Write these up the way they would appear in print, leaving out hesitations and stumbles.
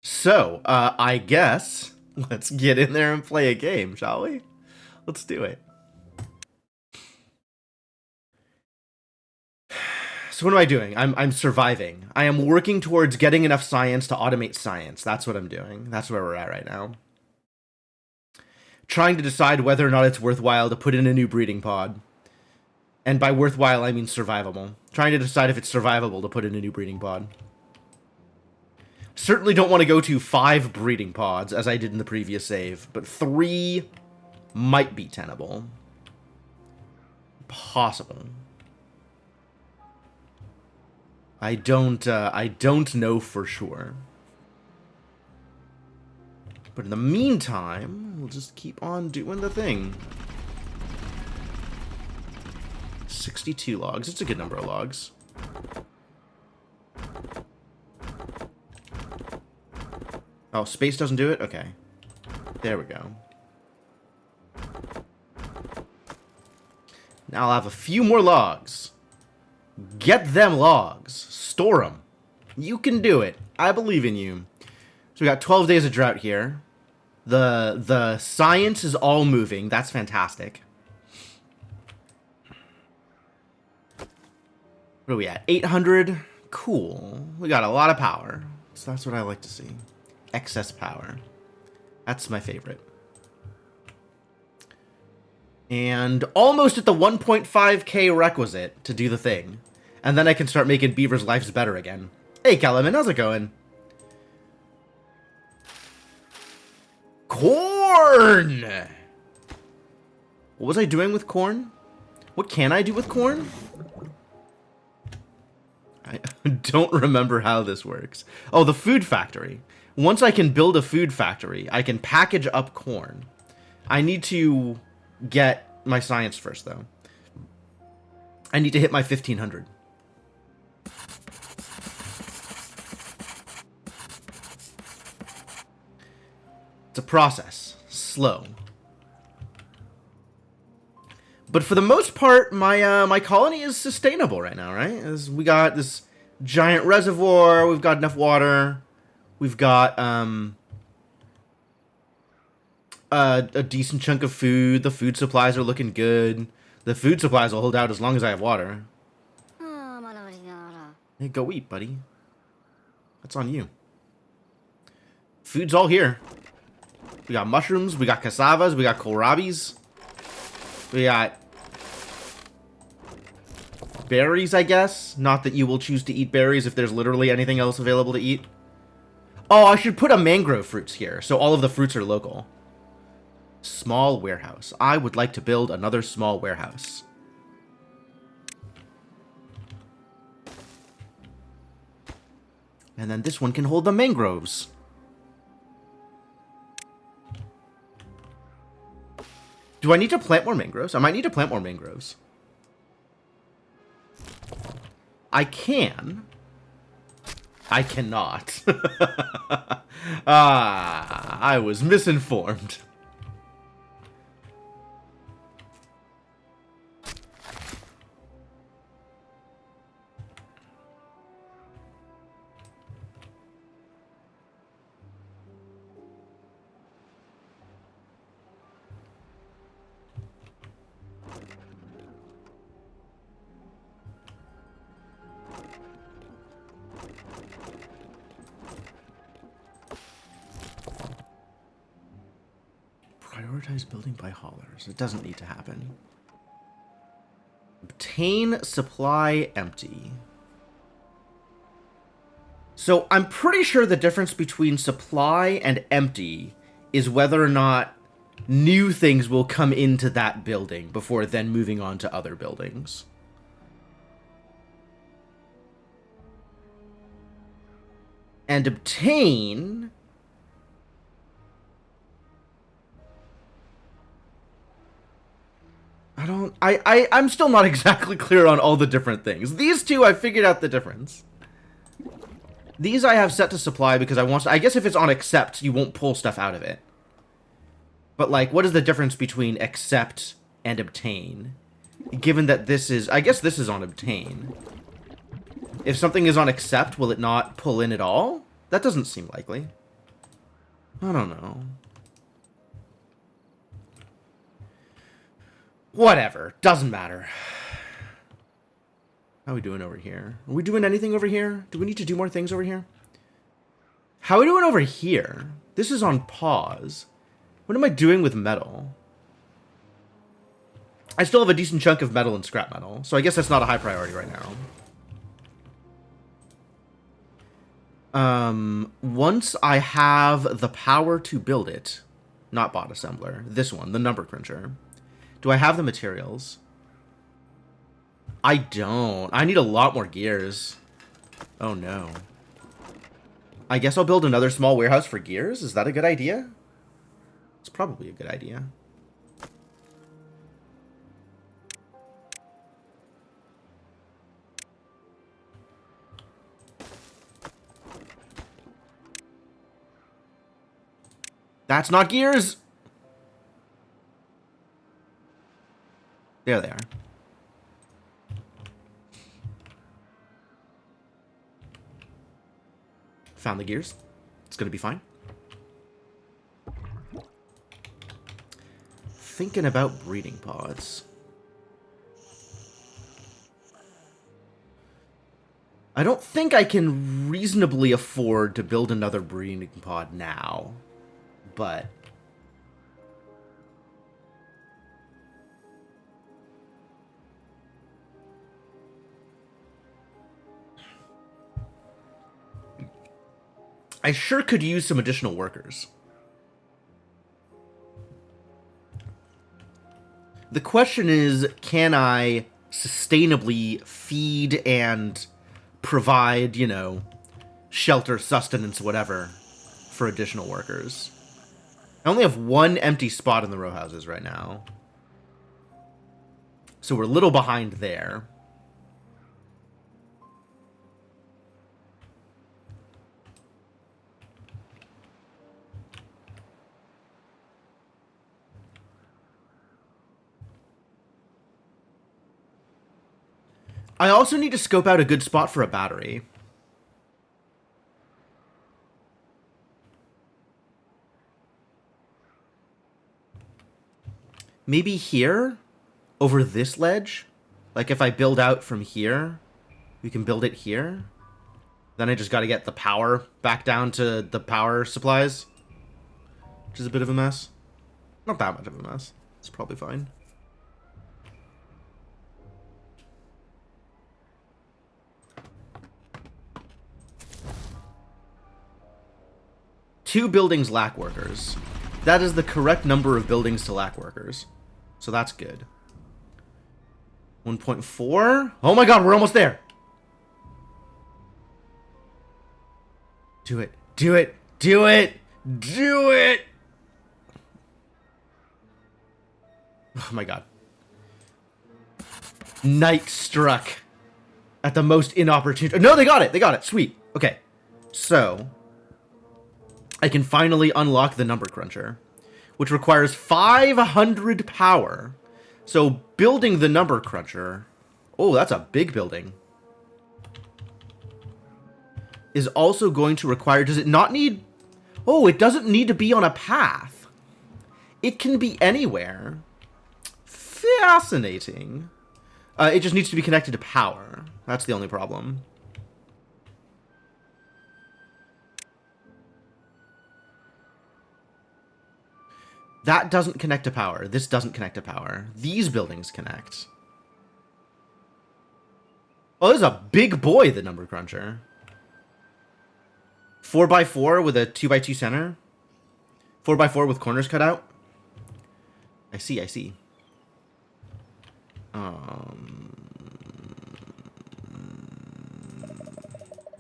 So, I guess let's get in there and play a game, shall we? Let's do it. So what am I doing? I'm surviving. I am working towards getting enough science to automate science. That's what I'm doing. That's where we're at right now. Trying to decide whether or not it's worthwhile to put in a new breeding pod. And by worthwhile, I mean survivable. Trying to decide if it's survivable to put in a new breeding pod. Certainly don't want to go to 5 breeding pods, as I did in the previous save, but 3 might be tenable. Possible. I don't know for sure. But in the meantime, we'll just keep on doing the thing. 62 logs. It's a good number of logs. Oh, space doesn't do it? Okay. There we go. Now I'll have a few more logs. Get them logs. Store them. You can do it. I believe in you. So we got 12 days of drought here. The science is all moving. That's fantastic. What are we at? 800. Cool. We got a lot of power. So that's what I like to see. Excess power. That's my favorite. And almost at the 1.5k requisite to do the thing. And then I can start making beavers' lives better again. Hey, Kellerman, how's it going? Corn! What was I doing with corn? What can I do with corn? I don't remember how this works. Oh, the food factory. Once I can build a food factory, I can package up corn. I need to get my science first, though. I need to hit my 1500. It's a process. Slow. But for the most part, my colony is sustainable right now, right? As we got this giant reservoir, we've got enough water, we've got a decent chunk of food. The food supplies are looking good. The food supplies will hold out as long as I have water. Hey, go eat, buddy. That's on you. Food's all here. We got mushrooms, we got cassavas, we got kohlrabis. We got berries, I guess. Not that you will choose to eat berries if there's literally anything else available to eat. Oh, I should put a mangrove fruits here, so all of the fruits are local. Small warehouse. I would like to build another small warehouse. And then this one can hold the mangroves. Do I need to plant more mangroves? I might need to plant more mangroves. I can. I cannot. I was misinformed. Prioritize building by haulers. It doesn't need to happen. Obtain supply empty. So I'm pretty sure the difference between supply and empty is whether or not new things will come into that building before then moving on to other buildings. And obtain... I'm still not exactly clear on all the different things. These two, I figured out the difference. These I have set to supply because I want to, I guess if it's on accept, you won't pull stuff out of it. But like, what is the difference between accept and obtain? Given that this is, I guess this is on obtain. If something is on accept, will it not pull in at all? That doesn't seem likely. I don't know. Whatever. Doesn't matter. How are we doing over here? Are we doing anything over here? Do we need to do more things over here? How are we doing over here? This is on pause. What am I doing with metal? I still have a decent chunk of metal and scrap metal, so I guess that's not a high priority right now. Once I have the power to build it, not bot assembler, this one, the number cruncher. Do I have the materials? I don't. I need a lot more gears. Oh no. I guess I'll build another small warehouse for gears? Is that a good idea? It's probably a good idea. That's not gears! There they are. Found the gears. It's gonna be fine. Thinking about breeding pods. I don't think I can reasonably afford to build another breeding pod now. But I sure could use some additional workers. The question is, can I sustainably feed and provide, you know, shelter, sustenance, whatever, for additional workers? I only have one empty spot in the row houses right now. So we're a little behind there. I also need to scope out a good spot for a battery. Maybe here? Over this ledge? Like if I build out from here, we can build it here. Then I just gotta get the power back down to the power supplies. Which is a bit of a mess. Not that much of a mess. It's probably fine. Two buildings lack workers. That is the correct number of buildings to lack workers. So that's good. 1.4? Oh my god, we're almost there! Do it. Do it. Do it. Do it! Oh my god. Night struck. At the most inopportune... No, they got it! They got it! Sweet. Okay. So... I can finally unlock the number cruncher, which requires 500 power. So building the number cruncher, oh, that's a big building, is also going to require, does it not need, oh, it doesn't need to be on a path. It can be anywhere. Fascinating. It just needs to be connected to power. That's the only problem. That doesn't connect to power. This doesn't connect to power. These buildings connect. Oh, this is a big boy, the number cruncher. 4x4 with a 2x2 center. 4x4 with corners cut out. I see, I see. I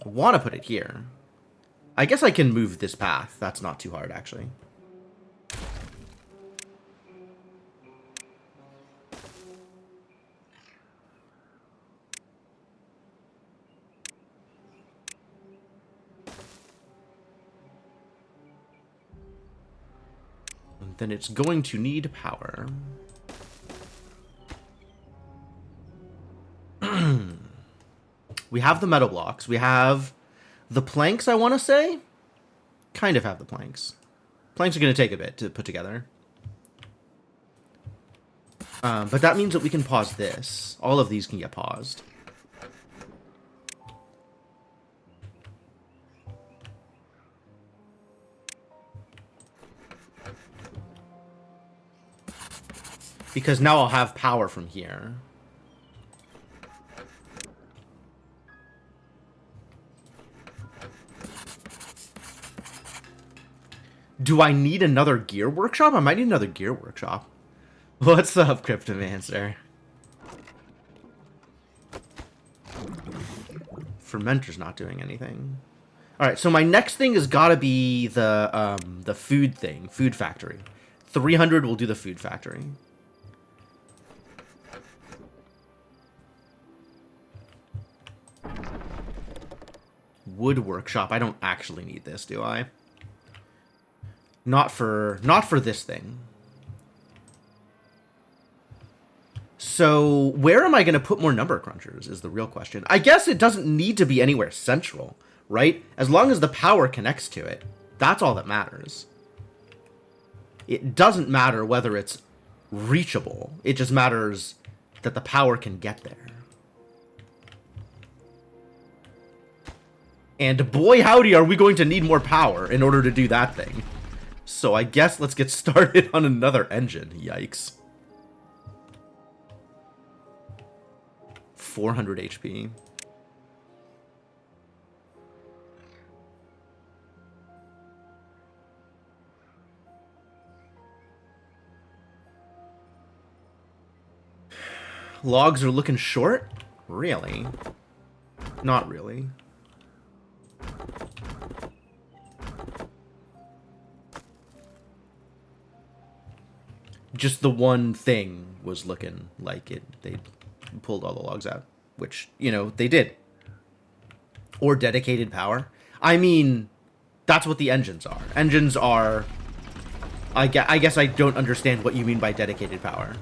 want to put it here. I guess I can move this path. That's not too hard, actually. Then it's going to need power. We have the metal blocks. We have the planks, I want to say. Kind of have the planks. Planks are going to take a bit to put together. But that means that we can pause this. All of these can get paused. Because now I'll have power from here. Do I need another gear workshop? I might need another gear workshop. What's up, Cryptomancer? Fermenter's not doing anything. Alright, so my next thing has got to be the food thing. Food factory. 300 will do the food factory. Wood workshop. I don't actually need this, do I? Not for this thing. So, where am I going to put more number crunchers is the real question. I guess it doesn't need to be anywhere central, right? As long as the power connects to it. That's all that matters. It doesn't matter whether it's reachable. It just matters that the power can get there. And boy howdy are we going to need more power in order to do that thing. So I guess let's get started on another engine. Yikes. 400 HP. Logs are looking short? Really? Not really. Just the one thing was looking like it. They pulled all the logs out, which, you know, they did. Or dedicated power. I mean, that's what the engines are. Engines are... I guess I don't understand what you mean by dedicated power.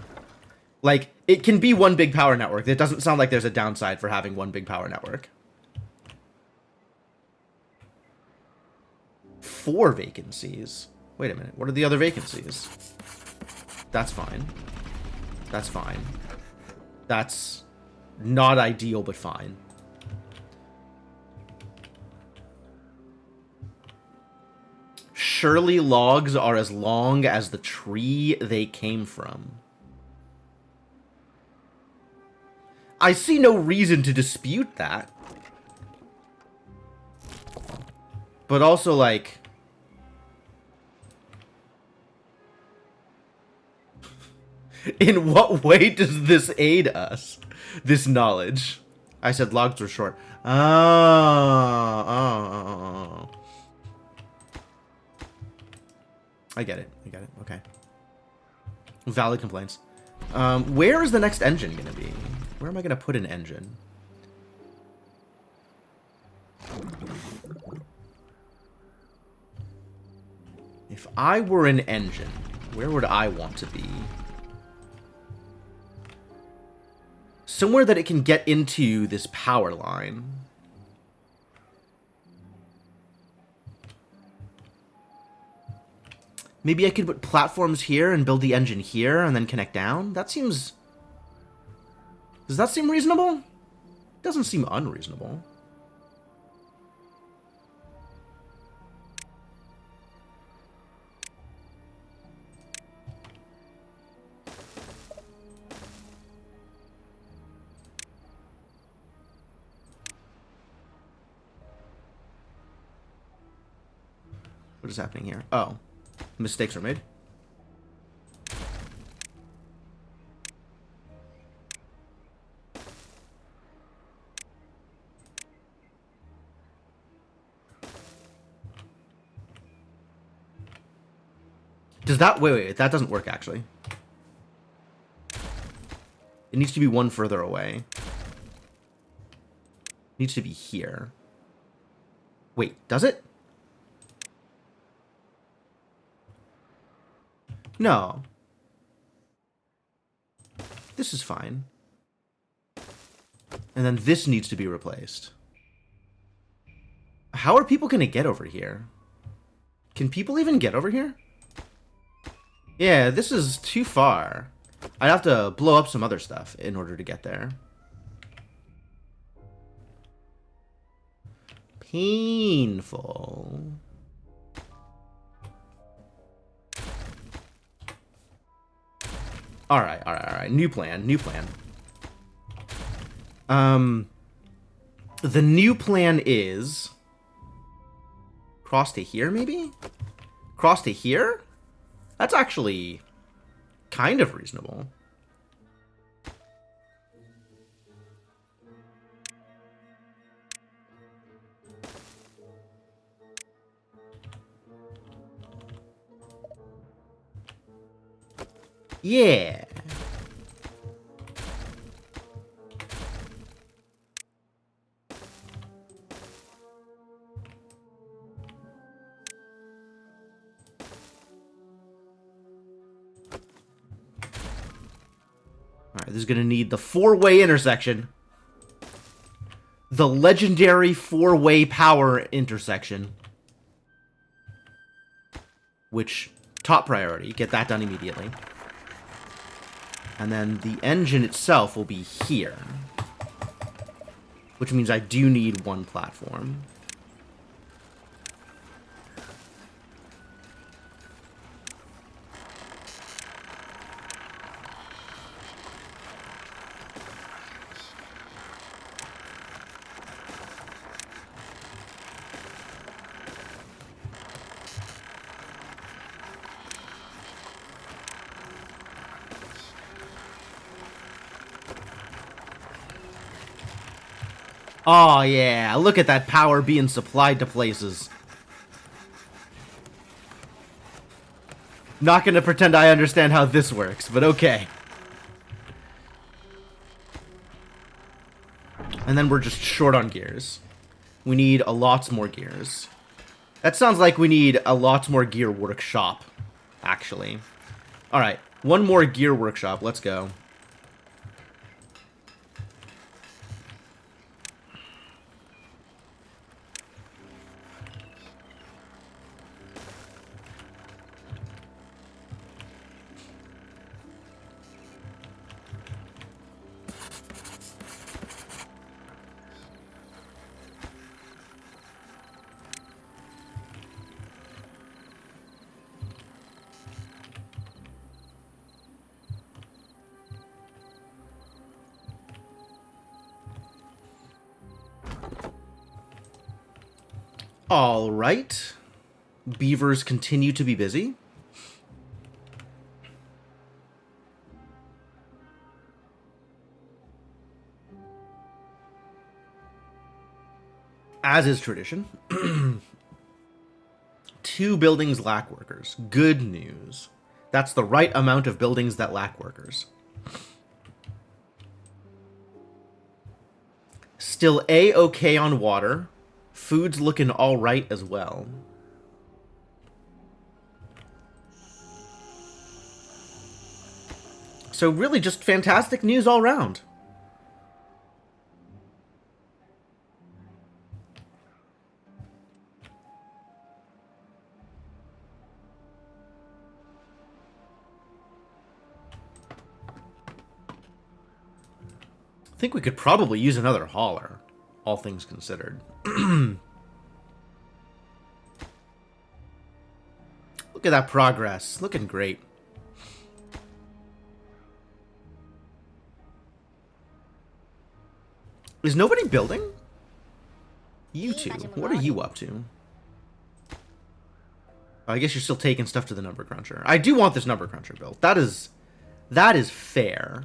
Like, it can be one big power network. It doesn't sound like there's a downside for having one big power network. 4 vacancies. Wait a minute. What are the other vacancies? That's fine. That's fine. That's not ideal, but fine. Surely logs are as long as the tree they came from. I see no reason to dispute that. But also, like... in what way does this aid us? This knowledge. I said logs were short. Oh. I get it. I get it. Okay. Valid complaints. Where is the next engine going to be? Where am I going to put an engine? If I were an engine, where would I want to be? Somewhere that it can get into this power line. Maybe I could put platforms here and build the engine here and then connect down? That seems... Does that seem reasonable? It doesn't seem unreasonable. What is happening here? Oh. Mistakes are made. Does that... Wait, that doesn't work, actually. It needs to be one further away. It needs to be here. Wait, does it? No. This is fine. And then this needs to be replaced. How are people going to get over here? Can people even get over here? Yeah, this is too far. I'd have to blow up some other stuff in order to get there. Painful. Alright. New plan. The new plan is... cross to here, maybe? Cross to here? That's actually kind of reasonable. Yeah. Alright, this is going to need the four-way intersection. The legendary four-way power intersection. Which, top priority. Get that done immediately. And then the engine itself will be here. Which means I do need one platform. Oh yeah, look at that power being supplied to places. Not gonna pretend I understand how this works, but okay. And then we're just short on gears. We need a lot more gears. That sounds like we need a lot more gear workshop, actually. Alright, one more gear workshop, let's go. All right. Beavers continue to be busy. As is tradition. 2 buildings lack workers. Good news. That's the right amount of buildings that lack workers. Still A-okay on water. Food's looking alright as well. So really just fantastic news all around. I think we could probably use another hauler, all things considered. Look at that progress. Looking great. Is nobody building? You two, what are you up to? I guess you're still taking stuff to the number cruncher. I do want this number cruncher built. That is fair.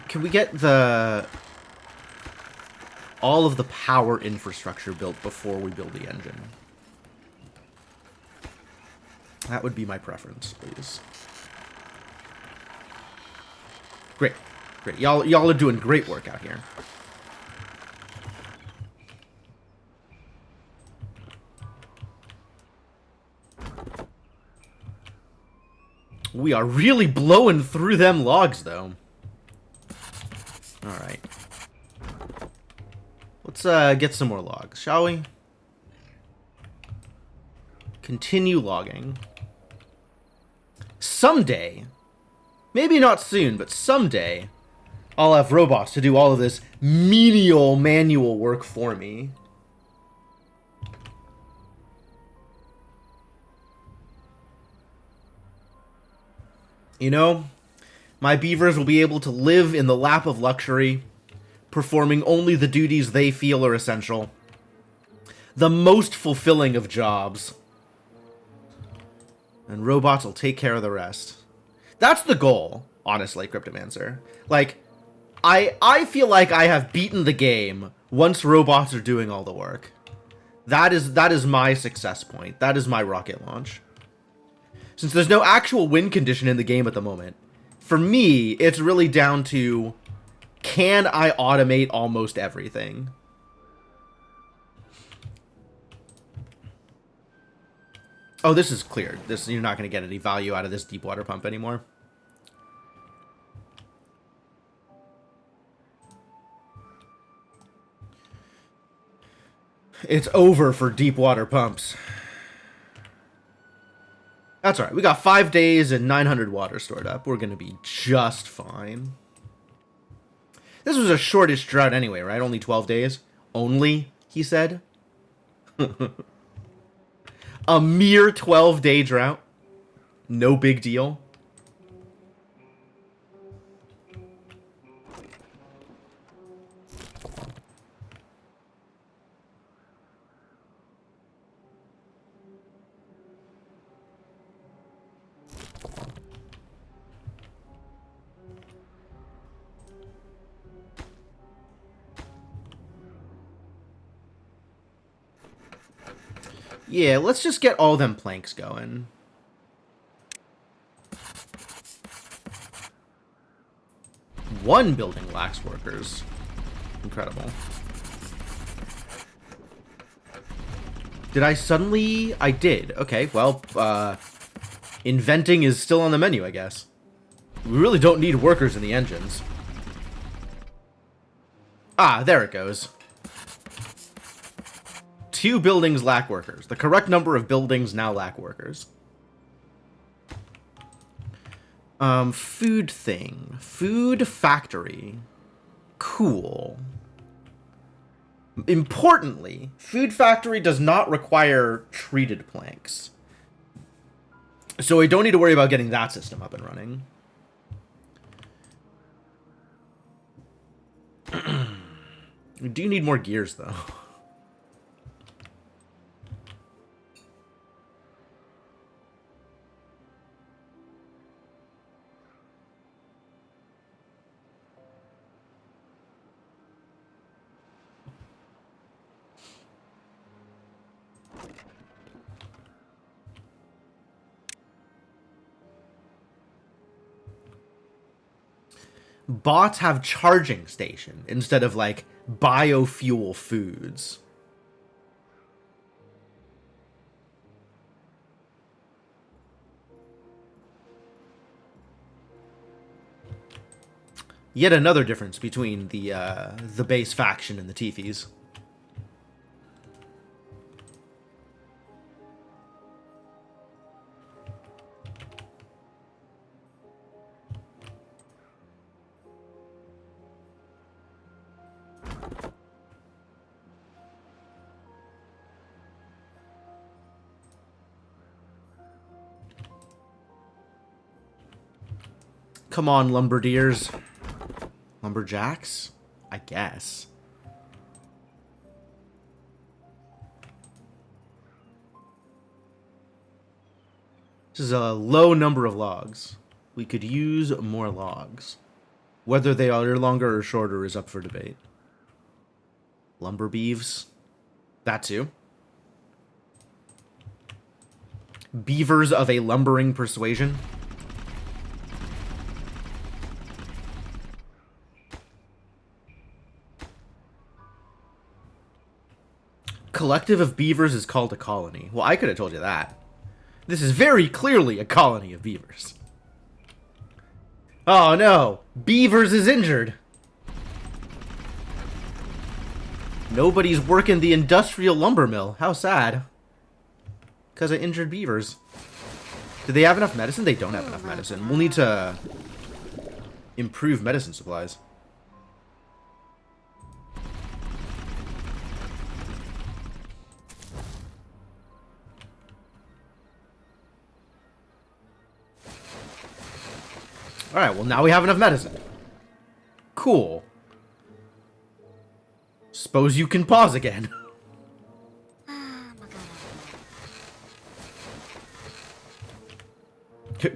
Can we get all of the power infrastructure built before we build the engine? That would be my preference, please. Great. Y'all are doing great work out here. We are really blowing through them logs, though. Alright. Let's get some more logs, shall we? Continue logging. Someday, maybe not soon, but someday, I'll have robots to do all of this menial manual work for me. You know, my beavers will be able to live in the lap of luxury, performing only the duties they feel are essential. The most fulfilling of jobs. And robots will take care of the rest. That's the goal, honestly, Cryptomancer. Like, I feel like I have beaten the game once robots are doing all the work. That is my success point. That is my rocket launch. Since there's no actual win condition in the game at the moment, for me, it's really down to, can I automate almost everything? Oh, this is cleared. You're not going to get any value out of this deep water pump anymore. It's over for deep water pumps. That's alright. We got 5 days and 900 water stored up. We're going to be just fine. This was a shortish drought anyway, right? Only 12 days? Only, he said. A mere 12-day drought. No big deal. Yeah, let's just get all them planks going. One building lacks workers. Incredible. Did I suddenly... I did. Okay, well, inventing is still on the menu, I guess. We really don't need workers in the engines. Ah, there it goes. 2 buildings lack workers. The correct number of buildings now lack workers. Food thing. Food factory. Cool. Importantly, food factory does not require treated planks. So we don't need to worry about getting that system up and running. We do need more gears, though. Bots have charging station instead of, like, biofuel foods. Yet another difference between the base faction and the Tiefis. Come on, lumberdeers. Lumberjacks? I guess. This is a low number of logs. We could use more logs. Whether they are longer or shorter is up for debate. Lumber beeves? That too. Beavers of a lumbering persuasion? Collective of beavers is called a colony. Well, I could have told you that. This is very clearly a colony of beavers. Oh no! Beavers is injured! Nobody's working the industrial lumber mill. How sad. Because of injured beavers. Do they have enough medicine? They don't have enough medicine. We'll need to improve medicine supplies. Alright, well now we have enough medicine. Cool. Suppose you can pause again.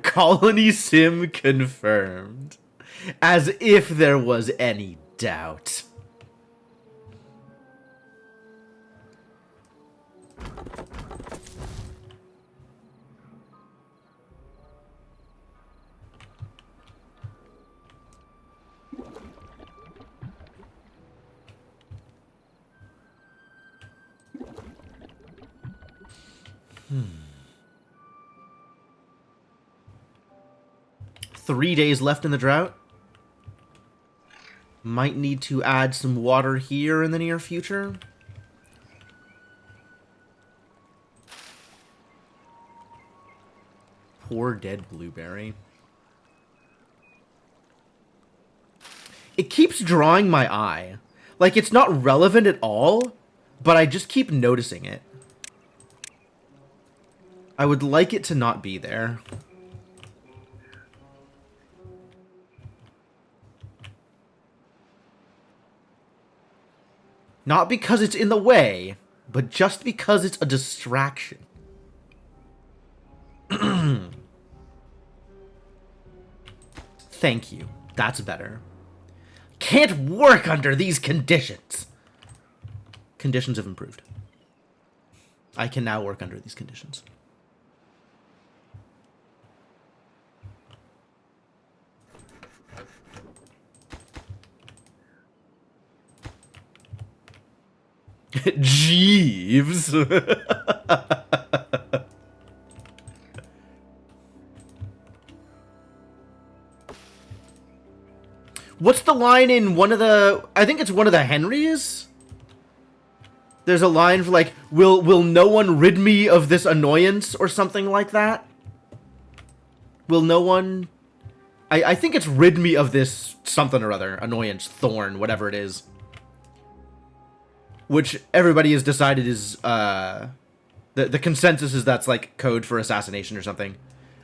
Colony sim confirmed. As if there was any doubt. Hmm. 3 days left in the drought. Might need to add some water here in the near future. Poor dead blueberry. It keeps drawing my eye. Like, it's not relevant at all, but I just keep noticing it. I would like it to not be there. Not because it's in the way, but just because it's a distraction. Thank you. That's better. Can't work under these conditions. Conditions have improved. I can now work under these conditions. Jeeves. What's the line in one of the... I think it's one of the Henrys? There's a line for like, will no one rid me of this annoyance or something like that? Will no one... I think it's rid me of this something or other. Annoyance, thorn, whatever it is. Which everybody has decided is, the consensus is that's, like, code for assassination or something.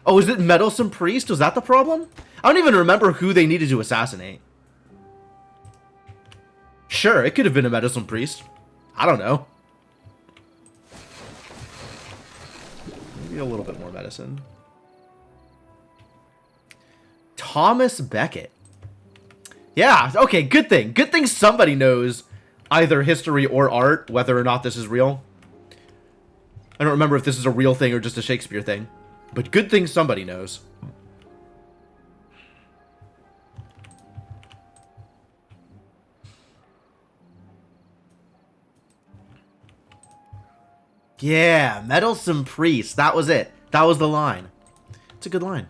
Oh, is it Meddlesome Priest? Was that the problem? I don't even remember who they needed to assassinate. Sure, it could have been a Meddlesome Priest. I don't know. Maybe a little bit more medicine. Thomas Beckett. Yeah, okay, good thing. Good thing somebody knows either history or art, whether or not this is real. I don't remember if this is a real thing or just a Shakespeare thing. But good thing somebody knows. Yeah, Meddlesome Priest. That was it. That was the line. It's a good line.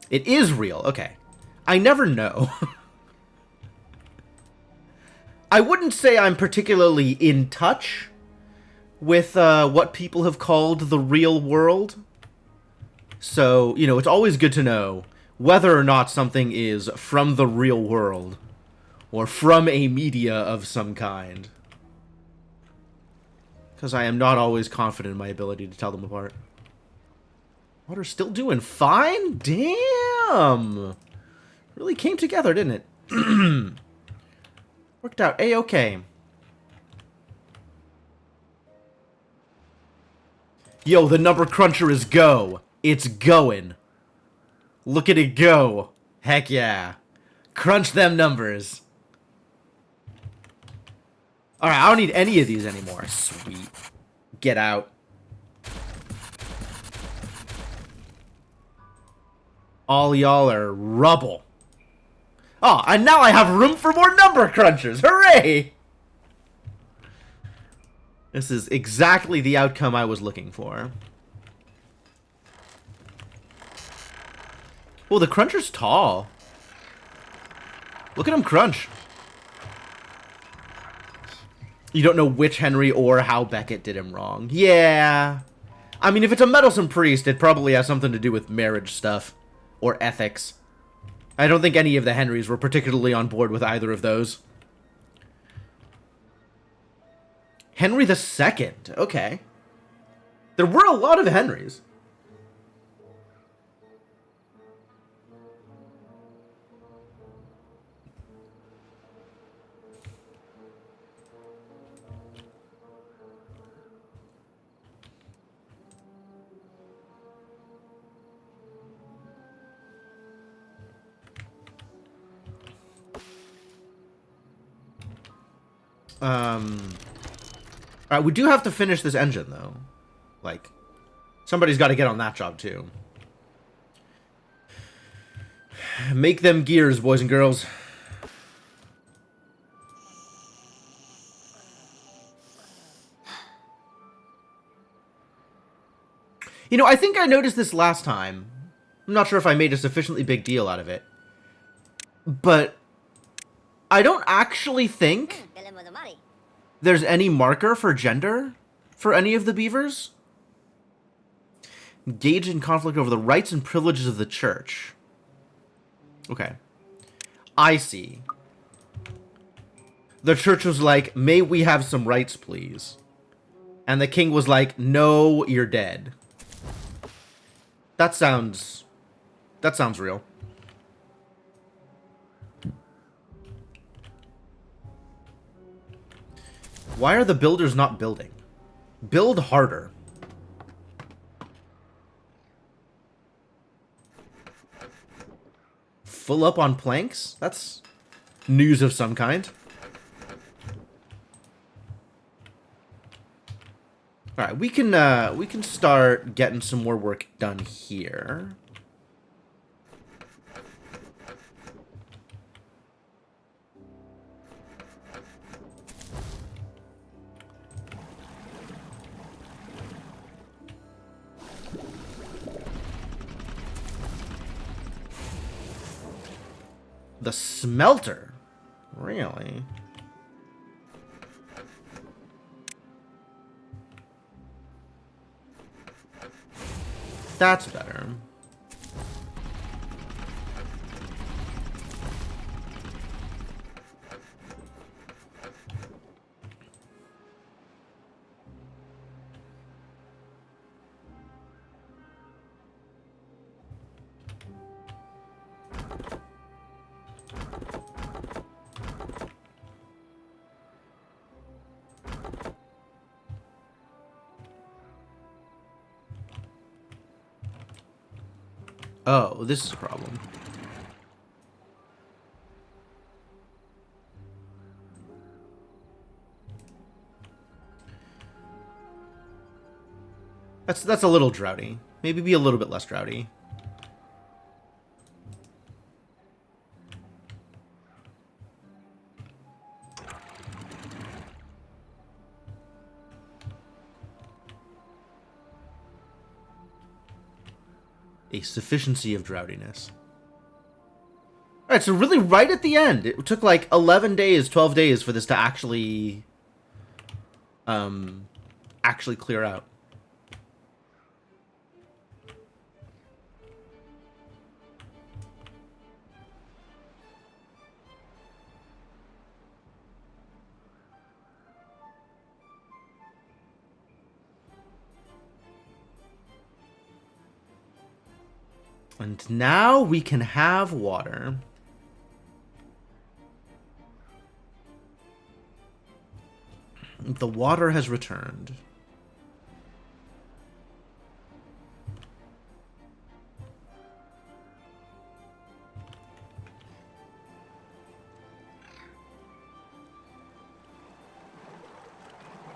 It is real. Okay. I never know. I wouldn't say I'm particularly in touch with what people have called the real world. So, you know, it's always good to know whether or not something is from the real world or from a media of some kind. Because I am not always confident in my ability to tell them apart. Water's still doing fine? Damn! Really came together, didn't it? Worked out A-okay. Yo, the number cruncher is go. It's going. Look at it go. Heck yeah. Crunch them numbers. Alright, I don't need any of these anymore. Sweet. Get out. All y'all are rubble. Oh, and now I have room for more number crunchers. Hooray! This is exactly the outcome I was looking for. Oh, the cruncher's tall. Look at him crunch. You don't know which Henry or how Beckett did him wrong. Yeah. I mean, if it's a meddlesome priest, it probably has something to do with marriage stuff. Or ethics. I don't think any of the Henrys were particularly on board with either of those. Henry II. Okay. There were a lot of Henrys. Alright, we do have to finish this engine, though. Like, somebody's got to get on that job, too. Make them gears, boys and girls. You know, I think I noticed this last time. I'm not sure if I made a sufficiently big deal out of it. But I don't actually think there's any marker for gender for any of the beavers. Engage in conflict over the rights and privileges of the church. Okay. I see. The church was like, may we have some rights, please? And the king was like, no, you're dead. That sounds real. Why are the builders not building? Build harder. Full up on planks? That's news of some kind. Alright, we can start getting some more work done here. The smelter? Really? That's better. Oh, this is a problem. That's a little droughty. Maybe be a little bit less droughty. A sufficiency of droughtiness. Alright, so really right at the end, it took like 11 days, 12 days for this to actually clear out. And now we can have water. The water has returned.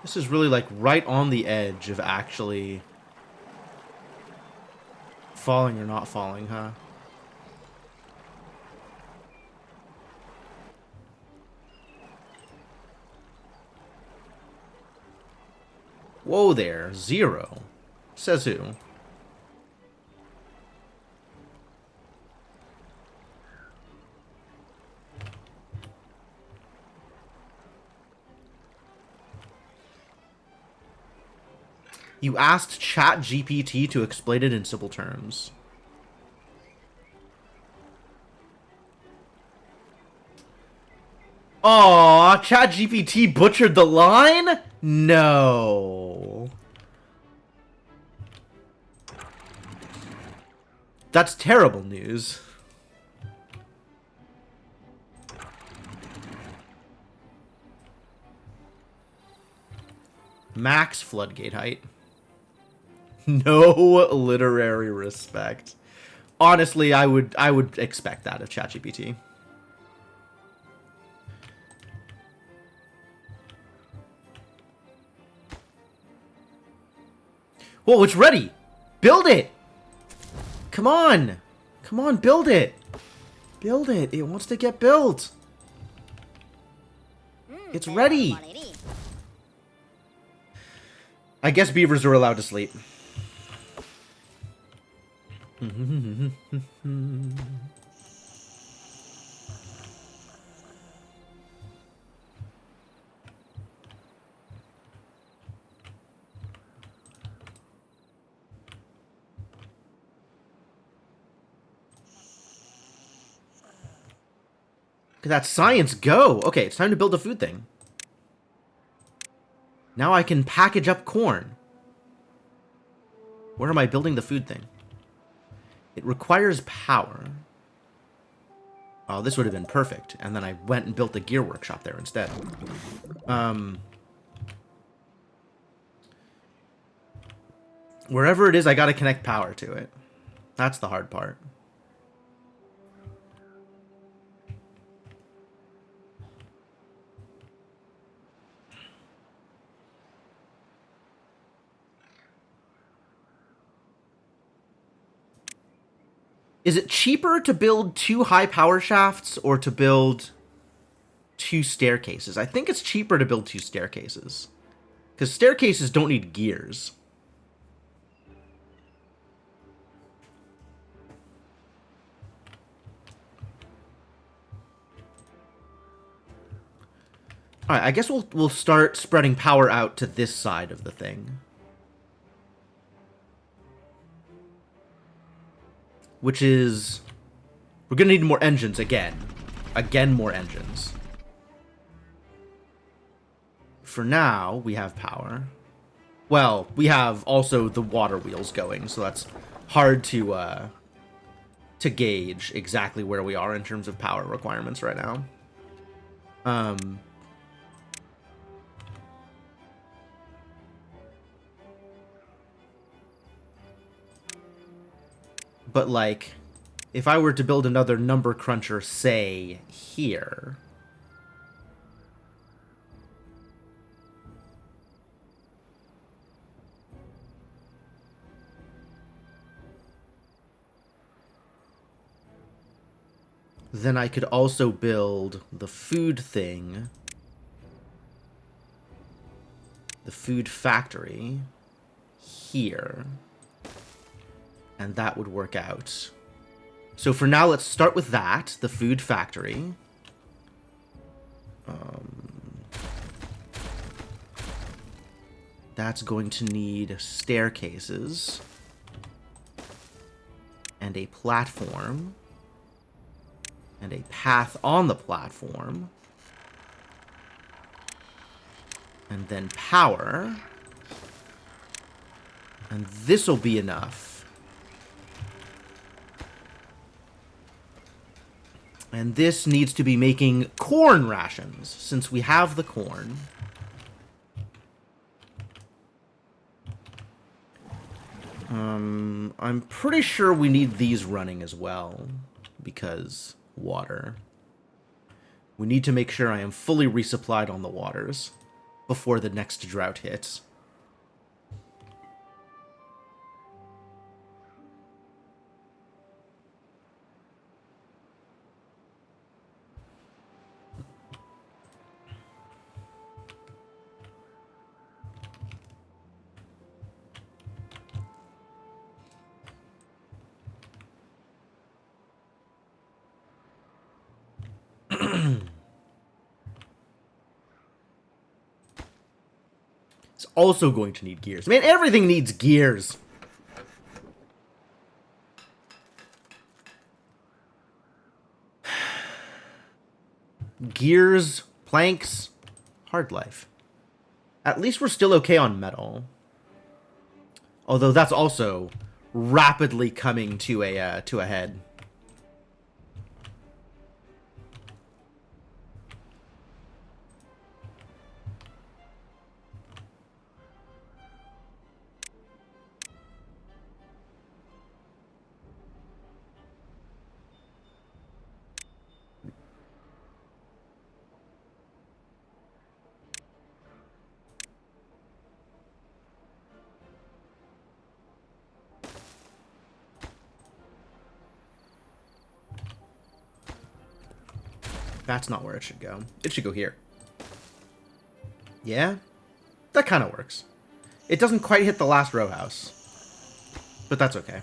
This is really like right on the edge of actually falling or not falling, huh? Whoa there, 0. Says who? You asked ChatGPT to explain it in simple terms. Aw, ChatGPT butchered the line? No. That's terrible news. Max floodgate height. No literary respect. Honestly, I would expect that of ChatGPT. Whoa, it's ready! Build it! Come on! Come on, build it! Build it! It wants to get built! It's ready! I guess beavers are allowed to sleep. Look at that science go! Okay, it's time to build a food thing. Now I can package up corn. Where am I building the food thing? It requires power. Oh, this would have been perfect. And then I went and built a gear workshop there instead. Wherever it is, I gotta connect power to it. That's the hard part. Is it cheaper to build 2 high power shafts or to build 2 staircases? I think it's cheaper to build 2 staircases. Because staircases don't need gears. Alright, I guess we'll start spreading power out to this side of the thing. Which is... We're gonna need more engines again. Again, more engines. For now, we have power. Well, we have also the water wheels going, so that's hard to gauge exactly where we are in terms of power requirements right now. But, like, if I were to build another number cruncher, say, here... then I could also build the food thing, the food factory, here. And that would work out. So for now, let's start with that, the food factory. That's going to need staircases. And a platform. And a path on the platform. And then power. And this'll be enough. And this needs to be making corn rations, since we have the corn. I'm pretty sure we need these running as well, because water. We need to make sure I am fully resupplied on the waters before the next drought hits. It's also going to need gears. Man, everything needs gears. Gears, planks, hard life. At least we're still okay on metal. Although that's also rapidly coming to a head. That's not where it should go. It should go here. Yeah? That kind of works. It doesn't quite hit the last row house. But that's okay.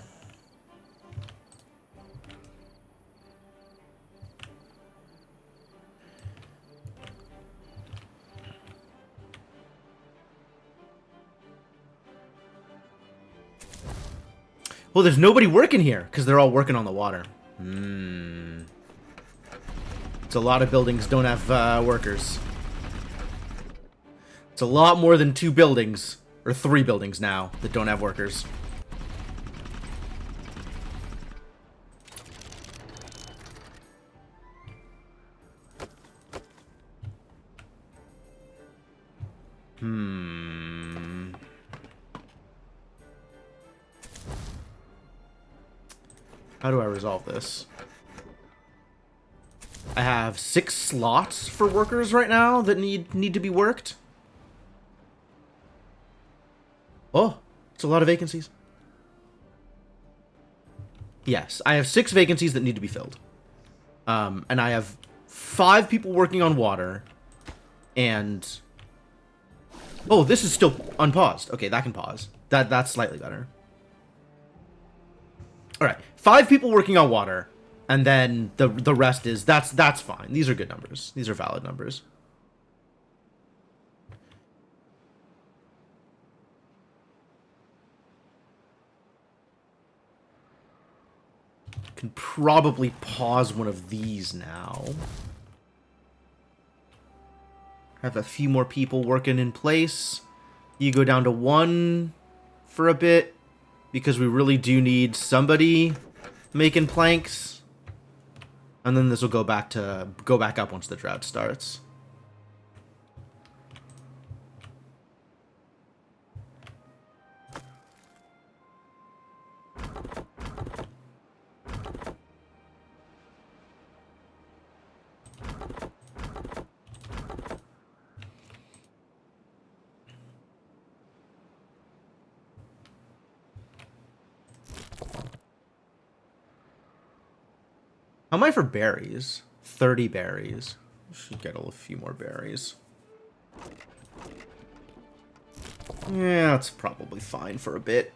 Well, there's nobody working here, because they're all working on the water. It's a lot of buildings don't have workers. It's a lot more than 2 buildings, or 3 buildings now, that don't have workers. How do I resolve this? I have 6 slots for workers right now that need to be worked. Oh, it's a lot of vacancies. Yes, I have 6 vacancies that need to be filled. And I have 5 people working on water. And... oh, this is still unpaused. Okay, that can pause. That's slightly better. Alright, 5 people working on water. And then the rest is... that's fine. These are good numbers. These are valid numbers. Can probably pause one of these now. Have a few more people working in place. You go down to 1 for a bit, because we really do need somebody making planks. And then this will go back up once the drought starts. How am I for berries? 30 berries. Should get a few more berries. Yeah, that's probably fine for a bit.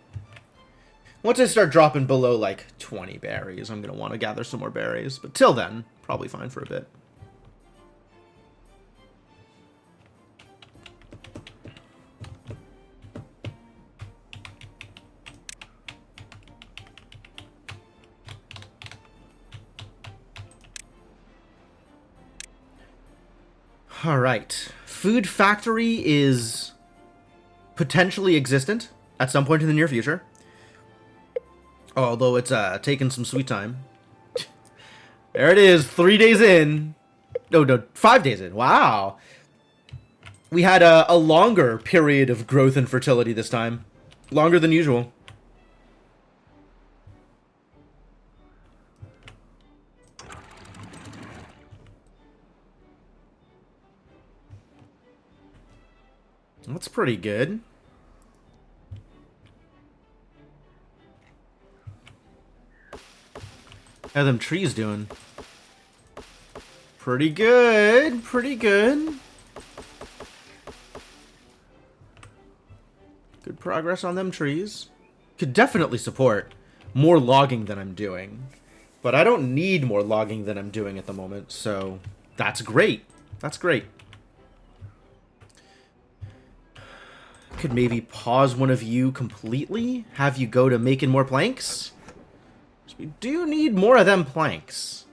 Once I start dropping below like 20 berries, I'm going to want to gather some more berries. But till then, probably fine for a bit. Alright. Food factory is potentially existent at some point in the near future. Although it's taken some sweet time. There it is, 3 days in. No, 5 days in. Wow. We had a longer period of growth and fertility this time. Longer than usual. That's pretty good. How them trees doing? Pretty good. Pretty good. Good progress on them trees. Could definitely support more logging than I'm doing. But I don't need more logging than I'm doing at the moment, so that's great. That's great. Could maybe pause one of you completely, have you go to making more planks. We do need more of them planks.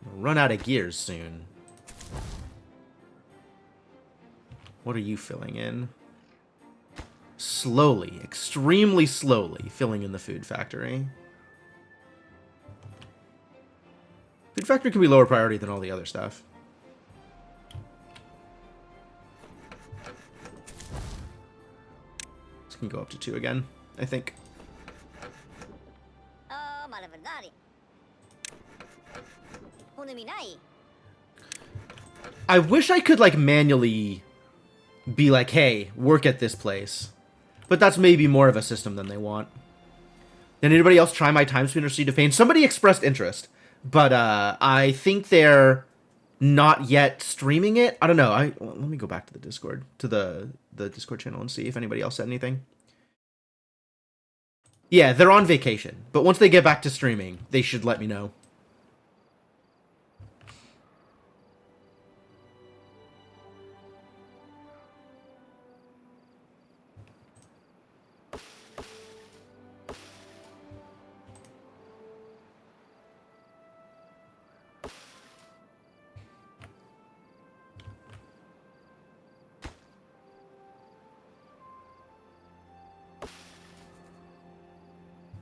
We'll run out of gears soon. What are you filling in? Slowly, extremely slowly, filling in the food factory. Food factory can be lower priority than all the other stuff. This can go up to 2 again, I think. I wish I could, like, manually be like, hey, work at this place. But that's maybe more of a system than they want. Did anybody else try my time spinner Seed of Pain? Somebody expressed interest, but I think they're not yet streaming it. I don't know. Let me go back to the Discord, to the Discord channel and see if anybody else said anything. Yeah, they're on vacation, but once they get back to streaming, they should let me know.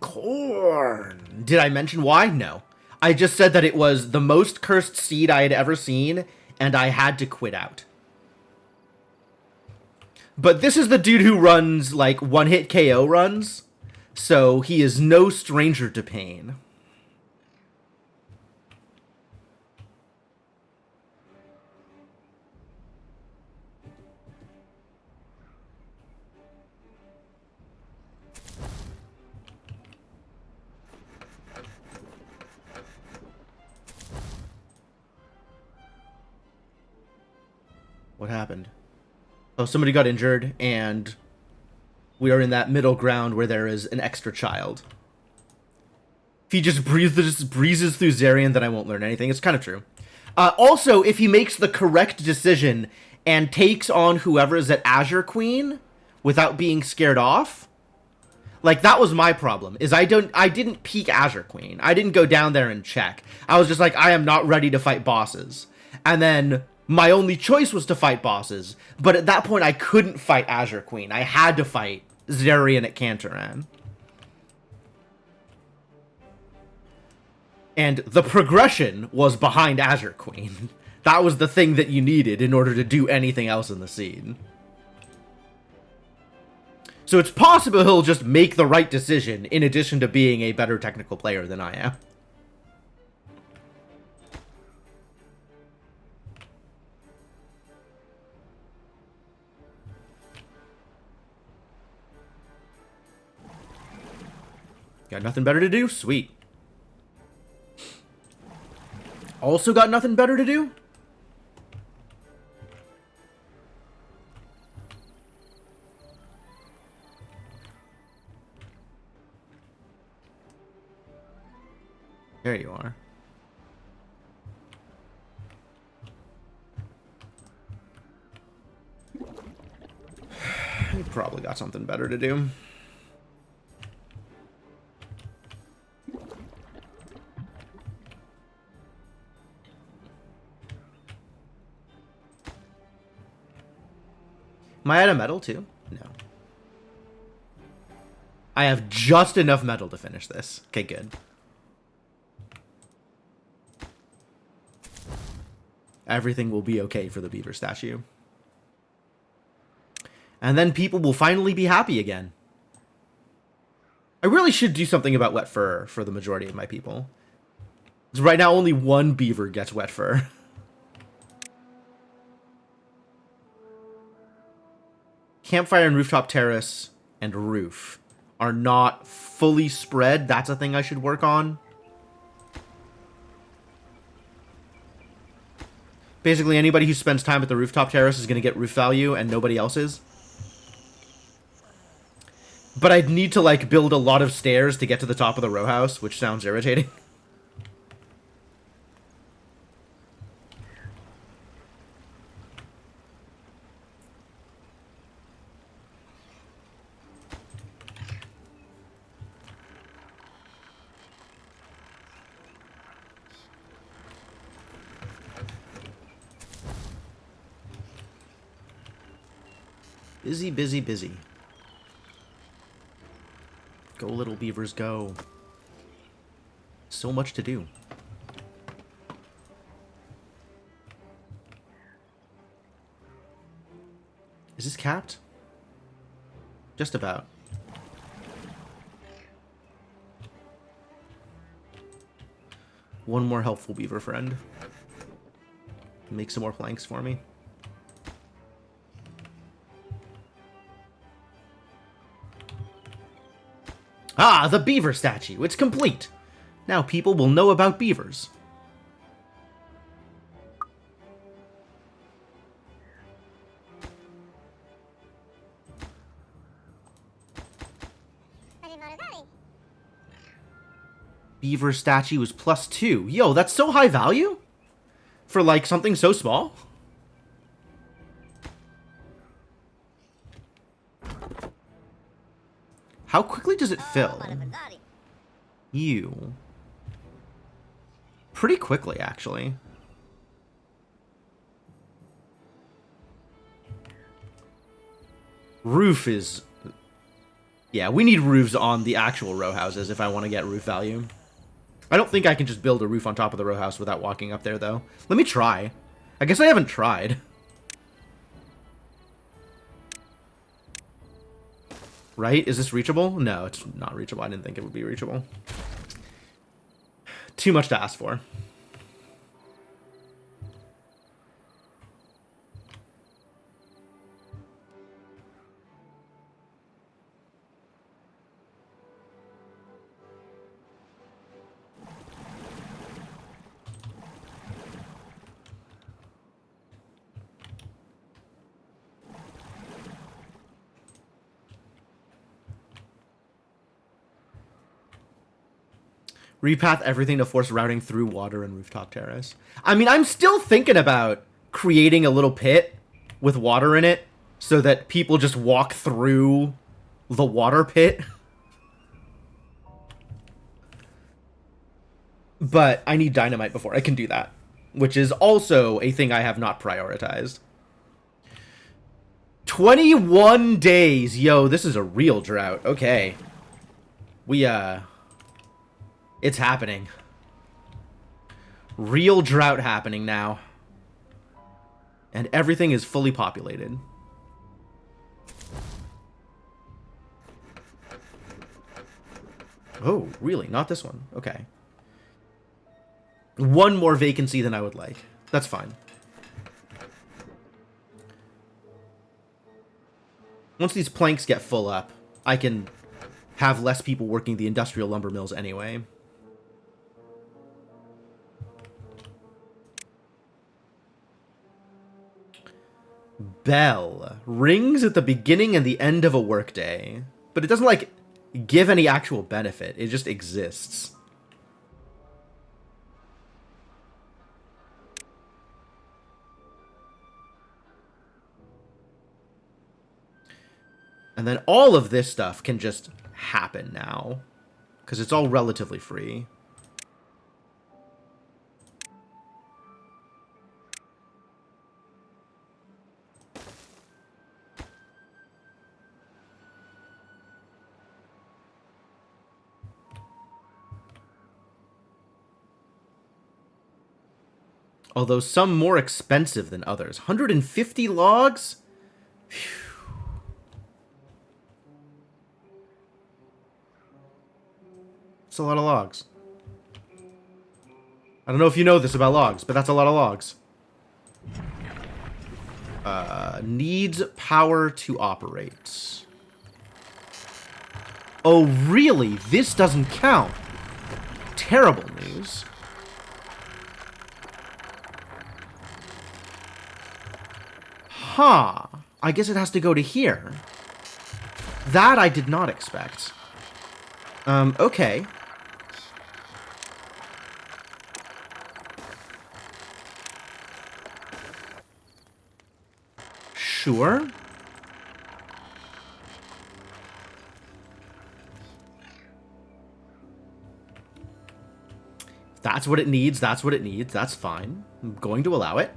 Corn. Did I mention why? No. I just said that it was the most cursed seed I had ever seen, and I had to quit out. But this is the dude who runs, like, one-hit KO runs, so he is no stranger to pain. What happened? Oh, somebody got injured, and we are in that middle ground where there is an extra child. If he just breezes through Zarian, then I won't learn anything. It's kind of true. Also, if he makes the correct decision and takes on whoever is at Azure Queen without being scared off, like, that was my problem, is I didn't peek Azure Queen. I didn't go down there and check. I was just like, I am not ready to fight bosses. And then my only choice was to fight bosses, but at that point I couldn't fight Azure Queen. I had to fight Zarian at Kantaran. And the progression was behind Azure Queen. That was the thing that you needed in order to do anything else in the scene. So it's possible he'll just make the right decision in addition to being a better technical player than I am. Got nothing better to do? Sweet. Also got nothing better to do? There you are. You probably got something better to do. Am I out of metal too? No. I have just enough metal to finish this. Okay, good. Everything will be okay for the beaver statue. And then people will finally be happy again. I really should do something about wet fur for the majority of my people. Because right now only one beaver gets wet fur. Campfire and rooftop terrace and roof are not fully spread. That's a thing I should work on. Basically, anybody who spends time at the rooftop terrace is going to get roof value, and nobody else is. But I'd need to, like, build a lot of stairs to get to the top of the row house, which sounds irritating. Busy, busy, busy. Go, little beavers, go. So much to do. Is this capped? Just about. One more helpful beaver friend. Make some more planks for me. Ah, the beaver statue. It's complete. Now people will know about beavers. Beaver statue is +2. Yo, that's so high value? For, like, something so small? How quickly does it fill? You. Pretty quickly, actually. Roof is... Yeah, we need roofs on the actual row houses if I want to get roof value. I don't think I can just build a roof on top of the row house without walking up there, though. Let me try. I guess I haven't tried. Right? Is this reachable? No, it's not reachable. I didn't think it would be reachable. Too much to ask for. Repath everything to force routing through water and rooftop terrace. I mean, I'm still thinking about creating a little pit with water in it so that people just walk through the water pit. But I need dynamite before I can do that, which is also a thing I have not prioritized. 21 days. Yo, this is a real drought. Okay. It's happening. Real drought happening now. And everything is fully populated. Oh, really? Not this one. Okay. One more vacancy than I would like. That's fine. Once these planks get full up, I can have less people working the industrial lumber mills anyway. Bell rings at the beginning and the end of a workday, but it doesn't, like, give any actual benefit. It just exists. And then all of this stuff can just happen now, because it's all relatively free. Although some more expensive than others. 150 logs? Phew. That's a lot of logs. I don't know if you know this about logs, but that's a lot of logs. Needs power to operate. Oh, really? This doesn't count. Terrible news. Huh. I guess it has to go to here. That I did not expect. Okay. Sure. That's what it needs. That's what it needs. That's fine. I'm going to allow it.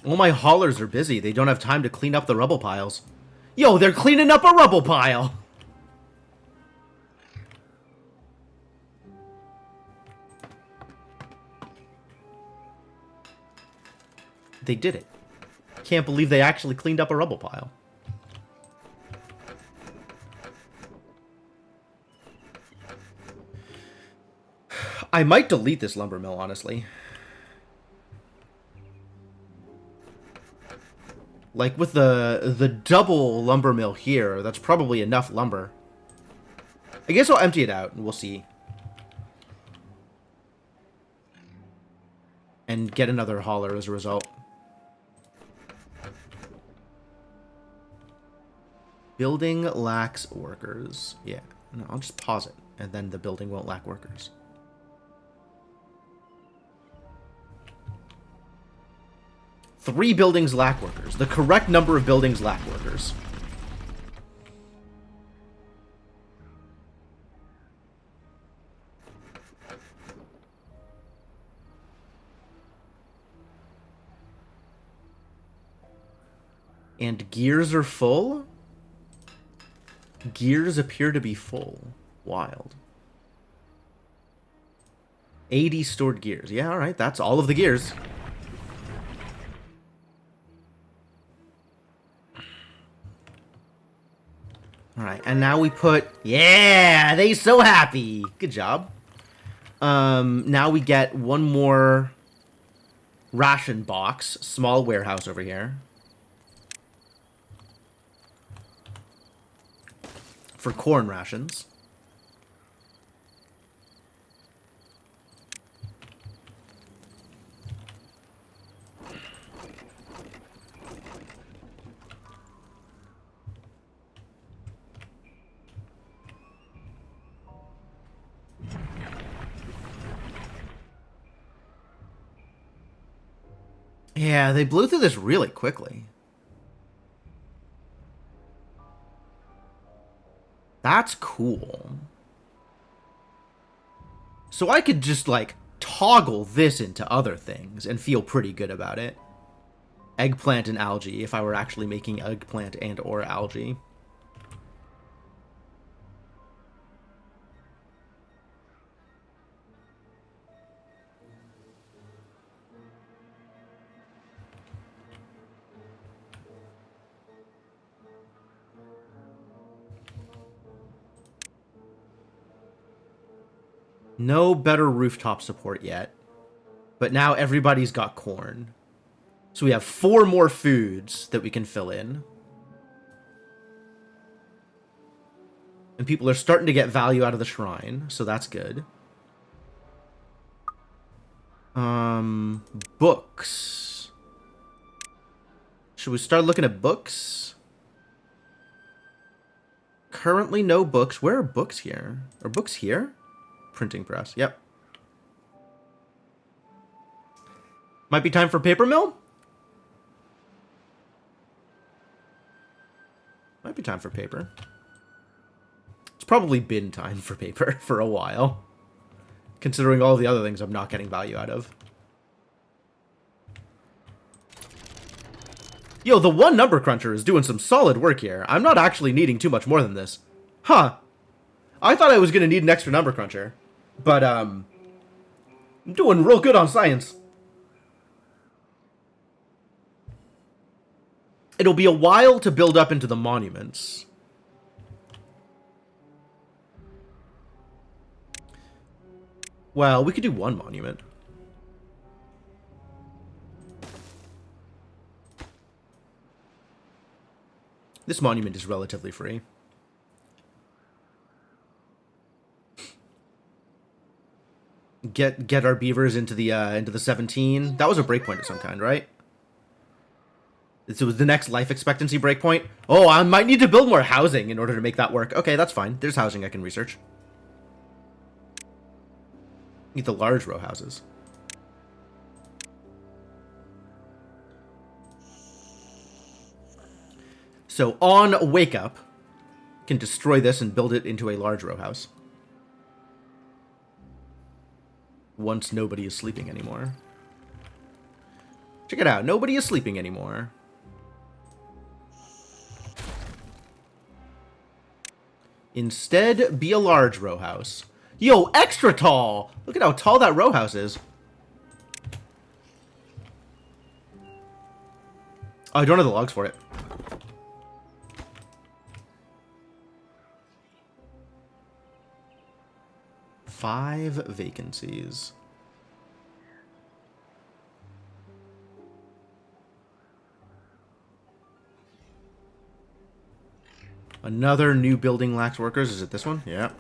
All my haulers are busy. They don't have time to clean up the rubble piles. Yo, they're cleaning up a rubble pile! They did it. Can't believe they actually cleaned up a rubble pile. I might delete this lumber mill, honestly. Like, with the double lumber mill here, that's probably enough lumber. I guess I'll empty it out, and we'll see. And get another hauler as a result. Building lacks workers. Yeah, no, I'll just pause it, and then the building won't lack workers. Three buildings lack workers. The correct number of buildings lack workers. And gears are full? Gears appear to be full. Wild. 80 stored gears. Yeah, alright, that's all of the gears. Alright, and now we put... Yeah! They so happy! Good job. Now we get one more ration box. Small warehouse over here. For corn rations. Yeah, they blew through this really quickly. That's cool. So I could just, like, toggle this into other things and feel pretty good about it. Eggplant and algae, if I were actually making eggplant and or algae. No better rooftop support yet. But now everybody's got corn. So we have 4 more foods that we can fill in. And people are starting to get value out of the shrine, so that's good. Books. Should we start looking at books? Currently no books. Where are books here? Are books here? Printing press. Yep. Might be time for paper mill? Might be time for paper. It's probably been time for paper for a while. Considering all the other things I'm not getting value out of. Yo, the one number cruncher is doing some solid work here. I'm not actually needing too much more than this. Huh. I thought I was going to need an extra number cruncher. But, I'm doing real good on science. It'll be a while to build up into the monuments. Well, we could do one monument. This monument is relatively free. Get our beavers into the 17. That was a breakpoint of some kind, right? This was the next life expectancy breakpoint. Oh, I might need to build more housing in order to make that work. Okay, that's fine. There's housing I can research. Need the large row houses. So on wake up, can destroy this and build it into a large row house. Once nobody is sleeping anymore. Check it out. Nobody is sleeping anymore. Instead, be a large row house. Yo, extra tall! Look at how tall that row house is. Oh, I don't have the logs for it. Five vacancies. Another new building lacks workers. Is it this one? Yep.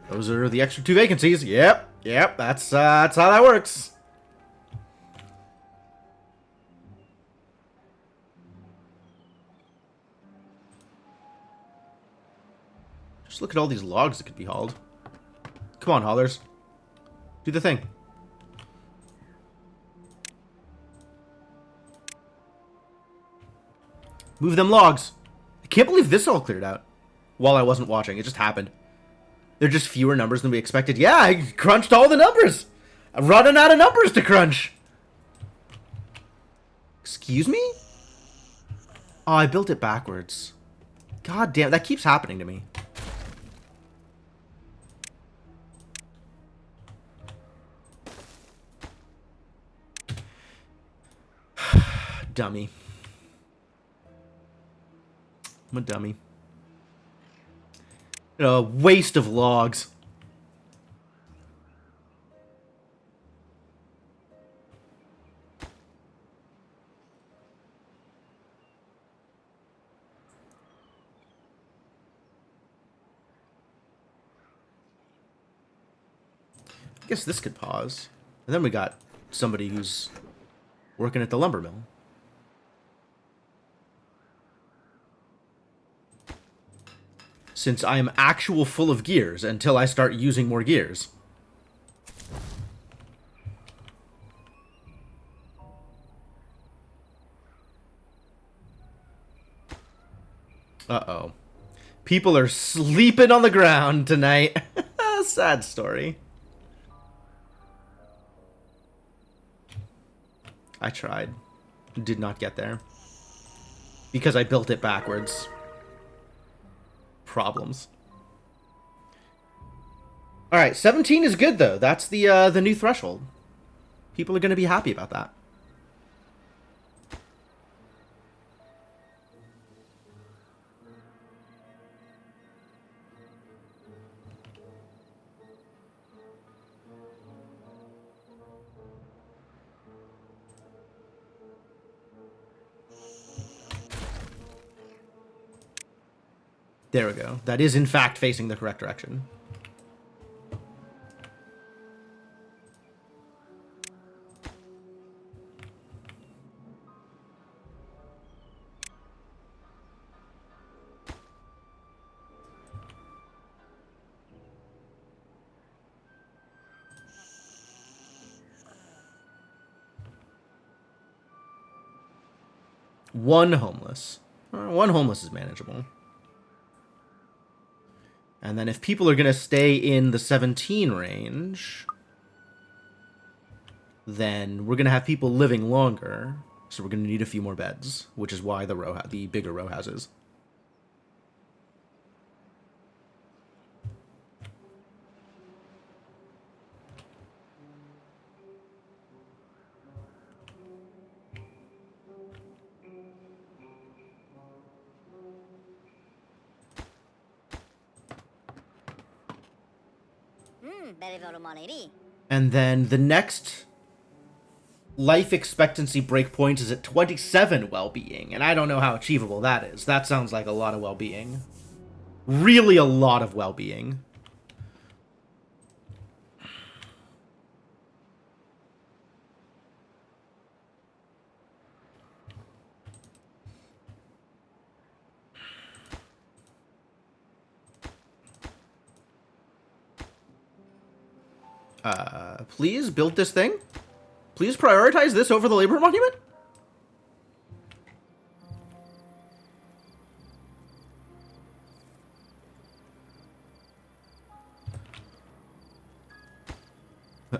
Those are the extra 2 vacancies. Yep. Yep. That's how that works. Just look at all these logs that could be hauled. Come on, haulers. Do the thing. Move them logs. I can't believe this all cleared out while I wasn't watching. It just happened. They're just fewer numbers than we expected. Yeah, I crunched all the numbers. I'm running out of numbers to crunch. Excuse me? Oh, I built it backwards. God damn, that keeps happening to me. Dummy. I'm a dummy. A waste of logs. I guess this could pause. And then we got somebody who's working at the lumber mill. Since I am actual full of gears until I start using more gears. Uh-oh. People are sleeping on the ground tonight. Sad story. I tried. Did not get there. Because I built it backwards. Problems. Alright, 17 is good, though. That's the new threshold. People are going to be happy about that. There we go. That is, in fact, facing the correct direction. One homeless. One homeless is manageable. And then if people are going to stay in the 17 range, then we're going to have people living longer. So we're going to need a few more beds, which is why the bigger row houses. And then the next life expectancy breakpoint is at 27 well-being, and I don't know how achievable that is. That sounds like a lot of well-being. Really a lot of well-being. Please build this thing. Please prioritize this over the labor monument.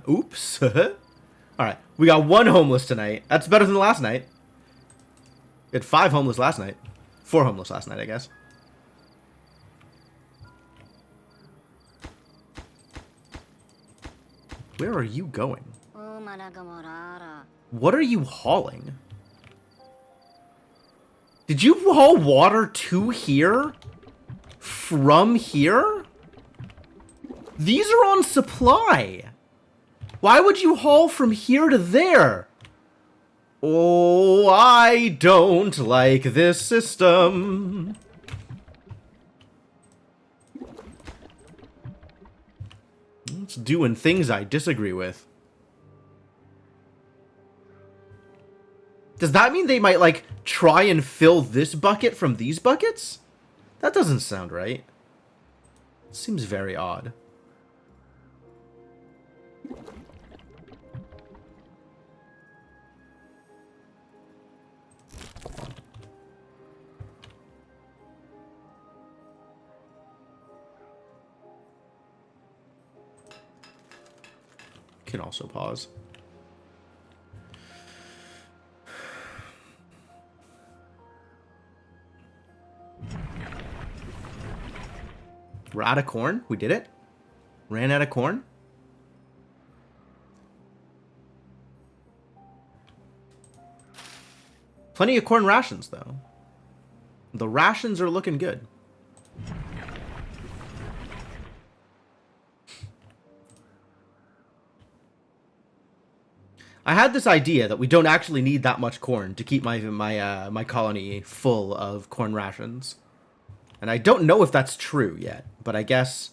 Oops. Alright, we got 1 homeless tonight. That's better than last night. We had 5 homeless last night. 4 homeless last night, I guess. Where are you going? What are you hauling? Did you haul water to here? From here? These are on supply. Why would you haul from here to there? Oh, I don't like this system. It's doing things I disagree with. Does that mean they might, like, try and fill this bucket from these buckets? That doesn't sound right. It seems very odd. Can also pause. We're out of corn. We did it. Ran out of corn. Plenty of corn rations, though. The rations are looking good. I had this idea that we don't actually need that much corn to keep my colony full of corn rations. And I don't know if that's true yet, but I guess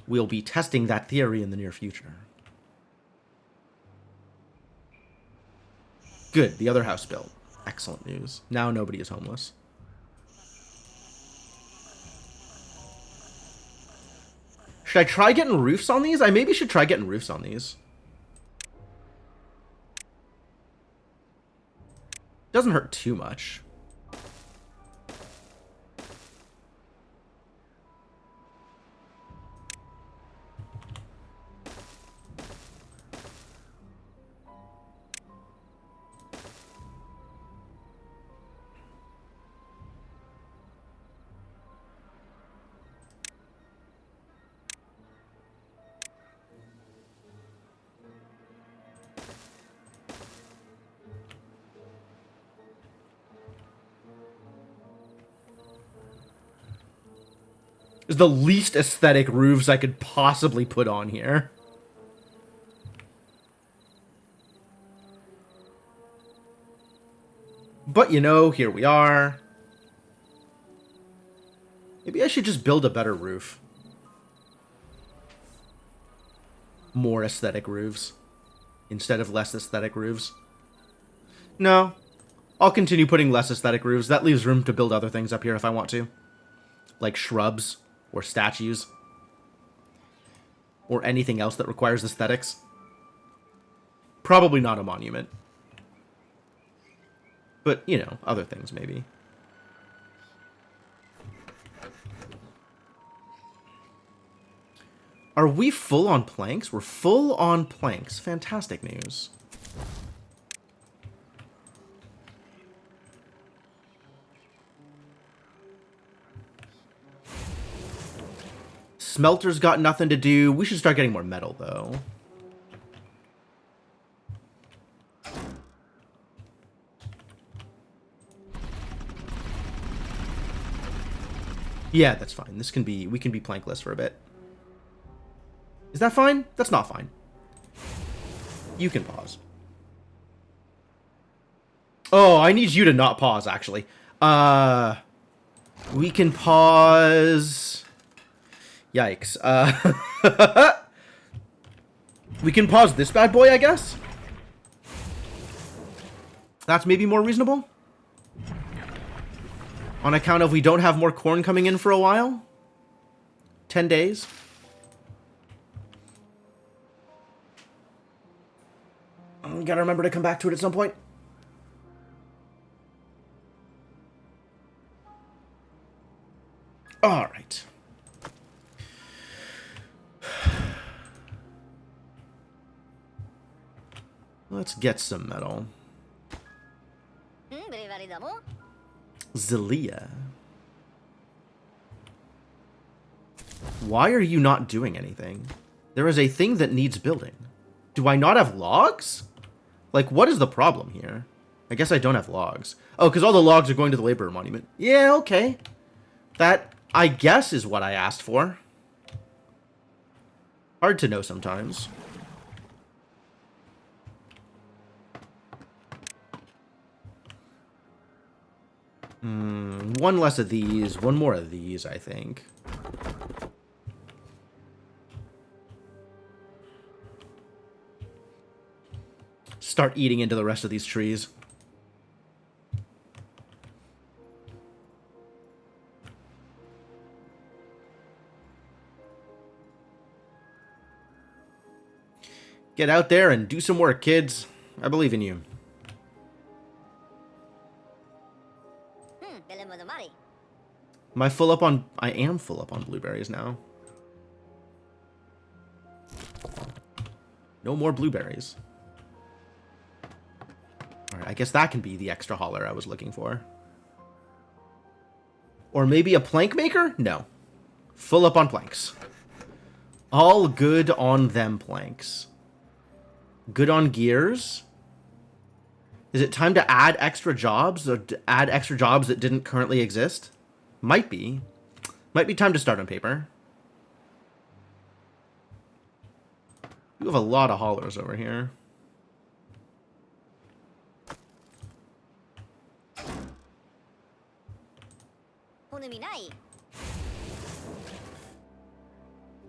we'll be testing that theory in the near future. Good, the other house built. Excellent news. Now nobody is homeless. Should I try getting roofs on these? I maybe should try getting roofs on these. Doesn't hurt too much. Is the least aesthetic roofs I could possibly put on here. But, you know, here we are. Maybe I should just build a better roof. More aesthetic roofs. Instead of less aesthetic roofs. No. I'll continue putting less aesthetic roofs. That leaves room to build other things up here if I want to. Like shrubs. Or statues. Or anything else that requires aesthetics. Probably not a monument. But, you know, other things maybe. Are we full on planks? We're full on planks. Fantastic news. Smelter's got nothing to do. We should start getting more metal, though. Yeah, that's fine. This can be... We can be plankless for a bit. Is that fine? That's not fine. You can pause. Oh, I need you to not pause, actually. We can pause... Yikes. We can pause this bad boy, I guess? That's maybe more reasonable? On account of we don't have more corn coming in for a while? 10 days? Gotta remember to come back to it at some point. Alright. Let's get some metal. Zelia. Why are you not doing anything? There is a thing that needs building. Do I not have logs? Like, what is the problem here? I guess I don't have logs. Oh, because all the logs are going to the Laborer Monument. Yeah, okay. That, I guess, is what I asked for. Hard to know sometimes. One less of these, one more of these, I think. Start eating into the rest of these trees. Get out there and do some work, kids. I believe in you. Am I full up on... I am full up on blueberries now. No more blueberries. Alright, I guess that can be the extra hauler I was looking for. Or maybe a plank maker? No. Full up on planks. All good on them planks. Good on gears. Is it time to add extra jobs? Or to add extra jobs that didn't currently exist? Might be. Might be time to start on paper. You have a lot of haulers over here.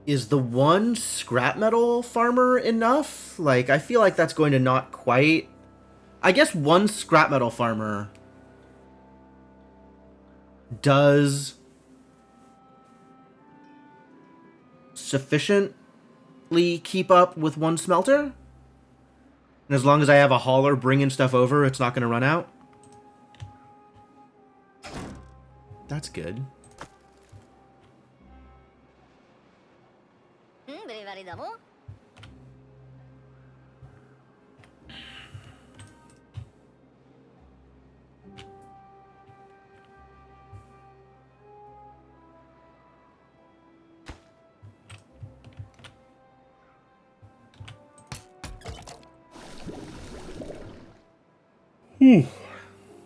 Is the one scrap metal farmer enough? Like, I feel like that's going to not quite... I guess one scrap metal farmer does sufficiently keep up with one smelter. And as long as I have a hauler bringing stuff over, it's not going to run out. That's good.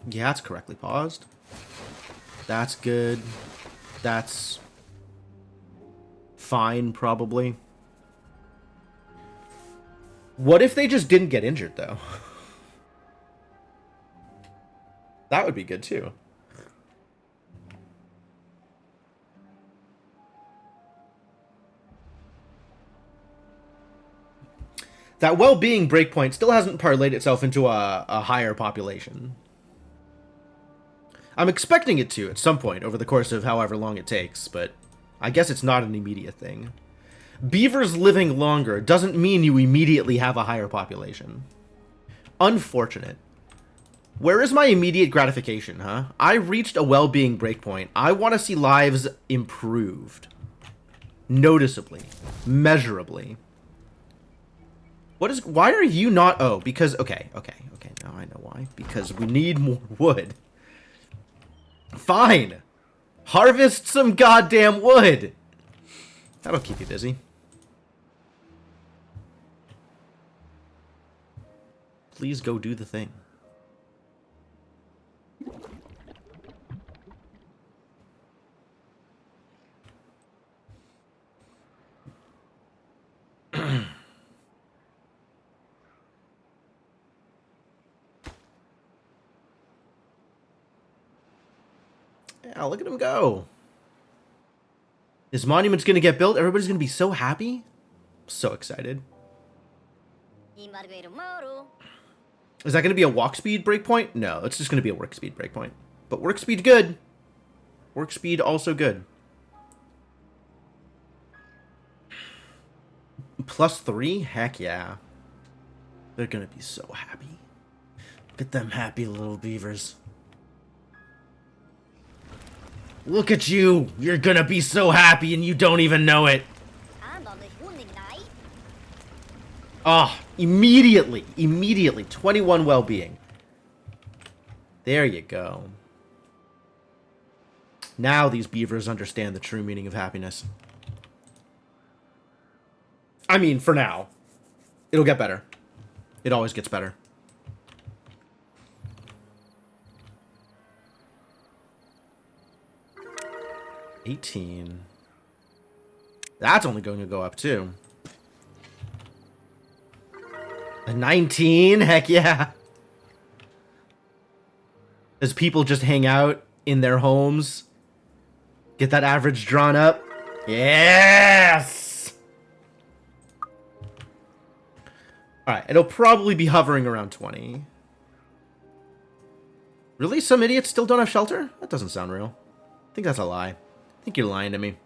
Yeah, it's correctly paused. That's good. That's fine, probably. What if they just didn't get injured, though? That would be good, too. That well-being breakpoint still hasn't parlayed itself into a higher population. I'm expecting it to at some point over the course of however long it takes, but I guess it's not an immediate thing. Beavers living longer doesn't mean you immediately have a higher population. Unfortunate. Where is my immediate gratification, huh? I reached a well-being breakpoint. I want to see lives improved. Noticeably. Measurably. Why are you not... Oh, because... Okay, now I know why. Because we need more wood. Fine. Harvest some goddamn wood. That'll keep you busy. Please go do the thing. Yeah, look at him go. This monument's gonna get built. Everybody's gonna be so happy. So excited. Is that gonna be a walk speed breakpoint? No, it's just gonna be a work speed breakpoint. But work speed good. Work speed also good. +3? Heck yeah. They're gonna be so happy. Look at them happy little beavers. Look at you! You're gonna be so happy and you don't even know it! Oh, Immediately. 21 well-being. There you go. Now these beavers understand the true meaning of happiness. I mean, for now. It'll get better. It always gets better. $18. That's only going to go up, too. A 19? Heck yeah. As people just hang out in their homes, get that average drawn up. Yes! Alright, it'll probably be hovering around 20. Really? Some idiots still don't have shelter? That doesn't sound real. I think that's a lie. I think you're lying to me.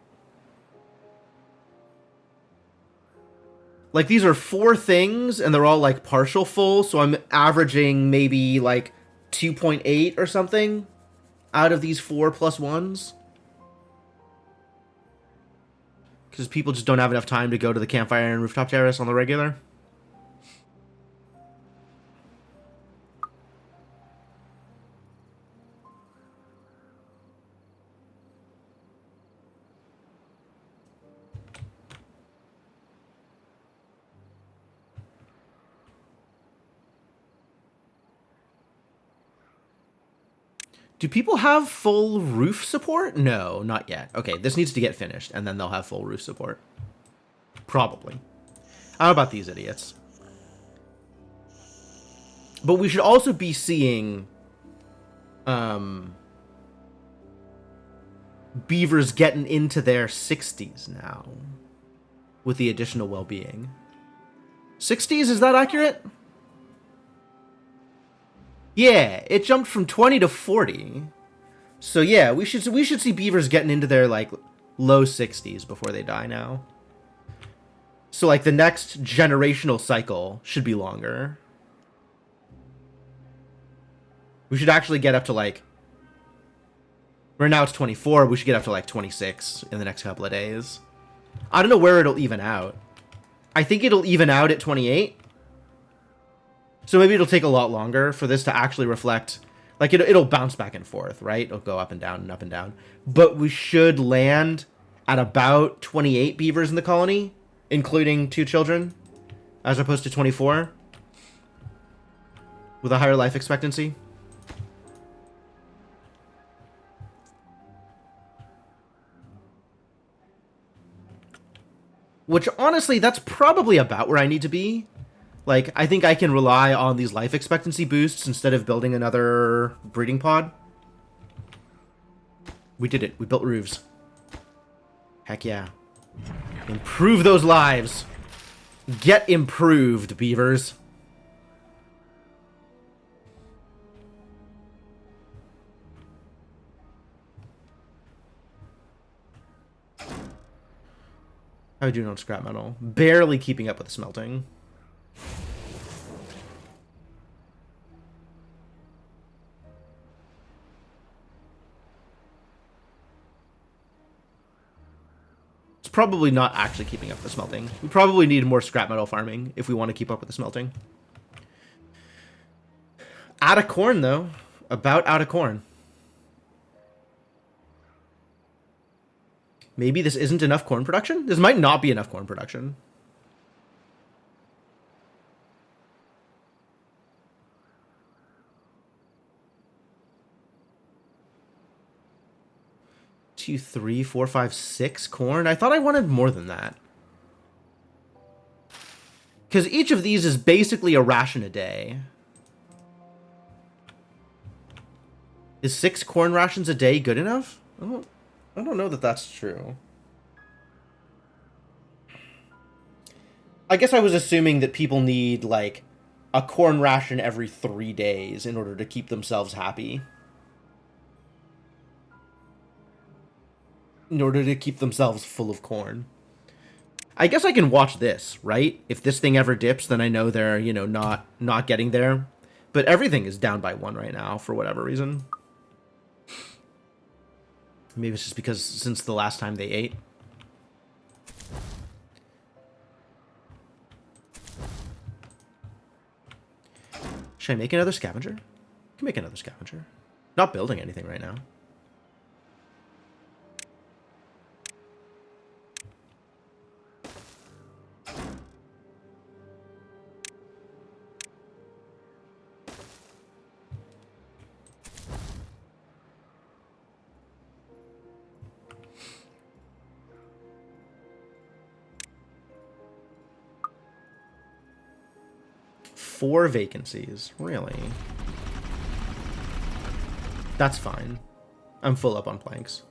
Like, these are 4 things, and they're all, like, partial full, so I'm averaging maybe, like, 2.8 or something out of these 4 plus 1s. Because people just don't have enough time to go to the campfire and rooftop terrace on the regular. Do people have full roof support? No, not yet. Okay, this needs to get finished, and then they'll have full roof support. Probably. How about these idiots? But we should also be seeing beavers getting into their 60s now with the additional well-being. 60s, is that accurate? Yeah, it jumped from 20 to 40. So yeah, we should see beavers getting into their like low 60s before they die now. So like the next generational cycle should be longer. We should actually get up to like, right now it's 24, we should get up to like 26 in the next couple of days. I don't know where it'll even out. I think it'll even out at 28. So maybe it'll take a lot longer for this to actually reflect, like it'll bounce back and forth, right? It'll go up and down and up and down. But we should land at about 28 beavers in the colony, including 2 children, as opposed to 24, with a higher life expectancy. Which, honestly, that's probably about where I need to be. Like, I think I can rely on these life expectancy boosts instead of building another breeding pod. We did it. We built roofs. Heck yeah. Improve those lives. Get improved, beavers. How are we doing on scrap metal? Barely keeping up with the smelting. It's probably not actually keeping up with the smelting. We probably need more scrap metal farming if we want to keep up with the smelting. Out of corn, though. About out of corn. Maybe this isn't enough corn production? This might not be enough corn production. Two, 3, 4, 5, 6 corn. I thought I wanted more than that. Because each of these is basically a ration a day. Is 6 corn rations a day good enough? I don't know that that's true. I guess I was assuming that people need, like, a corn ration every 3 days in order to keep themselves happy. In order to keep themselves full of corn. I guess I can watch this, right? If this thing ever dips, then I know they're, you know, not getting there. But everything is down by 1 right now, for whatever reason. Maybe it's just because since the last time they ate. Should I make another scavenger? I can make another scavenger. Not building anything right now. Four vacancies, really? That's fine. I'm full up on planks.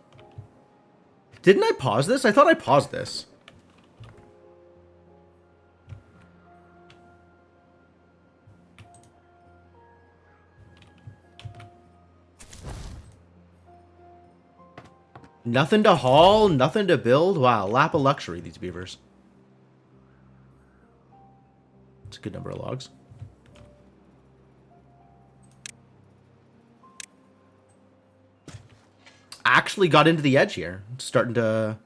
Didn't I pause this? I thought I paused this. Nothing to haul, nothing to build. Wow, lap of luxury, these beavers. It's a good number of logs. Actually got into the edge here. Starting to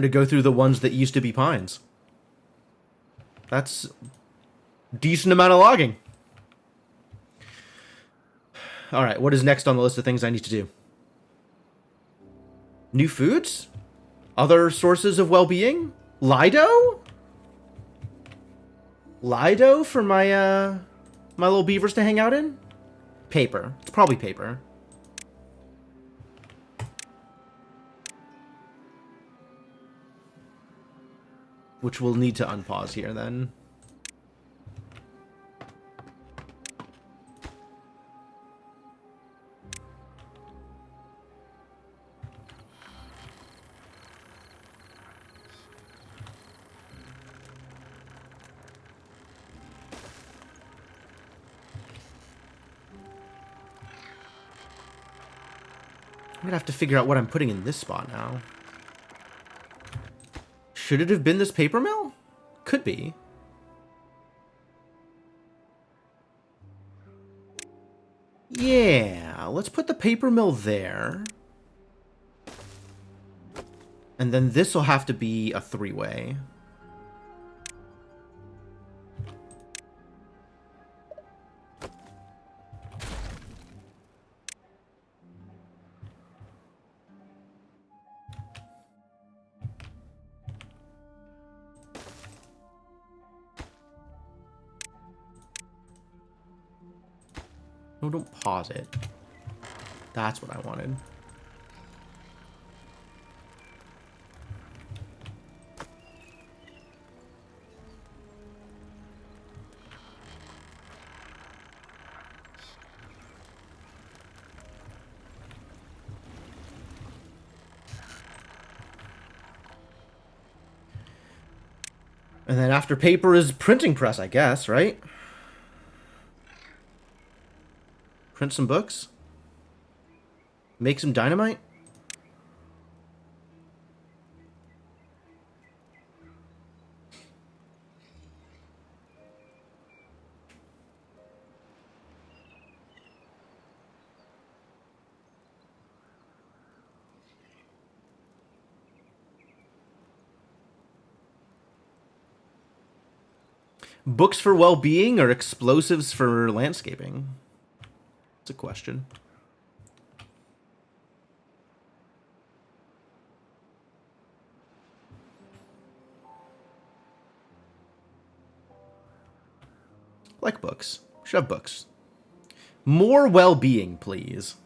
go through the ones that used to be pines. That's a decent amount of logging. All right, what is next on the list of things I need to do? New foods? Other sources of well-being? Lido? Lido for my my little beavers to hang out in? Paper. It's probably paper. Which we'll need to unpause here then. I'm gonna have to figure out what I'm putting in this spot now. Should it have been this paper mill? Could be. Yeah, let's put the paper mill there. And then this will have to be a three-way. No, don't pause it. That's what I wanted. And then after paper is printing press, I guess, right? Print some books? Make some dynamite? Books for well-being or explosives for landscaping? It's a question. Like books. Should have books. More well-being, please.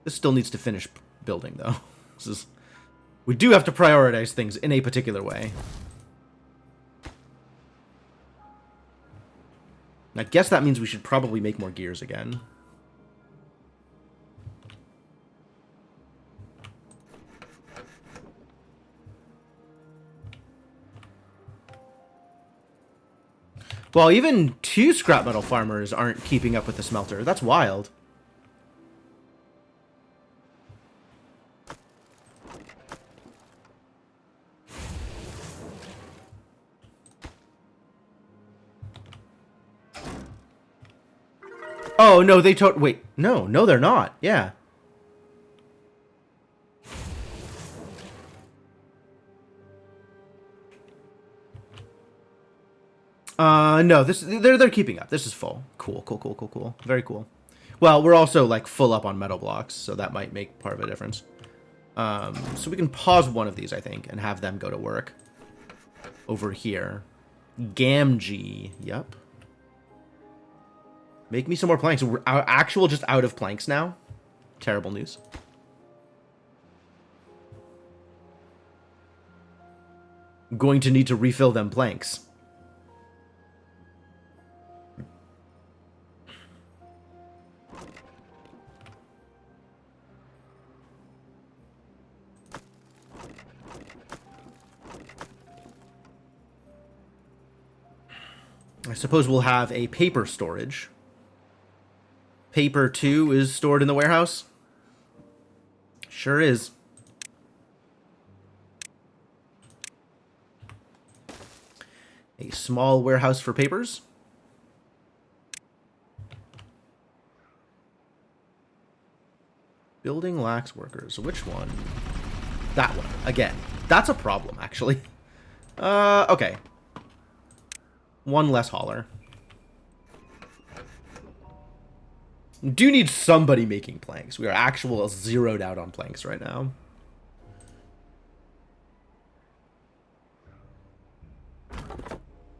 This still needs to finish building, though. This is... We do have to prioritize things in a particular way. I guess that means we should probably make more gears again. Well, even 2 scrap metal farmers aren't keeping up with the smelter. That's wild. Oh, no, they wait. No, they're not. Yeah. No, they're keeping up. This is full. Cool, cool, cool, cool, cool. Very cool. Well, we're also like full up on metal blocks, so that might make part of a difference. So we can pause one of these, I think, and have them go to work. Over here. Gamgee. Yep. Make me some more planks. We're actual just out of planks now. Terrible news. I'm going to need to refill them planks. I suppose we'll have a paper storage. Paper 2 is stored in the warehouse. Sure is. A small warehouse for papers. Building lacks workers. Which one? That one. Again. That's a problem, actually. Okay. One less hauler. Do need somebody making planks. We are actual zeroed out on planks right now.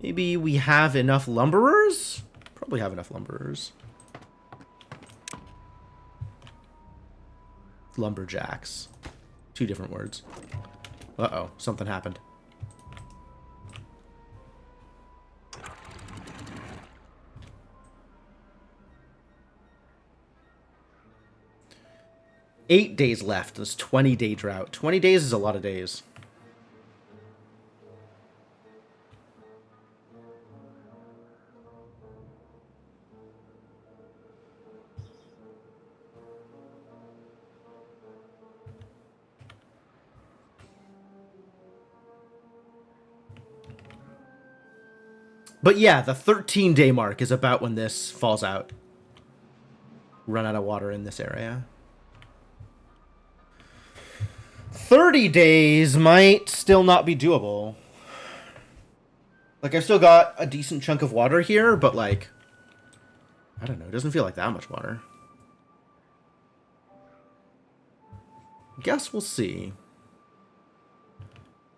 Maybe we have enough lumberers? Probably have enough lumberers. Lumberjacks. Two different words. Uh-oh, something happened. Eight days left. This 20-day drought. 20 days is a lot of days. But yeah, the 13-day mark is about when this falls out. Run out of water in this area. 30 days might still not be doable. Like, I've still got a decent chunk of water here, but, like, I don't know. It doesn't feel like that much water. Guess we'll see.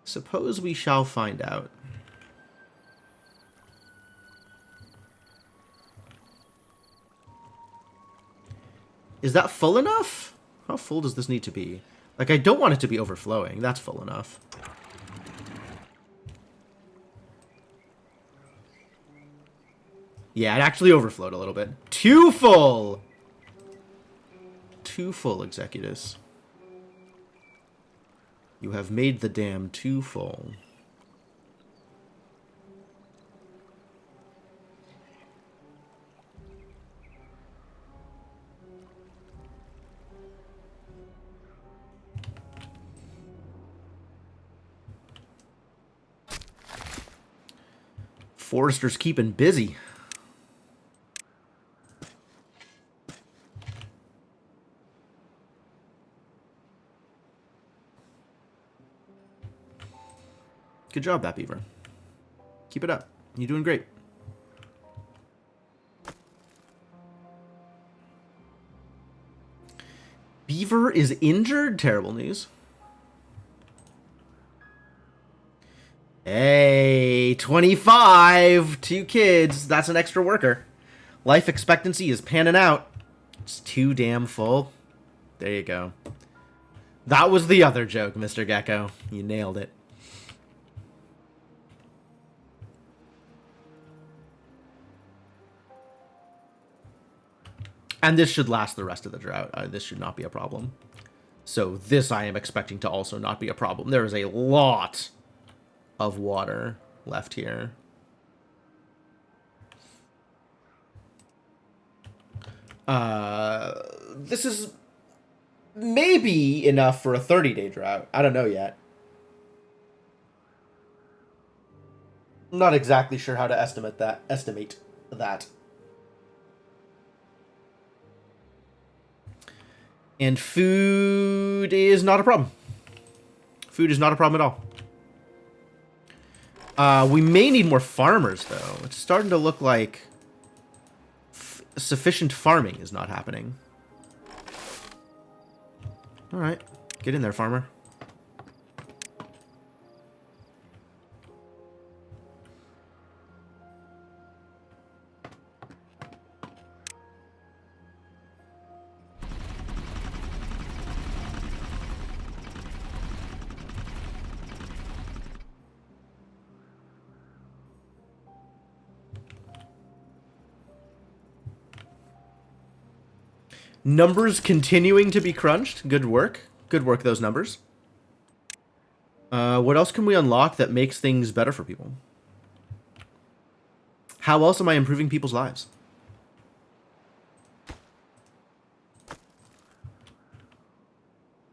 Suppose we shall find out. Is that full enough? How full does this need to be? Like, I don't want it to be overflowing. That's full enough. Yeah, it actually overflowed a little bit. Too full! Too full, Executus. You have made the dam too full. Forester's keeping busy. Good job, Bat Beaver. Keep it up. You're doing great. Beaver is injured? Terrible news. Hey, 25! 2 kids. That's an extra worker. Life expectancy is panning out. It's too damn full. There you go. That was the other joke, Mr. Gecko. You nailed it. And this should last the rest of the drought. This should not be a problem. So this I am expecting to also not be a problem. There is a lot of water left here. This is maybe enough for a 30-day drought. I don't know yet. I'm not exactly sure how to estimate that. And food is not a problem. Food is not a problem at all. We may need more farmers, though. It's starting to look like sufficient farming is not happening. Alright. Get in there, farmer. Numbers continuing to be crunched. Good work. Good work, those numbers. What else can we unlock that makes things better for people? How else am I improving people's lives?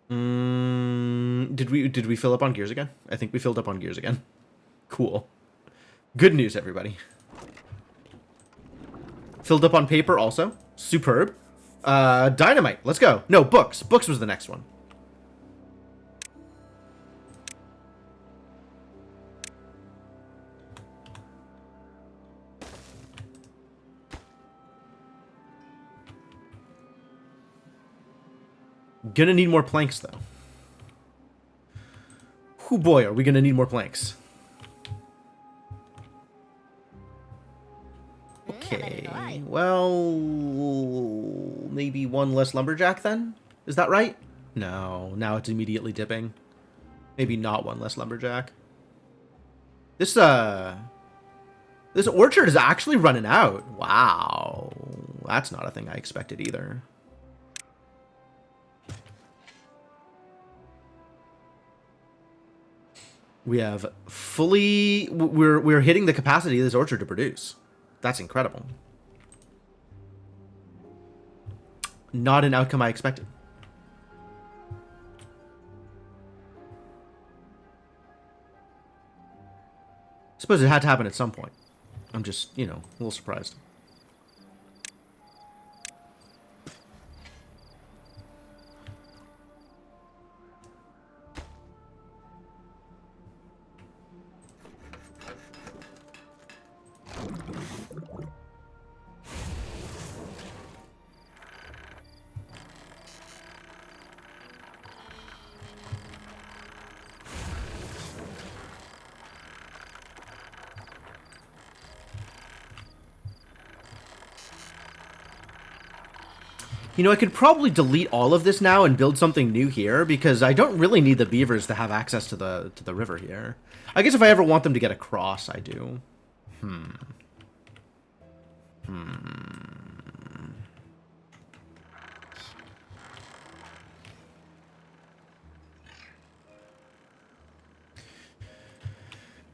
Did we fill up on gears again? I think we filled up on gears again. Cool. Good news, everybody. Filled up on paper also. Superb. Dynamite. Let's go. No, books. Books was the next one. Gonna need more planks, though. Oh boy, are we gonna need more planks. Okay, well, maybe one less lumberjack then? Is that right? No, now it's immediately dipping. Maybe not one less lumberjack. This orchard is actually running out. Wow, that's not a thing I expected either. We have fully... We're hitting the capacity of this orchard to produce. That's incredible. Not an outcome I expected. Suppose it had to happen at some point. I'm just, you know, a little surprised. You know, I could probably delete all of this now and build something new here, because I don't really need the beavers to have access to the river here. I guess if I ever want them to get across, I do.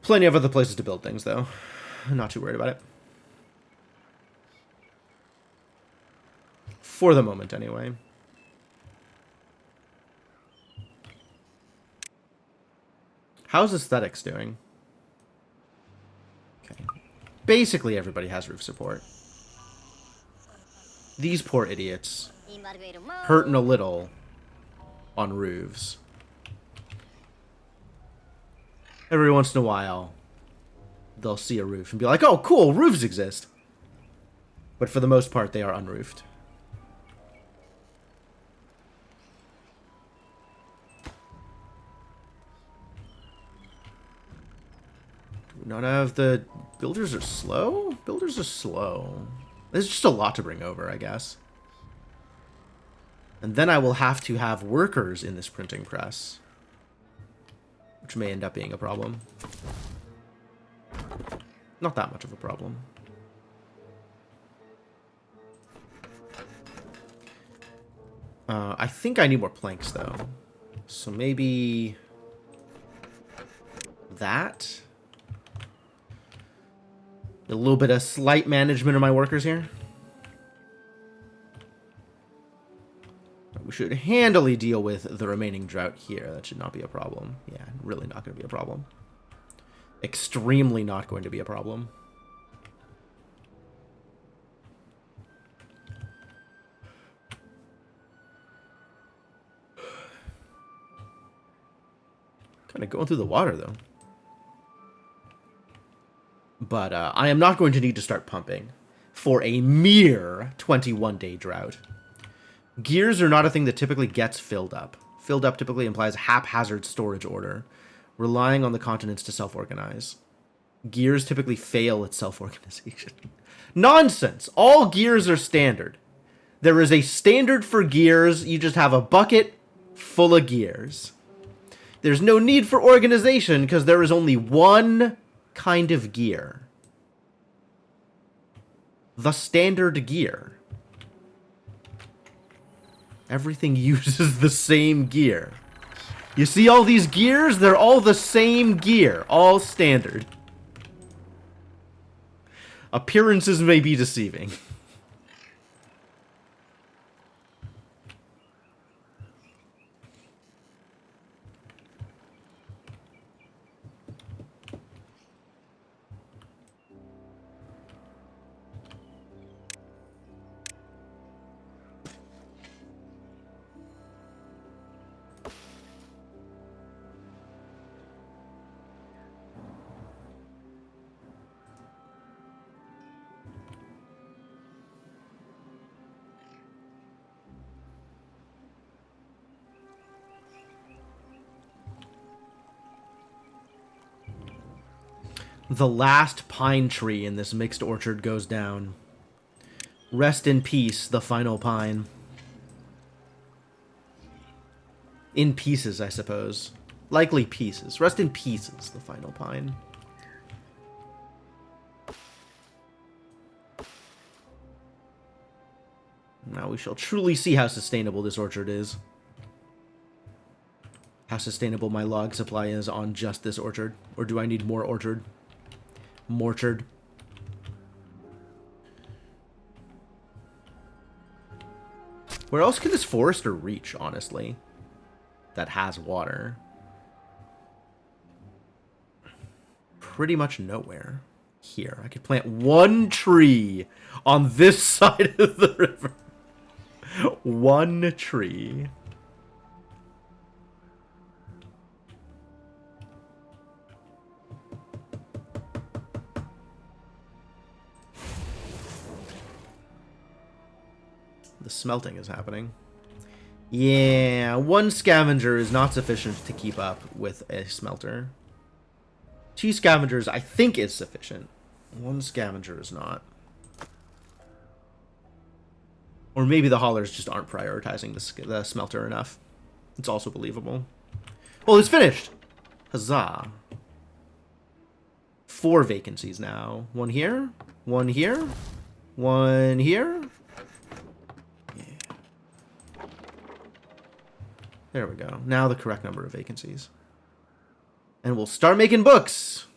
Plenty of other places to build things, though. I'm not too worried about it. For the moment, anyway. How's aesthetics doing? Okay. Basically, everybody has roof support. These poor idiots. Hurting a little on roofs. Every once in a while, they'll see a roof and be like, oh, cool, roofs exist. But for the most part, they are unroofed. Not have the... Builders are slow? Builders are slow. There's just a lot to bring over, I guess. And then I will have to have workers in this printing press. Which may end up being a problem. Not that much of a problem. I think I need more planks, though. So maybe... that... A little bit of slight management of my workers here. We should handily deal with the remaining drought here. That should not be a problem. Yeah, really not going to be a problem. Extremely not going to be a problem. Kind of going through the water, though. But I am not going to need to start pumping for a mere 21-day drought. Gears are not a thing that typically gets filled up. Filled up typically implies haphazard storage order, relying on the continents to self-organize. Gears typically fail at self-organization. Nonsense! All gears are standard. There is a standard for gears. You just have a bucket full of gears. There's no need for organization because there is only one kind of gear. The standard gear. Everything uses the same gear. You see all these gears? They're all the same gear. All standard. Appearances may be deceiving. The last pine tree in this mixed orchard goes down. Rest in peace, the final pine. In pieces, I suppose. Likely pieces. Rest in pieces, the final pine. Now we shall truly see how sustainable this orchard is. How sustainable my log supply is on just this orchard. Or do I need more orchard? Morchard. Where else can this forester reach, honestly? That has water. Pretty much nowhere. Here. I could plant one tree on this side of the river. One tree. The smelting is happening. Yeah, one scavenger is not sufficient to keep up with a smelter. 2 scavengers, I think, is sufficient. 1 scavenger is not. Or maybe the haulers just aren't prioritizing the smelter enough. It's also believable. Well, it's finished! Huzzah. 4 vacancies now. 1 here. 1 here. 1 here. There we go. Now the correct number of vacancies. And we'll start making books.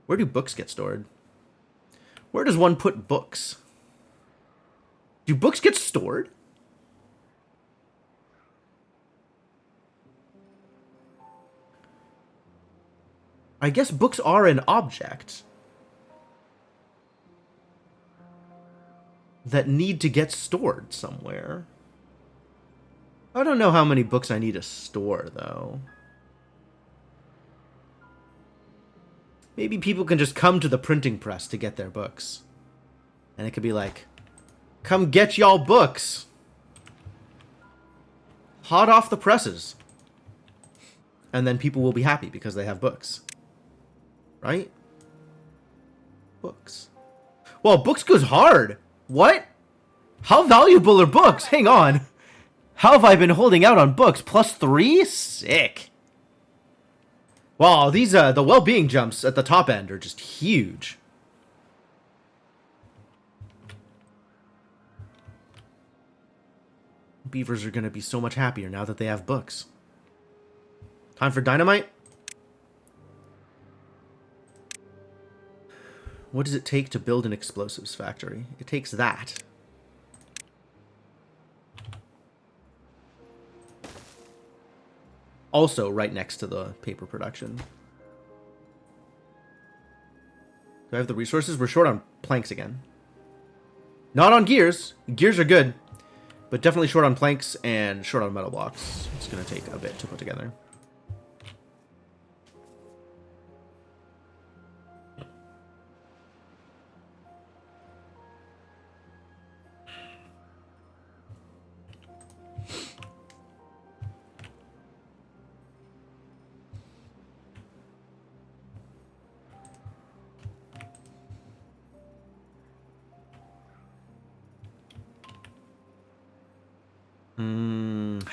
Where do books get stored? Where does one put books? Do books get stored? I guess books are an object that need to get stored somewhere. I don't know how many books I need to store, though. Maybe people can just come to the printing press to get their books. And it could be like, come get y'all books. Hot off the presses. And then people will be happy because they have books. Right? Books. Well, books goes hard. What? How valuable are books? Hang on. How have I been holding out on books? +3? Sick. Wow, these, the well-being jumps at the top end are just huge. Beavers are going to be so much happier now that they have books. Time for dynamite? What does it take to build an explosives factory? It takes that. Also right next to the paper production. Do I have the resources? We're short on planks again. Not on gears. Gears are good. But definitely short on planks and short on metal blocks. It's going to take a bit to put together.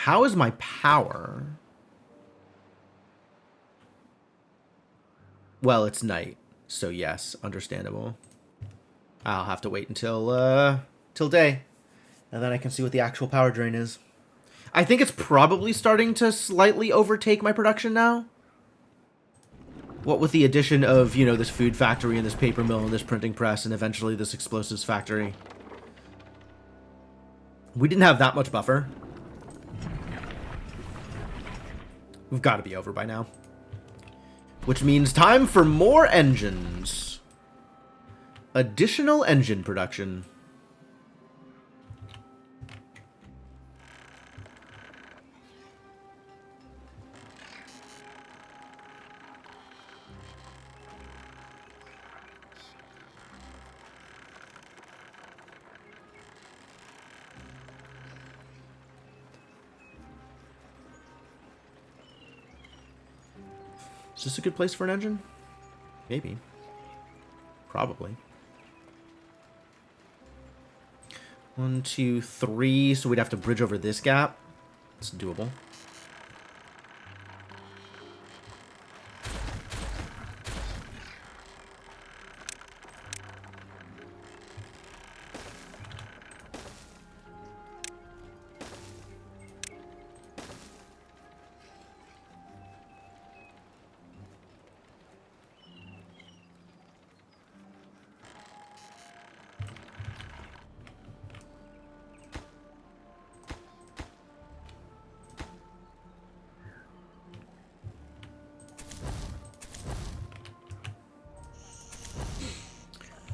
How is my power? Well, it's night, so yes, understandable. I'll have to wait until till day, and then I can see what the actual power drain is. I think it's probably starting to slightly overtake my production now. What with the addition of, you know, this food factory and this paper mill and this printing press and eventually this explosives factory. We didn't have that much buffer. We've got to be over by now. Which means time for more engines. Additional engine production. Is this a good place for an engine? Maybe. Probably. 1, 2, 3. So we'd have to bridge over this gap. It's doable.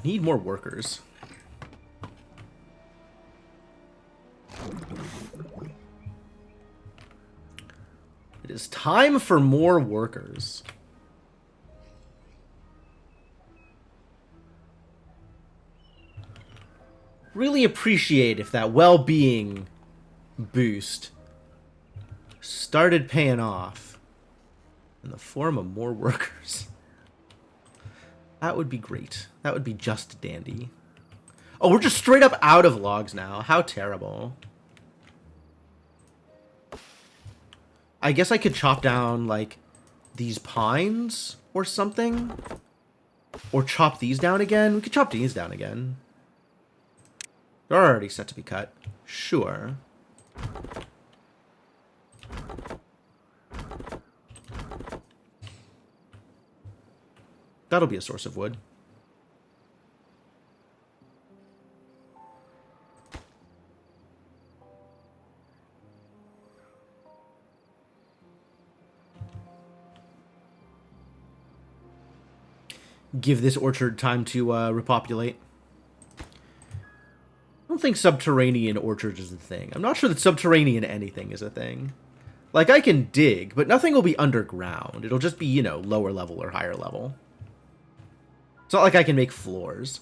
Need more workers. It is time for more workers. Really appreciate if that well-being boost started paying off in the form of more workers. That would be great. That would be just dandy. Oh, we're just straight up out of logs now. How terrible. I guess I could chop down, like, these pines or something. Or chop these down again. We could chop these down again. They're already set to be cut. Sure. That'll be a source of wood. Give this orchard time to repopulate. I don't think subterranean orchards is a thing. I'm not sure that subterranean anything is a thing. Like, I can dig, but nothing will be underground. It'll just be, you know, lower level or higher level. It's not like I can make floors.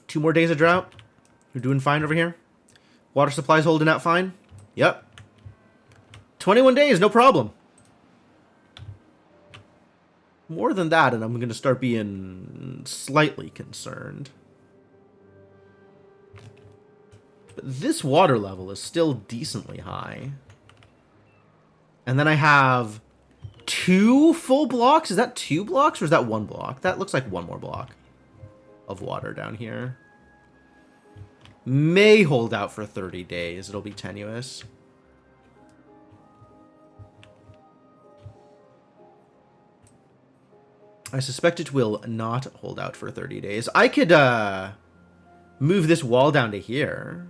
Two more days of drought. You're doing fine over here. Water supply's holding out fine. Yep. 21 days, no problem. More than that, and I'm going to start being slightly concerned. But this water level is still decently high. And then I have 2 full blocks? Is that 2 blocks or is that 1 block? That looks like 1 more block of water down here. May hold out for 30 days. It'll be tenuous. I suspect it will not hold out for 30 days. I could move this wall down to here.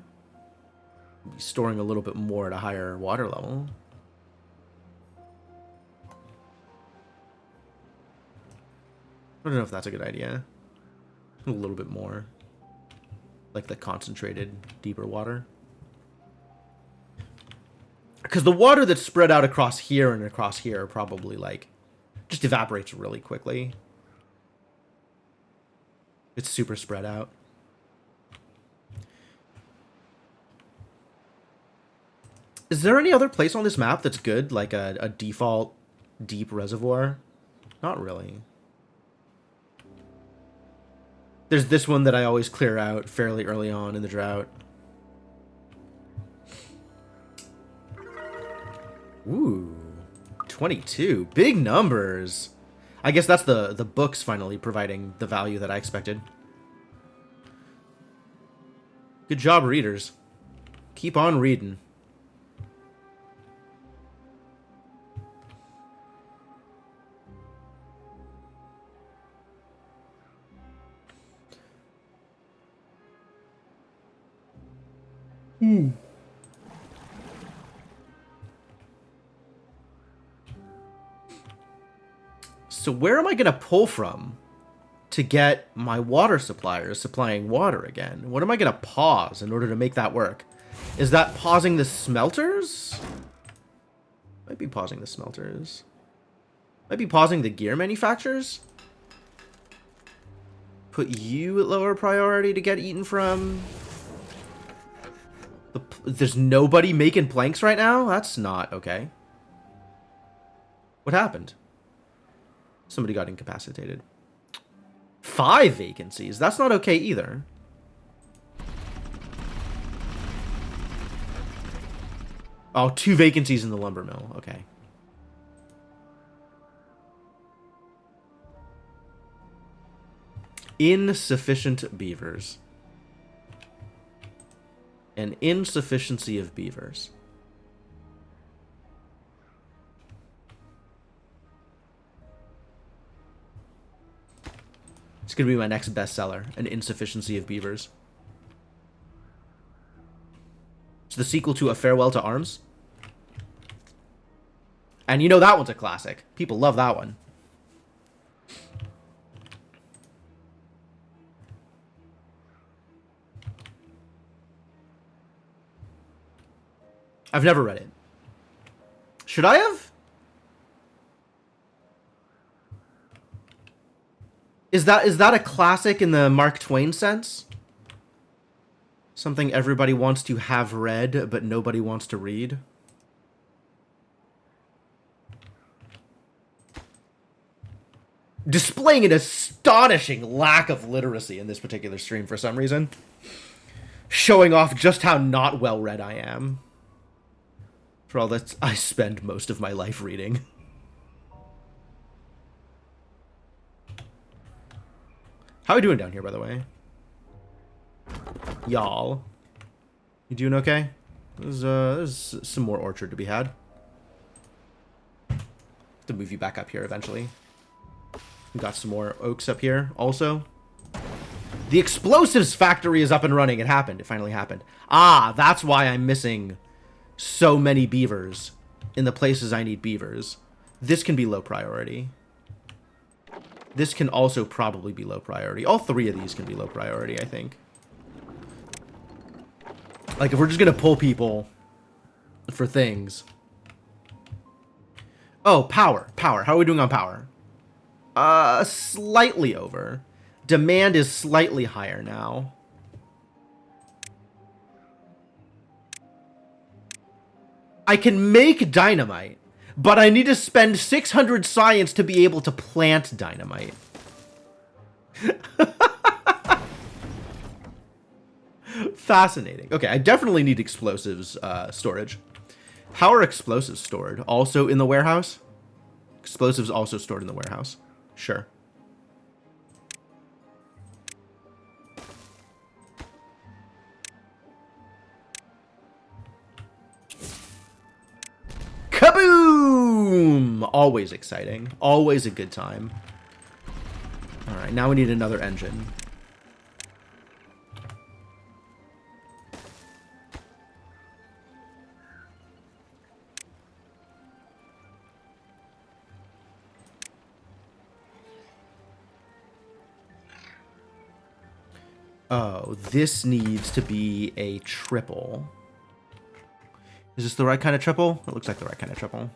Be storing a little bit more at a higher water level. I don't know if that's a good idea. A little bit more. Like the concentrated, deeper water. Because the water that's spread out across here and across here probably, like, just evaporates really quickly. It's super spread out. Is there any other place on this map that's good, like a default deep reservoir? Not really. There's this one that I always clear out fairly early on in the drought. Ooh, 22. Big numbers. I guess that's the books finally providing the value that I expected. Good job, readers. Keep on reading. So where am I going to pull from to get my water suppliers supplying water again? What am I going to pause in order to make that work? Is that pausing the smelters? Might be pausing the smelters. Might be pausing the gear manufacturers. Put you at lower priority to get eaten from. There's nobody making planks right now? That's not okay. What happened? Somebody got incapacitated. 5 vacancies. That's not okay either. Oh, 2 vacancies in the lumber mill. Okay. Insufficient beavers. An insufficiency of beavers. It's going to be my next bestseller, An Insufficiency of Beavers. It's the sequel to A Farewell to Arms. And you know that one's a classic. People love that one. I've never read it. Should I have? Is that a classic in the Mark Twain sense? Something everybody wants to have read, but nobody wants to read? Displaying an astonishing lack of literacy in this particular stream for some reason. Showing off just how not well read I am. For all that I spend most of my life reading. How are we doing down here, by the way? Y'all. You doing okay? There's some more orchard to be had. Have to move you back up here eventually. We got some more oaks up here also. The explosives factory is up and running. It happened. It finally happened. Ah, that's why I'm missing so many beavers in the places I need beavers. This can be low priority. This can also probably be low priority. All 3 of these can be low priority, I think. Like, if we're just going to pull people for things. Oh, power. Power. How are we doing on power? Slightly over. Demand is slightly higher now. I can make dynamite, but I need to spend 600 science to be able to plant dynamite. Fascinating. Okay, I definitely need explosives storage. How are explosives stored? Also in the warehouse? Explosives also stored in the warehouse. Sure. Kaboom! Always exciting. Always a good time. Alright, now we need another engine. Oh, this needs to be a triple. Is this the right kind of triple? It looks like the right kind of triple.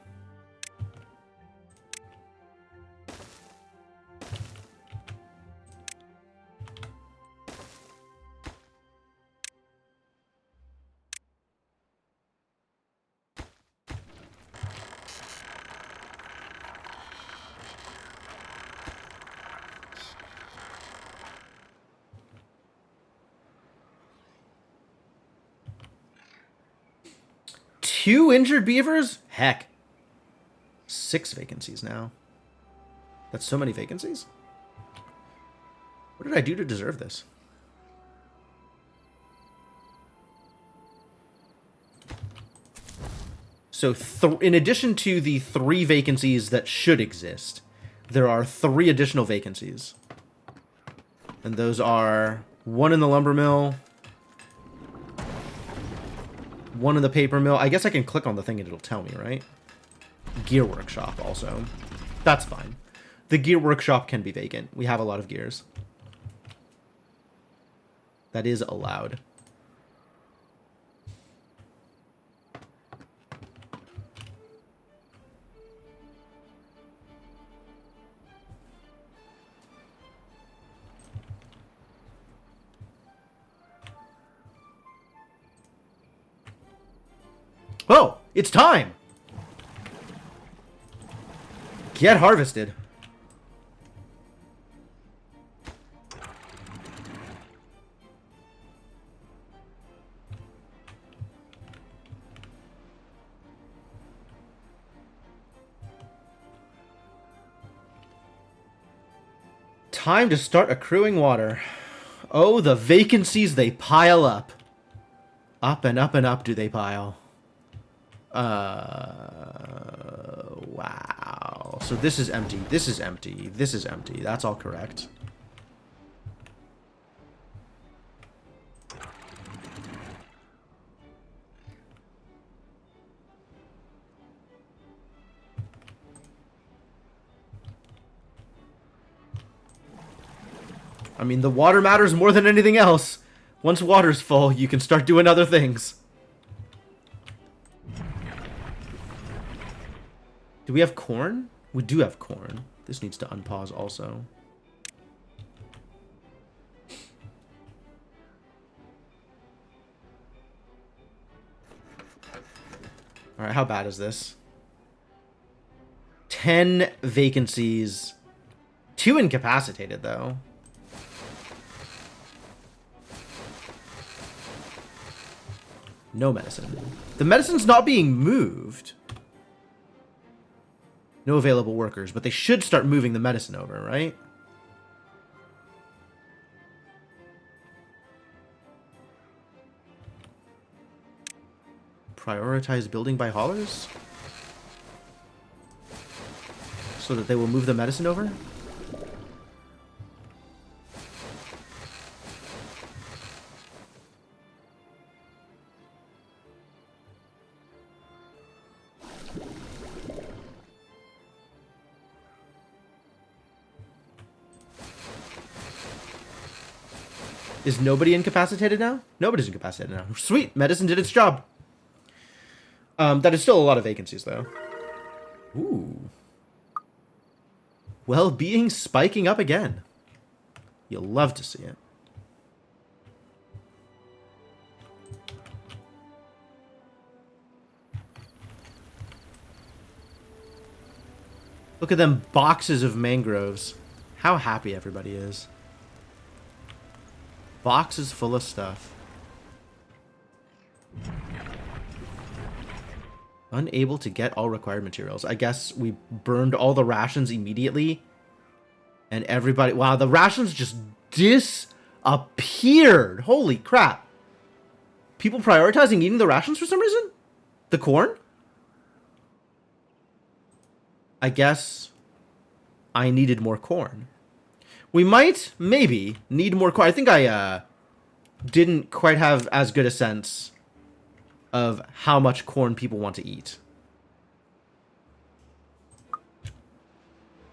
2 injured beavers? Heck. 6 vacancies now. That's so many vacancies? What did I do to deserve this? So in addition to the 3 vacancies that should exist, there are 3 additional vacancies. And those are 1 in the lumber mill, 1 in the paper mill. I guess I can click on the thing and it'll tell me, right? Gear workshop also. That's fine. The gear workshop can be vacant. We have a lot of gears. That is allowed. Oh, it's time! Get harvested. Time to start accruing water. Oh, the vacancies, they pile up. Up and up and up do they pile. Wow. So this is empty. This is empty. This is empty. That's all correct. I mean, the water matters more than anything else. Once water's full, you can start doing other things. Do we have corn? We do have corn. This needs to unpause also. Alright, how bad is this? 10 vacancies. 2 incapacitated, though. No medicine. The medicine's not being moved. No available workers, but they should start moving the medicine over, right? Prioritize building by haulers? So that they will move the medicine over? Is nobody incapacitated now? Nobody's incapacitated now. Sweet! Medicine did its job. That is still a lot of vacancies, though. Ooh. Well-being spiking up again. You'll love to see it. Look at them boxes of mangroves. How happy everybody is. Boxes full of stuff. Unable to get all required materials. I guess we burned all the rations immediately. And everybody... Wow, the rations just disappeared. Holy crap. People prioritizing eating the rations for some reason? The corn? I guess I needed more corn. We might, maybe, need more corn. I think I didn't quite have as good a sense of how much corn people want to eat.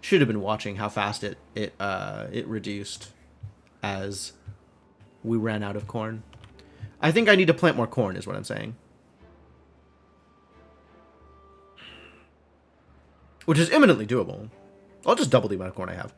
Should have been watching how fast it reduced as we ran out of corn. I think I need to plant more corn, is what I'm saying. Which is imminently doable. I'll just double the amount of corn I have.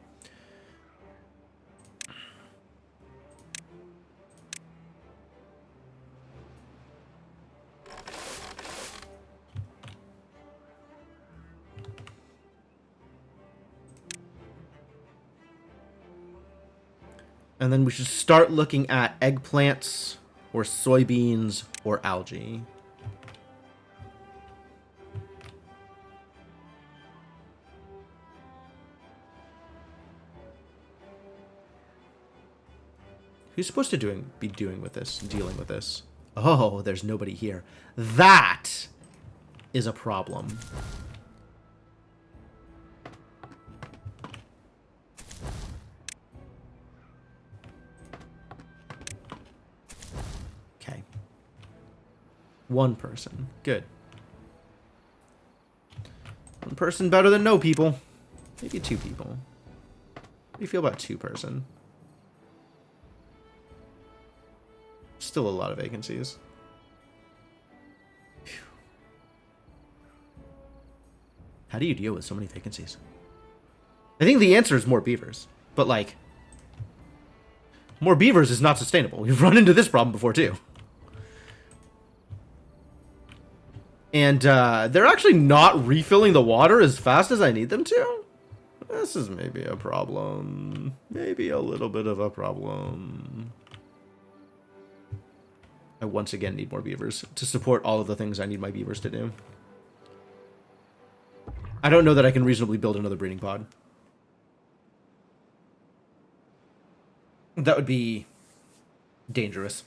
And then we should start looking at eggplants or soybeans or algae. Who's supposed to be dealing with this? Oh, there's nobody here. That is a problem. Okay. One person. Good. One person better than no people. Maybe two people. What do you feel about two-person? Still a lot of vacancies. Phew. How do you deal with so many vacancies? I think the answer is more beavers. But, like, more beavers is not sustainable. We've run into this problem before, too. And they're actually not refilling the water as fast as I need them to. This is maybe a problem. Maybe a little bit of a problem. I once again need more beavers to support all of the things I need my beavers to do. I don't know that I can reasonably build another breeding pod. That would be dangerous.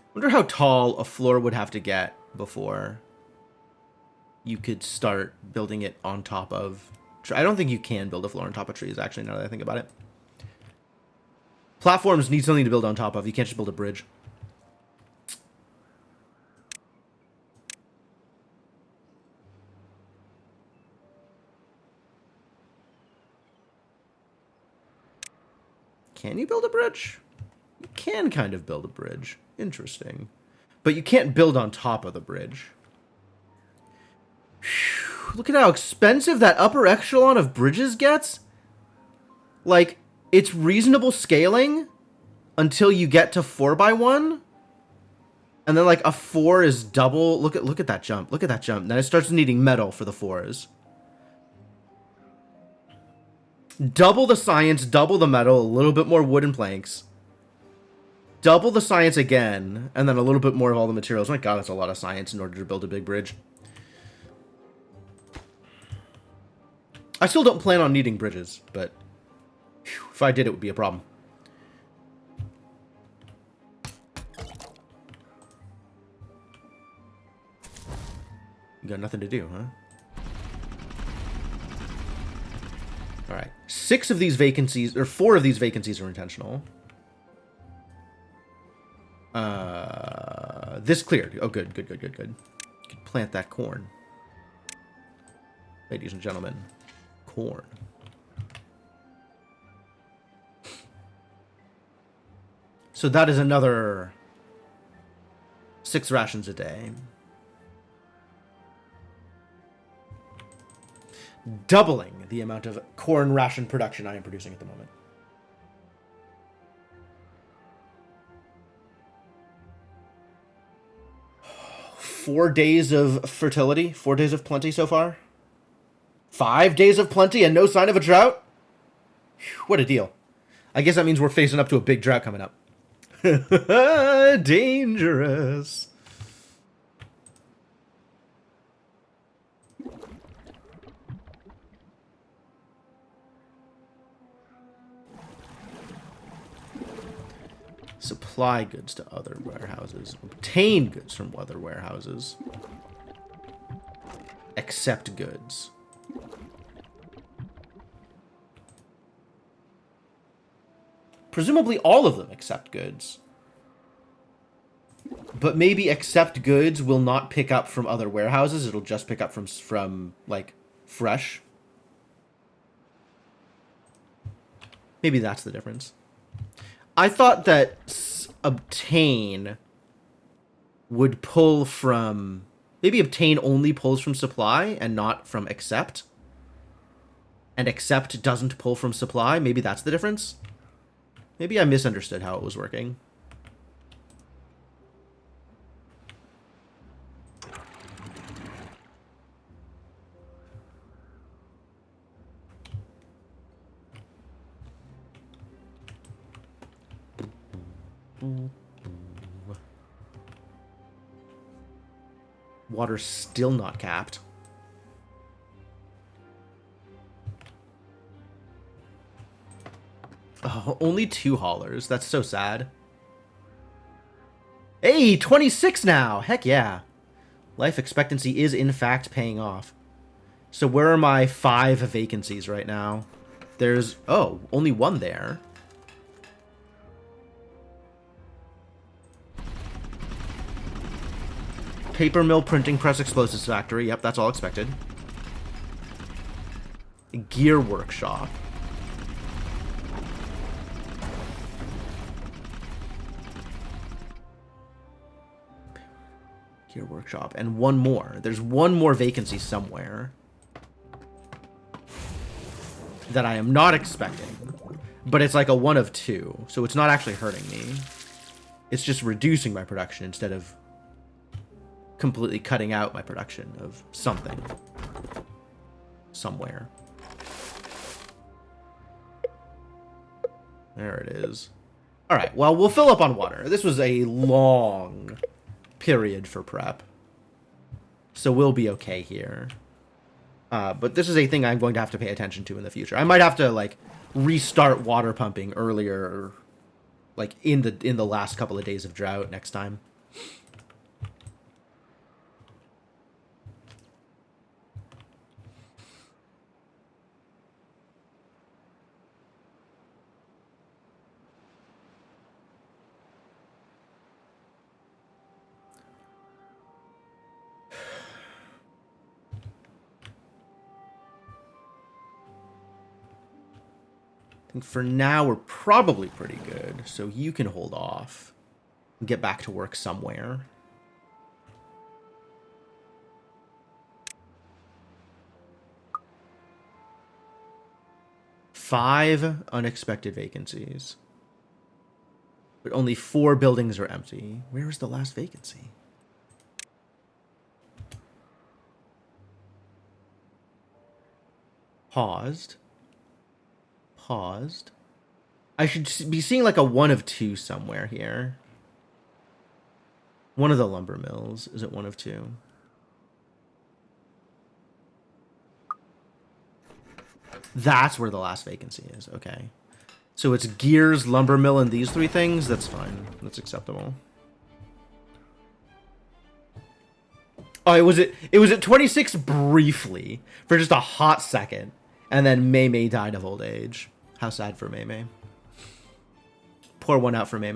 I wonder how tall a floor would have to get before you could start building it on top of... I don't think you can build a floor on top of trees, actually, now that I think about it. Platforms need something to build on top of. You can't just build a bridge. Can you build a bridge? You can kind of build a bridge. Interesting. But you can't build on top of the bridge. Whew, look at how expensive that upper echelon of bridges gets. Like, it's reasonable scaling until you get to 4x1. And then, like, a 4 is double. Look at that jump. Look at that jump. Then it starts needing metal for the 4s. Double the science, double the metal, a little bit more wooden planks. Double the science again, and then a little bit more of all the materials. My god, that's a lot of science in order to build a big bridge. I still don't plan on needing bridges, but whew, if I did, it would be a problem. You got nothing to do, huh? Alright. 6 of these vacancies, or 4 of these vacancies are intentional. This cleared. Oh, good. You can plant that corn. Ladies and gentlemen. Corn. So that is another 6 rations a day. Doubling the amount of corn ration production I am producing at the moment. Four days of fertility, 4 days of plenty so far. 5 days of plenty and no sign of a drought? Whew, what a deal. I guess that means we're facing up to a big drought coming up. Dangerous. Supply goods to other warehouses. Obtain goods from other warehouses. Accept goods. Presumably all of them accept goods. But maybe accept goods will not pick up from other warehouses. It'll just pick up from like, fresh. Maybe that's the difference. I thought that obtain would pull from... Maybe obtain only pulls from supply and not from accept. And accept doesn't pull from supply. Maybe that's the difference. Maybe I misunderstood how it was working. Water's still not capped. Oh, only 2 haulers. That's so sad. Hey, 26 now! Heck yeah. Life expectancy is, in fact, paying off. So where are my 5 vacancies right now? There's... Oh, only 1 there. Paper mill, printing press, explosives factory. Yep, that's all expected. Gear workshop. Gear workshop. And 1 more. There's 1 more vacancy somewhere that I am not expecting. But it's like a 1 of 2. So it's not actually hurting me. It's just reducing my production instead of completely cutting out my production of something. Somewhere. There it is. Alright, well, we'll fill up on water. This was a long period for prep. So we'll be okay here. But this is a thing I'm going to have to pay attention to in the future. I might have to, like, restart water pumping earlier, like, in the last couple of days of drought next time. For now, we're probably pretty good, so you can hold off and get back to work somewhere. Five unexpected vacancies. But only 4 buildings are empty. Where is the last vacancy? Paused. Paused. I should be seeing like a 1 of 2 somewhere here. One of the lumber mills. Is it 1 of 2? That's where the last vacancy is. Okay. So it's gears, lumber mill, and these 3 things? That's fine. That's acceptable. Oh, it was at 26 briefly. For just a hot second. And then May died of old age. How sad for May. Pour one out for May.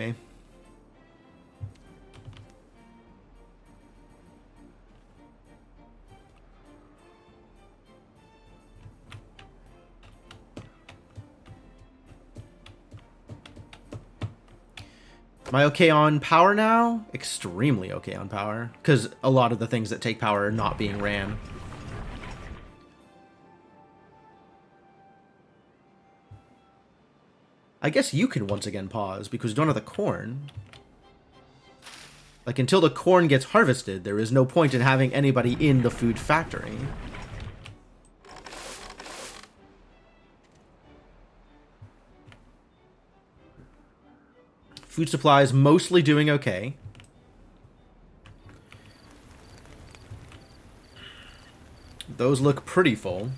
Am I okay on power now? Extremely okay on power. Because a lot of the things that take power are not being ran. I guess you can once again pause, because you don't have the corn. Like, until the corn gets harvested, there is no point in having anybody in the food factory. Food supply is mostly doing okay. Those look pretty full.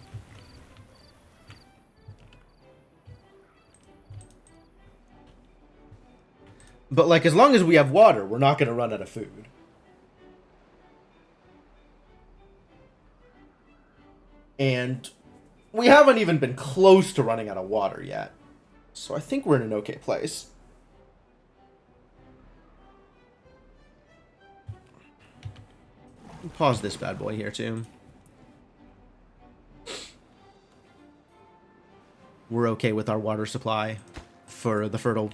But, like, as long as we have water, we're not going to run out of food. And we haven't even been close to running out of water yet. So I think we're in an okay place. Pause this bad boy here, too. We're okay with our water supply for the fertile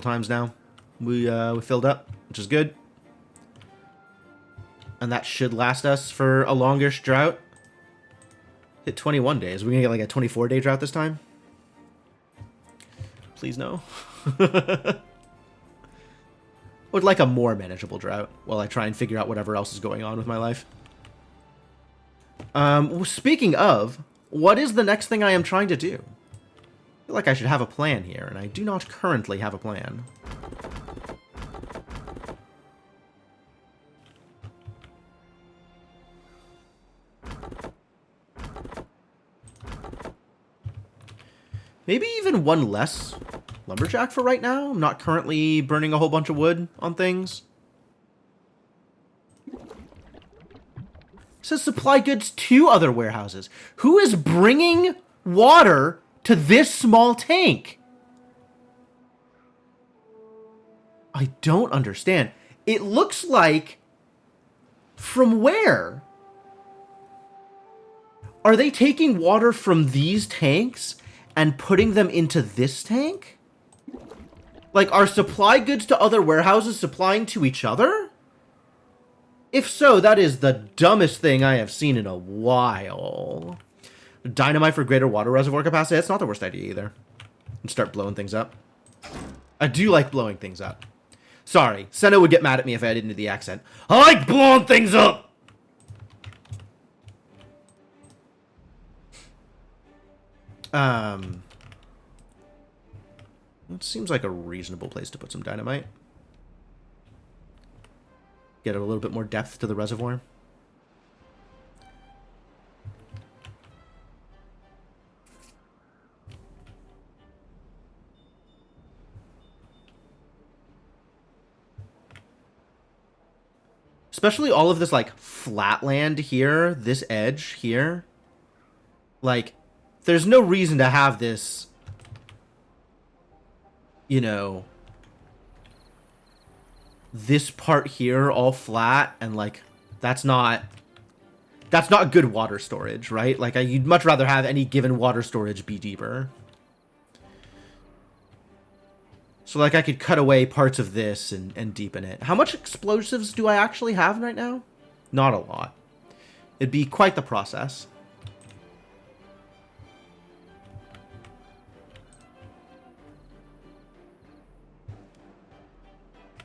times now. We filled up, which is good. And that should last us for a longish drought. Hit 21 days. We're gonna get like a 24-day drought this time? Please no. Would like a more manageable drought while I try and figure out whatever else is going on with my life. Speaking of, what is the next thing I am trying to do? I feel like I should have a plan here, and I do not currently have a plan. Maybe even one less lumberjack for right now. I'm not currently burning a whole bunch of wood on things. It says supply goods to other warehouses. Who is bringing water to this small tank? I don't understand. It looks like... From where? Are they taking water from these tanks and putting them into this tank? Like, are supply goods to other warehouses supplying to each other? If so, that is the dumbest thing I have seen in a while. Dynamite for greater water reservoir capacity? That's not the worst idea either. And start blowing things up. I do like blowing things up. Sorry, Senna would get mad at me if I didn't do the accent. I like blowing things up! It seems like a reasonable place to put some dynamite. Get a little bit more depth to the reservoir. Especially all of this, like, flatland here, this edge here. Like, there's no reason to have this, you know, this part here all flat, and, like, that's not good water storage, right? Like, you'd much rather have any given water storage be deeper. So, like, I could cut away parts of this and deepen it. How much explosives do I actually have right now? Not a lot. It'd be quite the process.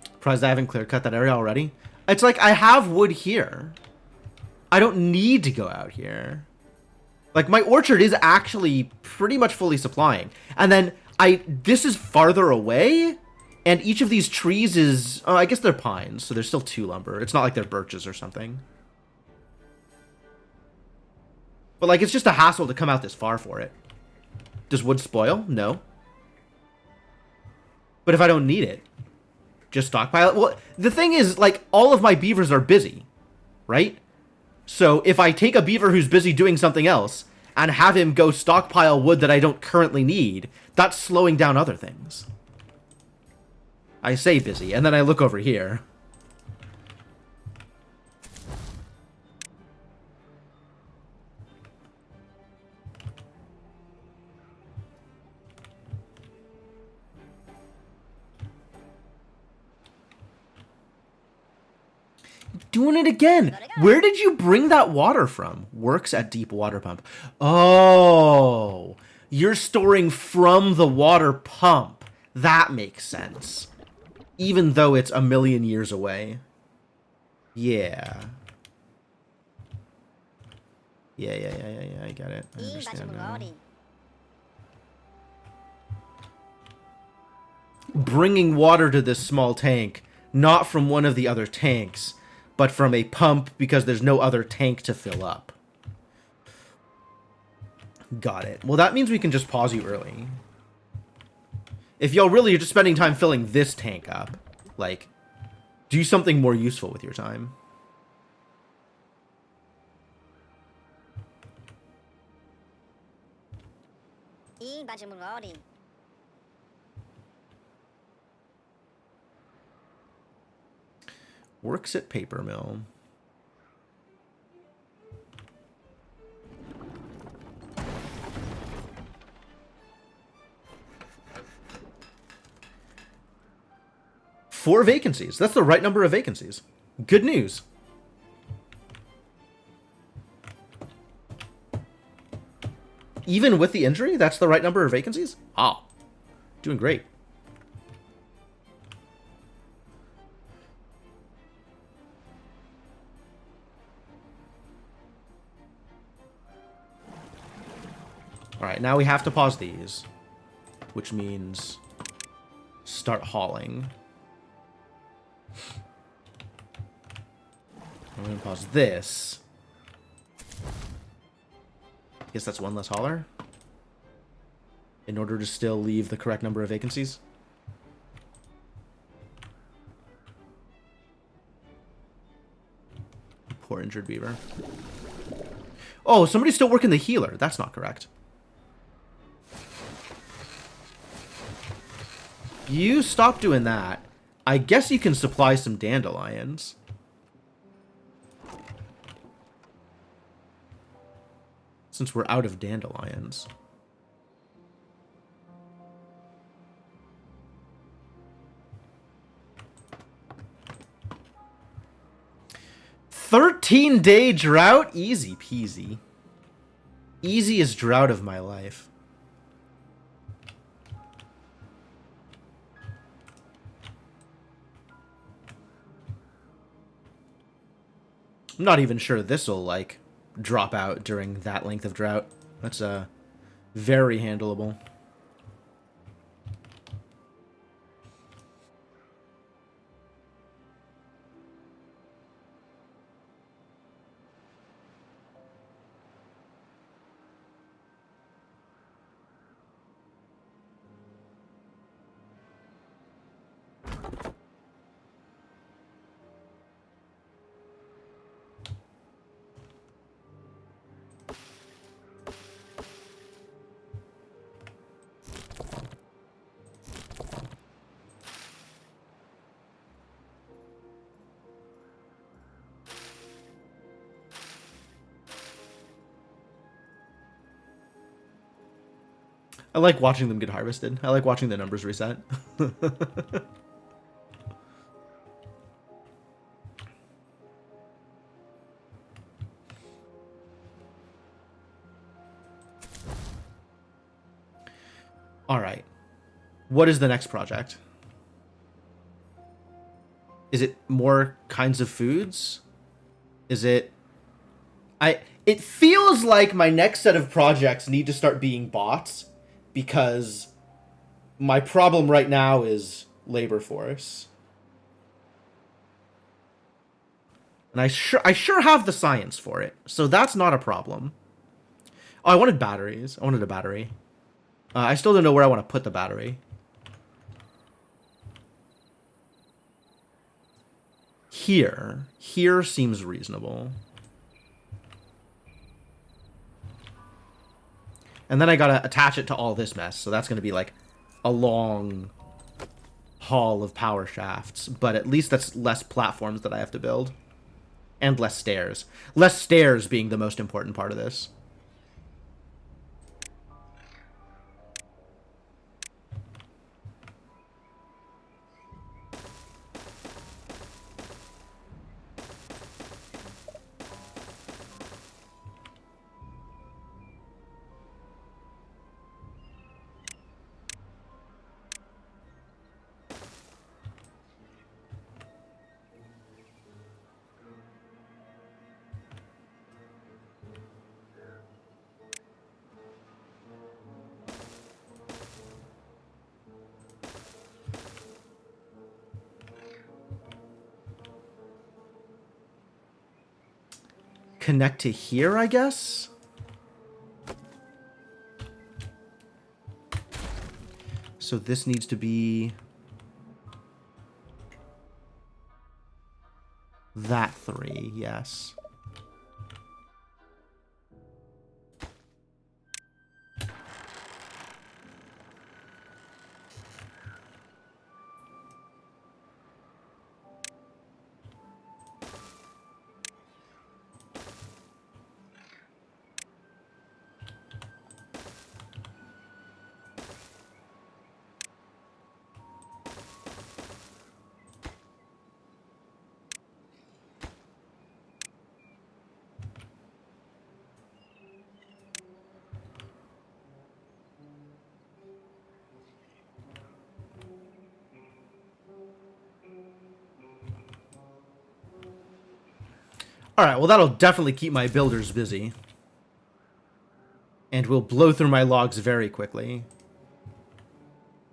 Surprised I haven't clear-cut that area already. It's like, I have wood here. I don't need to go out here. Like, my orchard is actually pretty much fully supplying. And then, this is farther away, and each of these trees is... Oh, I guess they're pines, so there's still 2 lumber. It's not like they're birches or something. But, like, it's just a hassle to come out this far for it. Does wood spoil? No. But if I don't need it, just stockpile it. Well, the thing is, like, all of my beavers are busy, right? So if I take a beaver who's busy doing something else and have him go stockpile wood that I don't currently need, that's slowing down other things. I say busy, and then I look over here. Doing it again. Where did you bring that water from? Works at deep water pump. Oh, you're storing from the water pump. That makes sense. Even though it's a million years away. Yeah. Yeah, I get it. I understand now. Bringing water to this small tank, not from one of the other tanks, but from a pump because there's no other tank to fill up. Got it. Well, that means we can just pause you early. If y'all really are just spending time filling this tank up, like, do something more useful with your time. Works at paper mill. Four vacancies. That's the right number of vacancies. Good news. Even with the injury, that's the right number of vacancies? Ah, doing great. Alright, now we have to pause these, which means start hauling. I'm going to pause this. Guess that's one less hauler. in order to still leave the correct number of vacancies. Poor injured beaver. Oh, somebody's still working the healer. That's not correct. You stop doing that. I guess you can supply some dandelions. Since we're out of dandelions. "13-day drought? Easy peasy. Easiest drought of my life. I'm not even sure this'll, like, drop out during that length of drought. That's, very handleable. I like watching them get harvested. I like watching the numbers reset. Alright. What is the next project? Is it more kinds of foods? Is it... It feels like my next set of projects need to start being bots, because my problem right now is labor force. And I sure have the science for it, so that's not a problem. Oh, I wanted batteries. I wanted a battery. I still don't know where I want to put the battery. Here. Here seems reasonable. And then I gotta attach it to all this mess, so that's gonna be like a long haul of power shafts. But at least that's less platforms that I have to build. And less stairs. Less stairs being the most important part of this. Connect to here, I guess? So this needs to be... that 3, yes. Alright, well that'll definitely keep my builders busy. And we'll blow through my logs very quickly.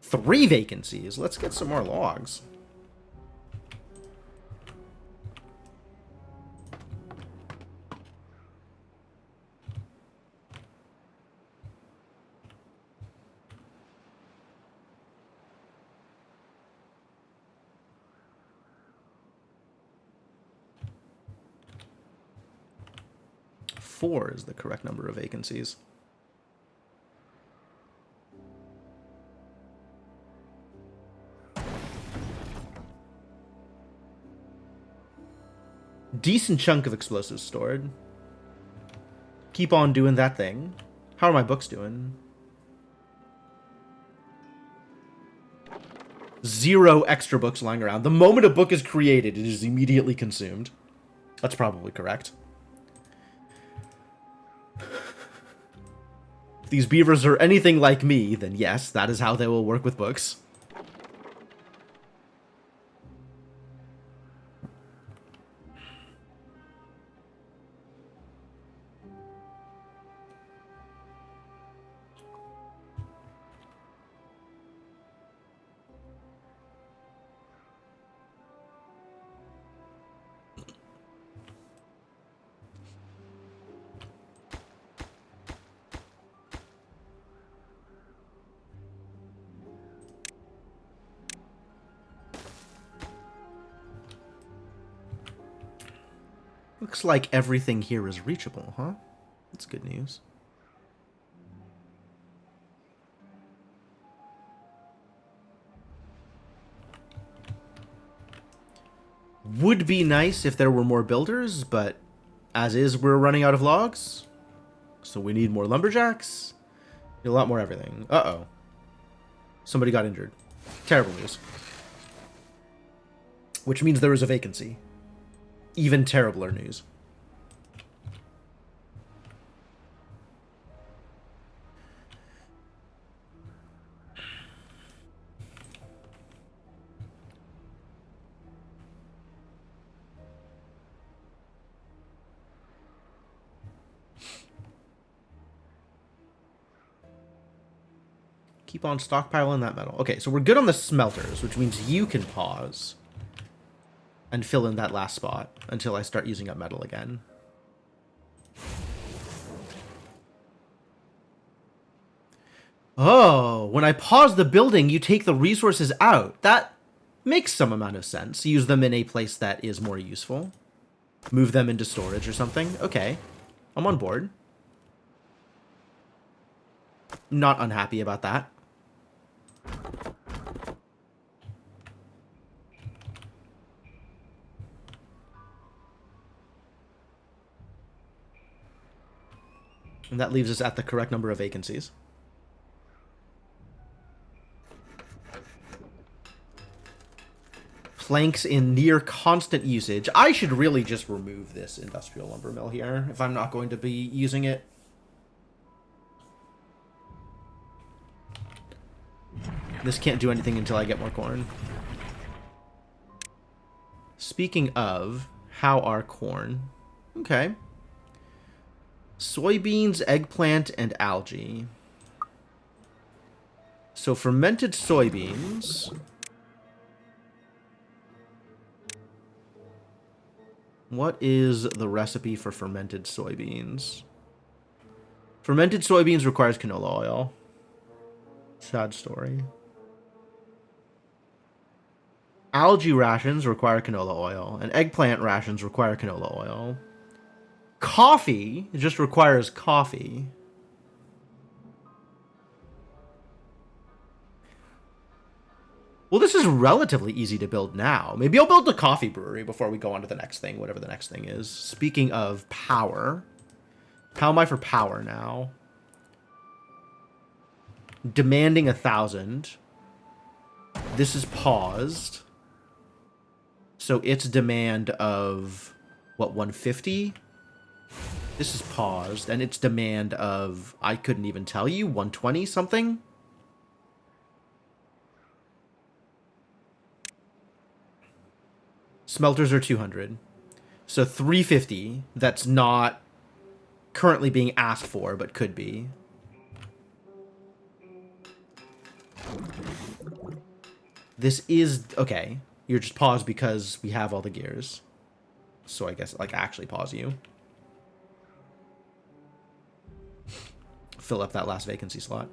3 vacancies. Let's get some more logs. 4 is the correct number of vacancies. Decent chunk of explosives stored. Keep on doing that thing. How are my books doing? 0 extra books lying around. The moment a book is created, it is immediately consumed. That's probably correct. If these beavers are anything like me, then yes, that is how they will work with books. Looks like everything here is reachable, huh? That's good news. Would be nice if there were more builders, but as is, we're running out of logs. So we need more lumberjacks. Need a lot more everything. Uh-oh. Somebody got injured. Terrible news. Which means there is a vacancy. Even terribler news. Keep on stockpiling that metal. Okay, so we're good on the smelters, which means you can pause and fill in that last spot until I start using up metal again. Oh, when I pause the building, you take the resources out. That makes some amount of sense. Use them in a place that is more useful. Move them into storage or something. Okay, I'm on board. Not unhappy about that. And that leaves us at the correct number of vacancies. Planks in near constant usage. I should really just remove this industrial lumber mill here if I'm not going to be using it. This can't do anything until I get more corn. Speaking of, how are corn? Okay. Soybeans, eggplant, and algae. So fermented soybeans. What is the recipe for fermented soybeans? Fermented soybeans requires canola oil. Sad story. Algae rations require canola oil, and eggplant rations require canola oil. Coffee just requires coffee. Well, this is relatively easy to build now. Maybe I'll build a coffee brewery before we go on to the next thing, whatever the next thing is. Speaking of power, how am I for power now? Demanding 1,000. This is paused. So its demand of, what, 150? This is paused, and its demand of, I couldn't even tell you, 120 something? Smelters are 200. So 350, that's not currently being asked for, but could be. This is, okay. You're just paused because we have all the gears. So I guess, like, actually pause you. Fill up that last vacancy slot.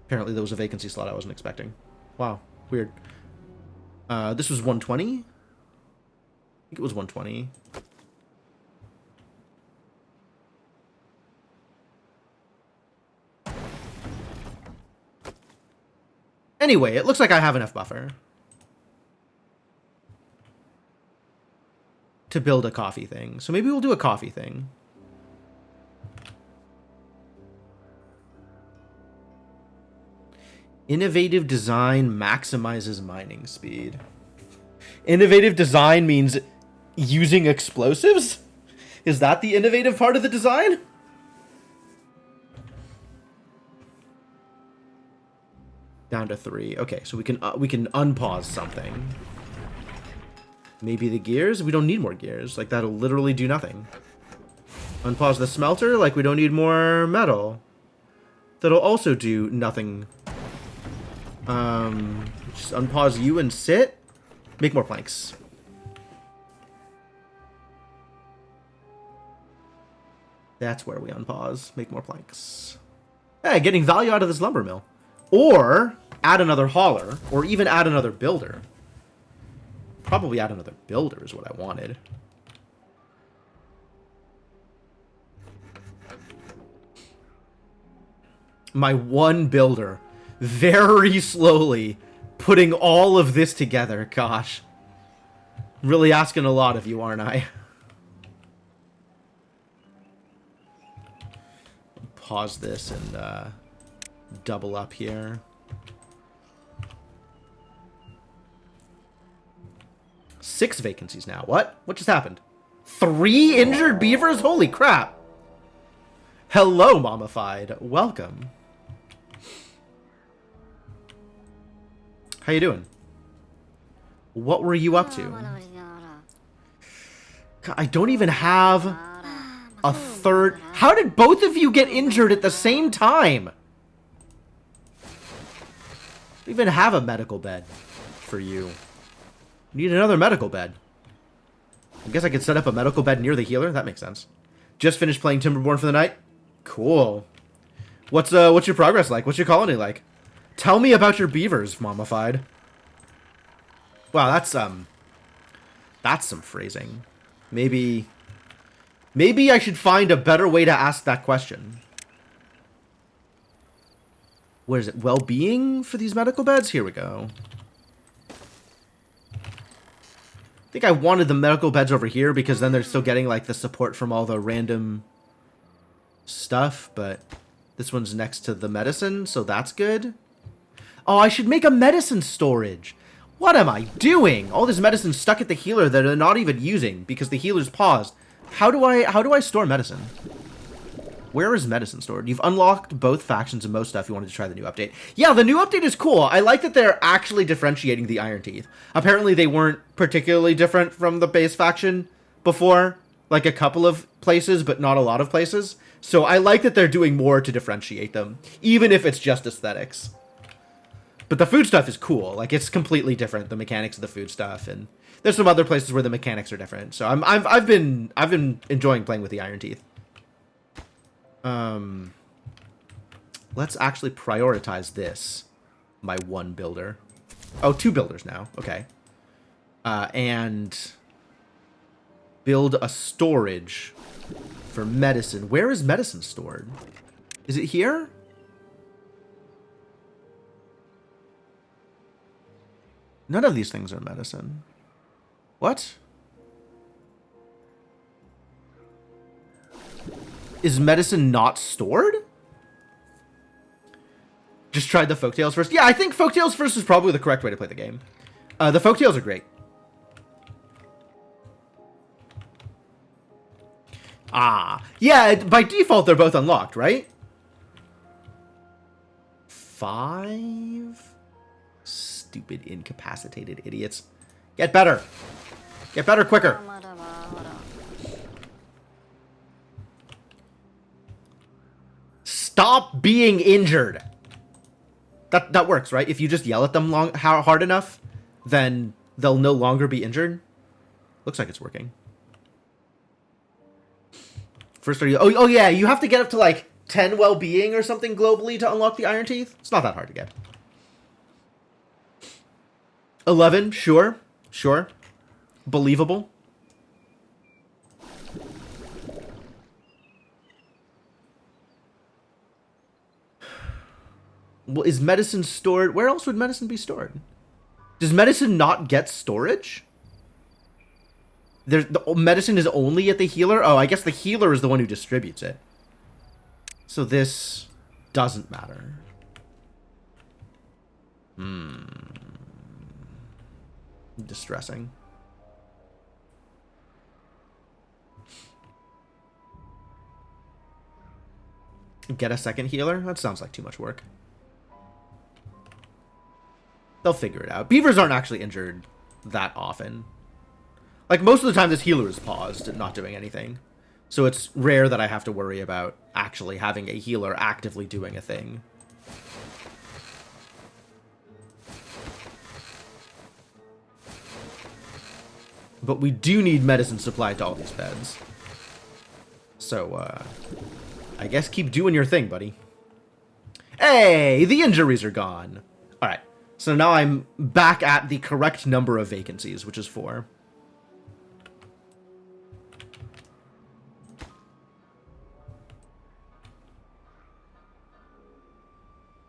Apparently there was a vacancy slot I wasn't expecting. Wow, weird. This was 120? I think it was 120. Anyway, it looks like I have enough buffer to build a coffee thing. So maybe we'll do a coffee thing. Innovative design maximizes mining speed. Innovative design means using explosives? Is that the innovative part of the design? Down to 3. Okay, so we can unpause something. Maybe the gears? We don't need more gears. Like, that'll literally do nothing. Unpause the smelter? Like, we don't need more metal. That'll also do nothing. Just unpause you and sit. Make more planks. That's where we unpause. Make more planks. Hey, getting value out of this lumber mill. Or add another hauler, or even add another builder. Probably add another builder is what I wanted. My one builder, very slowly putting all of this together. Gosh. Really asking a lot of you, aren't I? Pause this and double up here. 6 vacancies now. What? What just happened? 3 injured beavers? Holy crap. Hello, Mommified. Welcome. How you doing? What were you up to? God, I don't even have a third. How did both of you get injured at the same time? I don't even have a medical bed for you. Need another medical bed. I guess I could set up a medical bed near the healer. That makes sense. Just finished playing Timberborn for the night. Cool. What's your progress like? What's your colony like? Tell me about your beavers, Mommified. Wow, that's some phrasing. Maybe I should find a better way to ask that question. What is it? Well-being for these medical beds? Here we go. I think I wanted the medical beds over here because then they're still getting like the support from all the random stuff, but this one's next to the medicine, so that's good. Oh, I should make a medicine storage. What am I doing? All this medicine stuck at the healer that they're not even using because the healer's paused. How do I store medicine? Where is medicine stored? You've unlocked both factions and most stuff. You wanted to try the new update. Yeah, the new update is cool. I like that they're actually differentiating the Iron Teeth. Apparently they weren't particularly different from the base faction before. Like a couple of places, but not a lot of places. So I like that they're doing more to differentiate them, even if it's just aesthetics. But the food stuff is cool. Like, it's completely different, the mechanics of the food stuff, and there's some other places where the mechanics are different. So I've been enjoying playing with the Iron Teeth. Let's actually prioritize this. My one builder. Oh, 2 builders now. Okay. And build a storage for medicine. Where is medicine stored? Is it here? None of these things are medicine. What? Is medicine not stored? Just tried the folktales first. Yeah, I think folktales first is probably the correct way to play the game. The folktales are great. Ah, yeah, by default they're both unlocked, right? 5? Stupid incapacitated idiots. Get better. Get better quicker. Stop being injured. That works, right? If you just yell at them hard enough, then they'll no longer be injured. Looks like it's working. First, are you? Oh yeah, you have to get up to like 10 well-being or something globally to unlock the Iron Teeth. It's not that hard to get. 11, sure, believable. Well, is medicine stored? Where else would medicine be stored? Does medicine not get storage? The medicine is only at the healer? Oh, I guess the healer is the one who distributes it. So this doesn't matter. Distressing. Get a second healer? That sounds like too much work. They'll figure it out. Beavers aren't actually injured that often. Like, most of the time this healer is paused and not doing anything. So it's rare that I have to worry about actually having a healer actively doing a thing. But we do need medicine supply to all these beds. So, I guess keep doing your thing, buddy. Hey, the injuries are gone. Alright, so now I'm back at the correct number of vacancies, which is 4.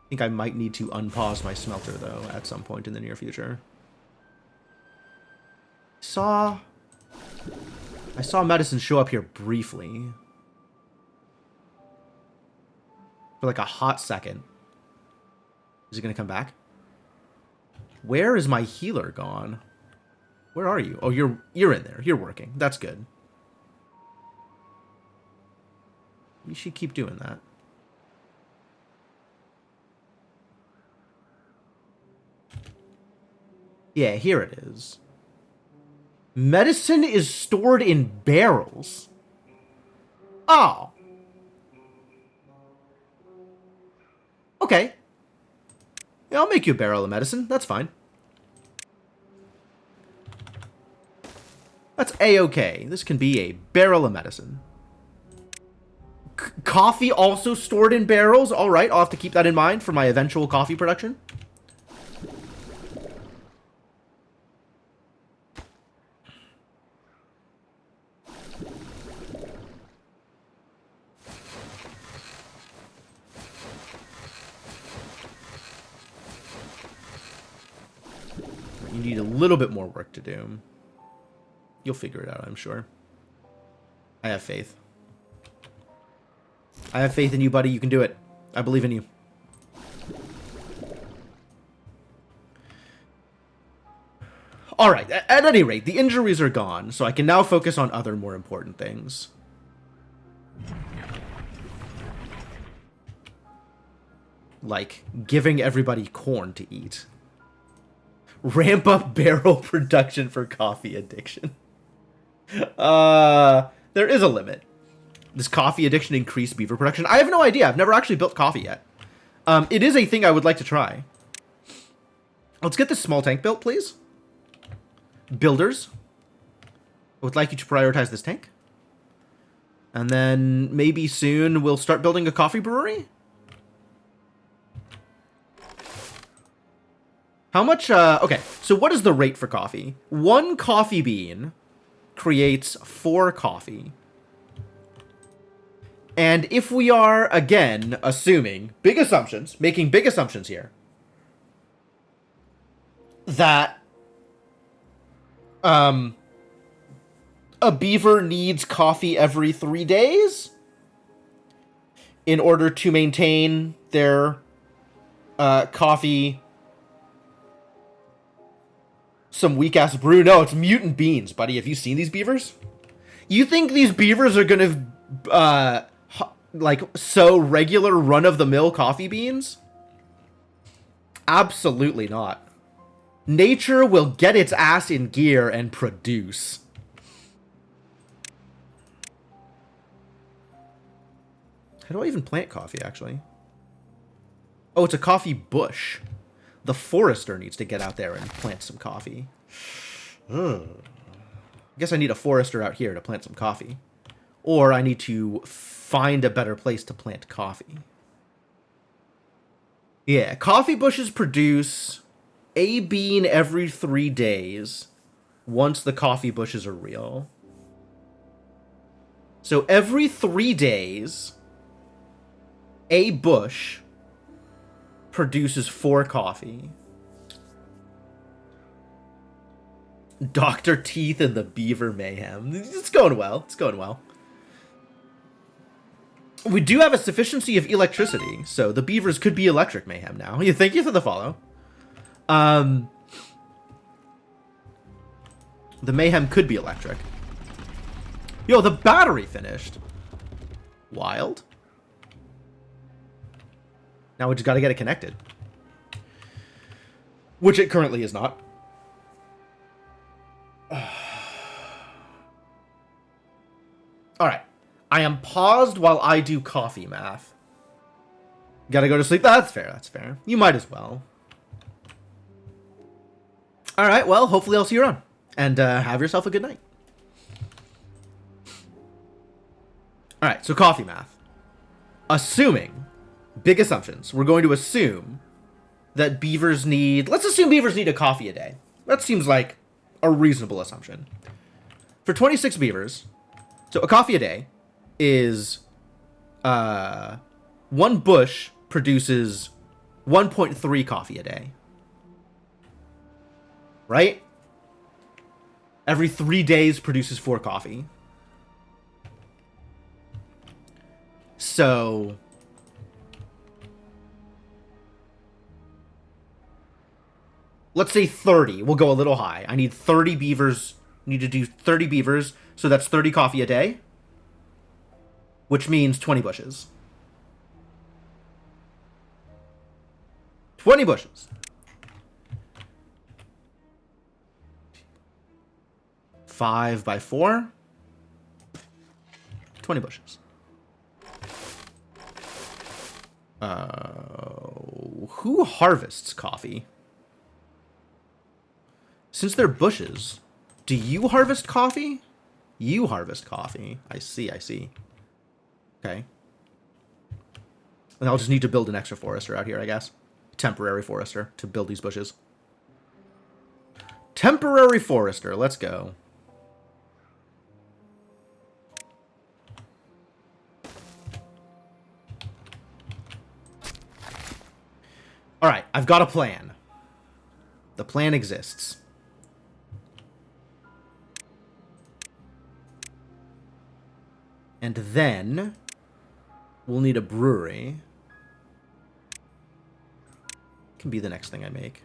I think I might need to unpause my smelter, though, at some point in the near future. I saw medicine show up here briefly. For like a hot second. Is he gonna come back? Where is my healer gone? Where are you? Oh, you're in there. You're working. That's good. You should keep doing that. Yeah, here it is. Medicine is stored in barrels. Oh. Okay. Yeah, I'll make you a barrel of medicine. That's fine. That's a-okay. This can be a barrel of medicine. Coffee also stored in barrels? Alright, I'll have to keep that in mind for my eventual coffee production. You need a little bit more work to do. You'll figure it out, I'm sure. I have faith. I have faith in you, buddy. You can do it. I believe in you. Alright, at any rate, the injuries are gone, so I can now focus on other more important things. Like, giving everybody corn to eat. Ramp up barrel production for coffee addiction. There is a limit. Does coffee addiction increase beaver production? I have no idea. I've never actually built coffee yet. It is a thing I would like to try. Let's get this small tank built, please. Builders. I would like you to prioritize this tank. And then maybe soon we'll start building a coffee brewery. How much, okay, so what is the rate for coffee? 1 coffee bean creates 4 coffee. And if we are, again, assuming, big assumptions, making big assumptions here, that, a beaver needs coffee every 3 days in order to maintain their, coffee... Some weak-ass brew. No, it's mutant beans, buddy. Have you seen these beavers? You think these beavers are gonna, like, sow regular run-of-the-mill coffee beans? Absolutely not. Nature will get its ass in gear and produce. How do I even plant coffee, actually? Oh, it's a coffee bush. The forester needs to get out there and plant some coffee. I guess I need a forester out here to plant some coffee. Or I need to find a better place to plant coffee. Yeah, coffee bushes produce a bean every 3 days once the coffee bushes are real. So every 3 days, a bush produces 4 coffee. Dr. Teeth and the Beaver Mayhem. It's going well. It's going well. We do have a sufficiency of electricity, so the beavers could be electric mayhem now. Thank you for the follow. The mayhem could be electric. Yo, the battery finished. Wild. Now we just gotta get it connected. Which it currently is not. Alright. I am paused while I do coffee math. Gotta go to sleep? That's fair, that's fair. You might as well. Alright, well, hopefully I'll see you around. And have yourself a good night. Alright, so coffee math. Assuming, big assumptions, we're going to assume that beavers need... Let's assume beavers need a coffee a day. That seems like a reasonable assumption. For 26 beavers, so a coffee a day is... one bush produces 1.3 coffee a day. Right? Every 3 days produces 4 coffee. So... let's say 30. We'll go a little high. I need 30 beavers. Need to do 30 beavers. So that's 30 coffee a day. Which means 20 bushes. 20 bushes. 5 by 4. 20 bushes. Who harvests coffee? Since they're bushes, do you harvest coffee? You harvest coffee. I see, I see. Okay. And I'll just need to build an extra forester out here, I guess. Temporary forester to build these bushes. Temporary forester, let's go. Alright, I've got a plan. The plan exists. And then we'll need a brewery. Can be the next thing I make.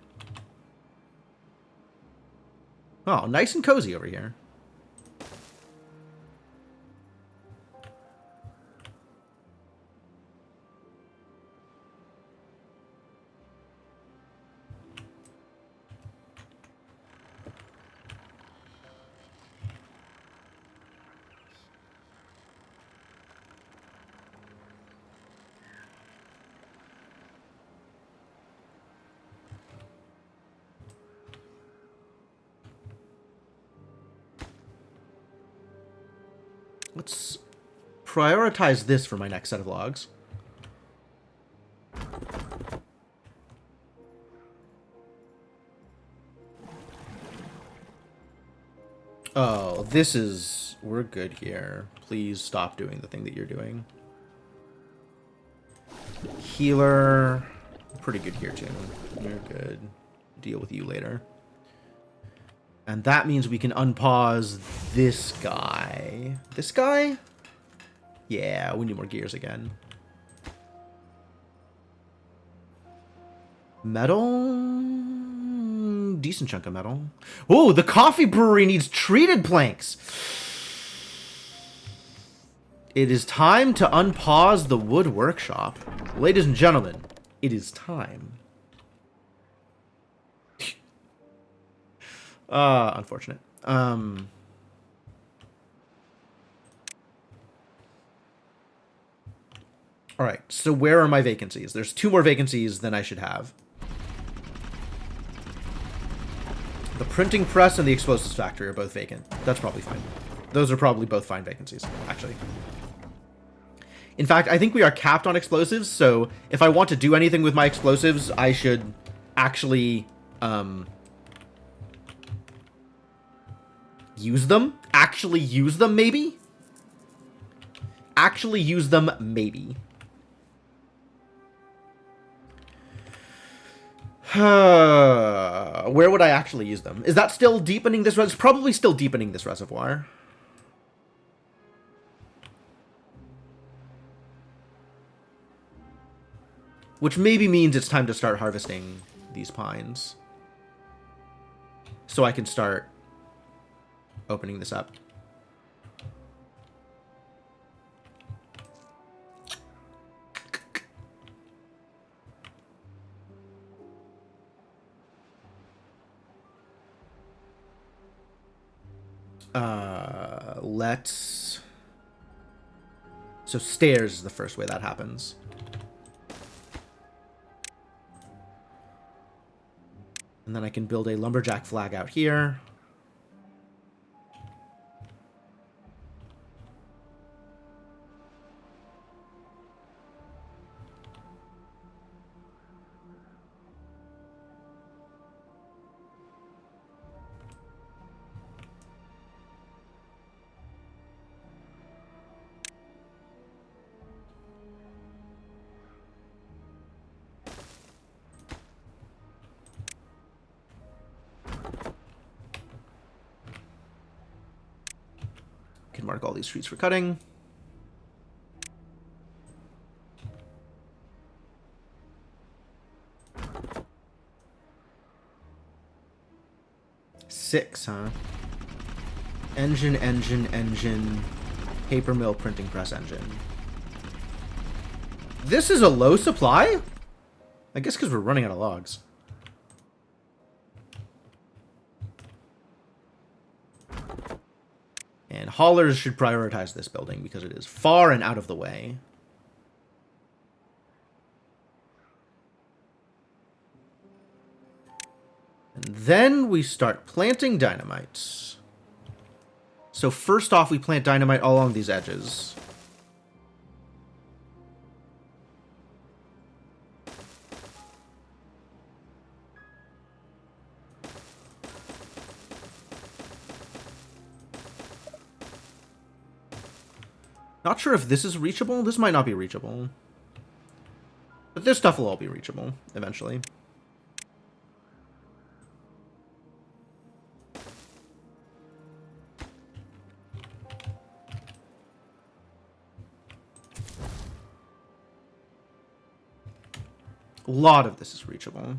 Oh, nice and cozy over here. Let's prioritize this for my next set of logs. Oh, this is... we're good here. Please stop doing the thing that you're doing. Healer. Pretty good here, too. You're good. Deal with you later. And that means we can unpause this guy. This guy? Yeah, we need more gears again. Metal? Decent chunk of metal. Oh, the coffee brewery needs treated planks. It is time to unpause the wood workshop. Ladies and gentlemen, it is time. Unfortunate. Alright, so where are my vacancies? There's 2 more vacancies than I should have. The printing press and the explosives factory are both vacant. That's probably fine. Those are probably both fine vacancies, actually. In fact, I think we are capped on explosives, so if I want to do anything with my explosives, I should actually, use them? Actually use them, maybe? Actually use them, maybe. Where would I actually use them? Is that still deepening this? It's probably still deepening this reservoir. Which maybe means it's time to start harvesting these pines. So I can start opening this up. Let's... So stairs is the first way that happens. And then I can build a lumberjack flag out here. Can mark all these trees for cutting. Six, huh? Engine, engine, engine. Paper mill, printing press engine. This is a low supply? I guess because we're running out of logs. And haulers should prioritize this building because it is far and out of the way. And then we start planting dynamites. So first off, we plant dynamite all along these edges. Not sure if this is reachable. This might not be reachable. But this stuff will all be reachable eventually. A lot of this is reachable.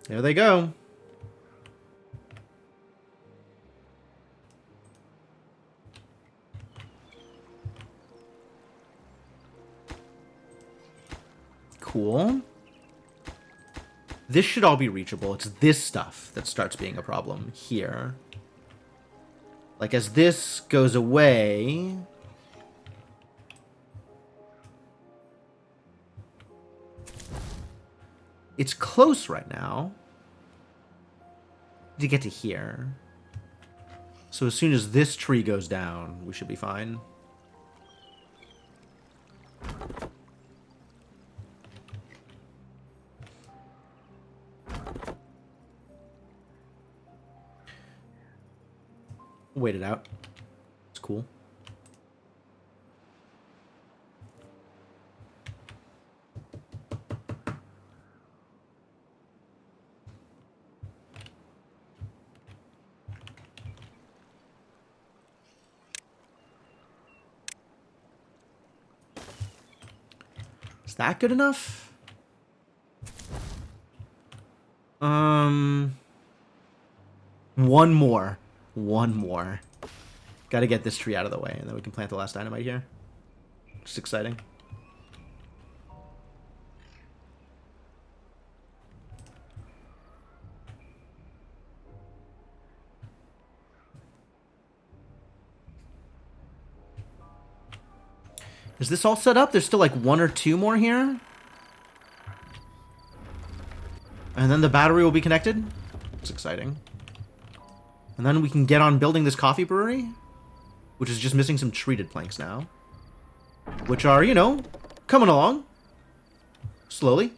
There they go. Cool. This should all be reachable. It's this stuff that starts being a problem here. Like, as this goes away... It's close right now to get to here. So as soon as this tree goes down, we should be fine. Wait it out. It's cool. Is that good enough? One more. One more. Gotta get this tree out of the way, and then we can plant the last dynamite here. Just exciting. Is this all set up? There's still like one or two more here. And then the battery will be connected. It's exciting. And then we can get on building this coffee brewery, which is just missing some treated planks now. which are, you know, coming along. Slowly.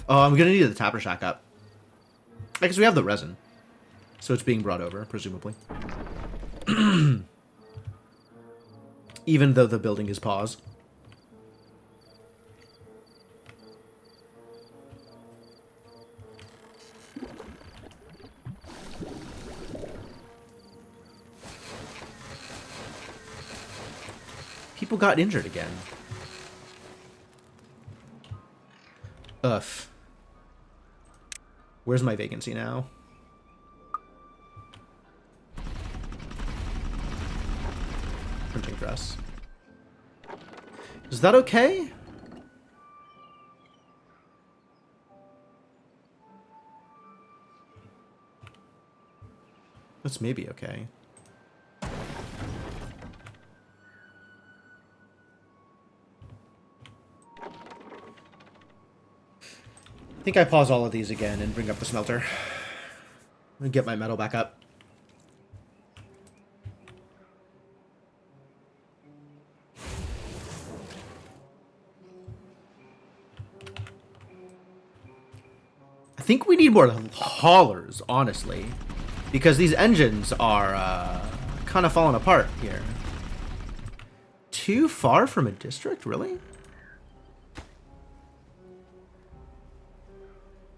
Oh, I'm gonna need the tapper shack up. I guess we have the resin. So it's being brought over, presumably. Even though the building is paused. People got injured again. Ugh. Where's my vacancy now? Printing press. Is that okay? That's maybe okay. I think I pause all of these again and bring up the smelter. And get my metal back up. I think we need more haulers, honestly. Because these engines are kind of falling apart here. Too far from a district, really?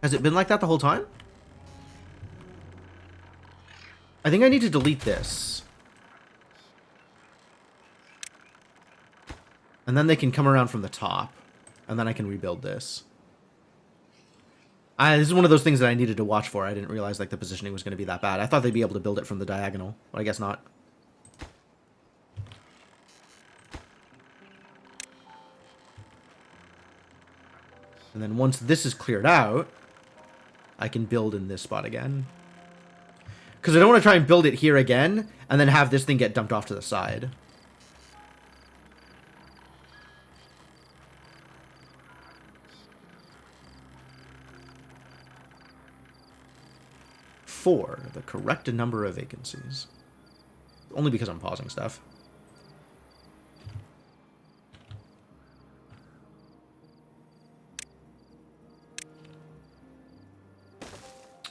Has it been like that the whole time? I think I need to delete this. And then they can come around from the top. And then I can rebuild this. This is one of those things that I needed to watch for. I didn't realize like the positioning was going to be that bad. I thought they'd be able to build it from the diagonal, but I guess not. And then once this is cleared out, I can build in this spot again. Because I don't want to try and build it here again, and then have this thing get dumped off to the side. Four, the correct number of vacancies. Only because I'm pausing stuff.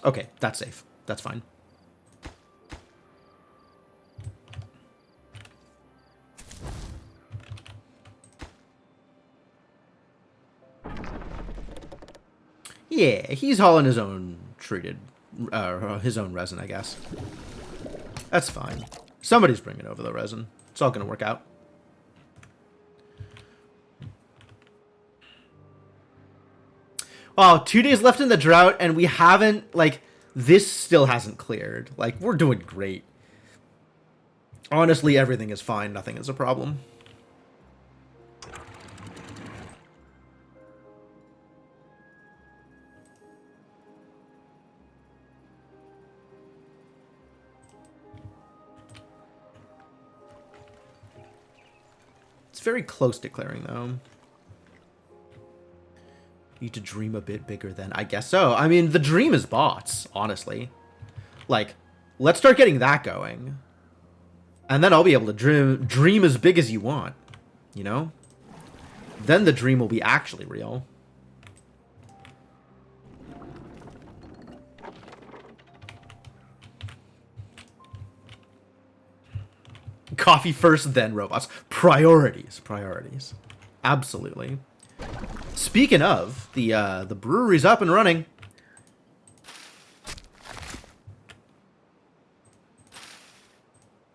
Okay, that's safe. That's fine. Yeah, he's hauling his own treated, his own resin, I guess. That's fine. Somebody's bringing over the resin. It's all gonna work out. Oh, 2 days left in the drought, and we haven't, like, this still hasn't cleared. Like, we're doing great. Honestly, everything is fine. Nothing is a problem. It's very close to clearing, though. Need to dream a bit bigger then. I guess so. I mean, the dream is bots, honestly. Like, let's start getting that going. And then I'll be able to dream as big as you want. You know? Then the dream will be actually real. Coffee first, then robots. Priorities. Priorities. Absolutely. Speaking of, the brewery's up and running.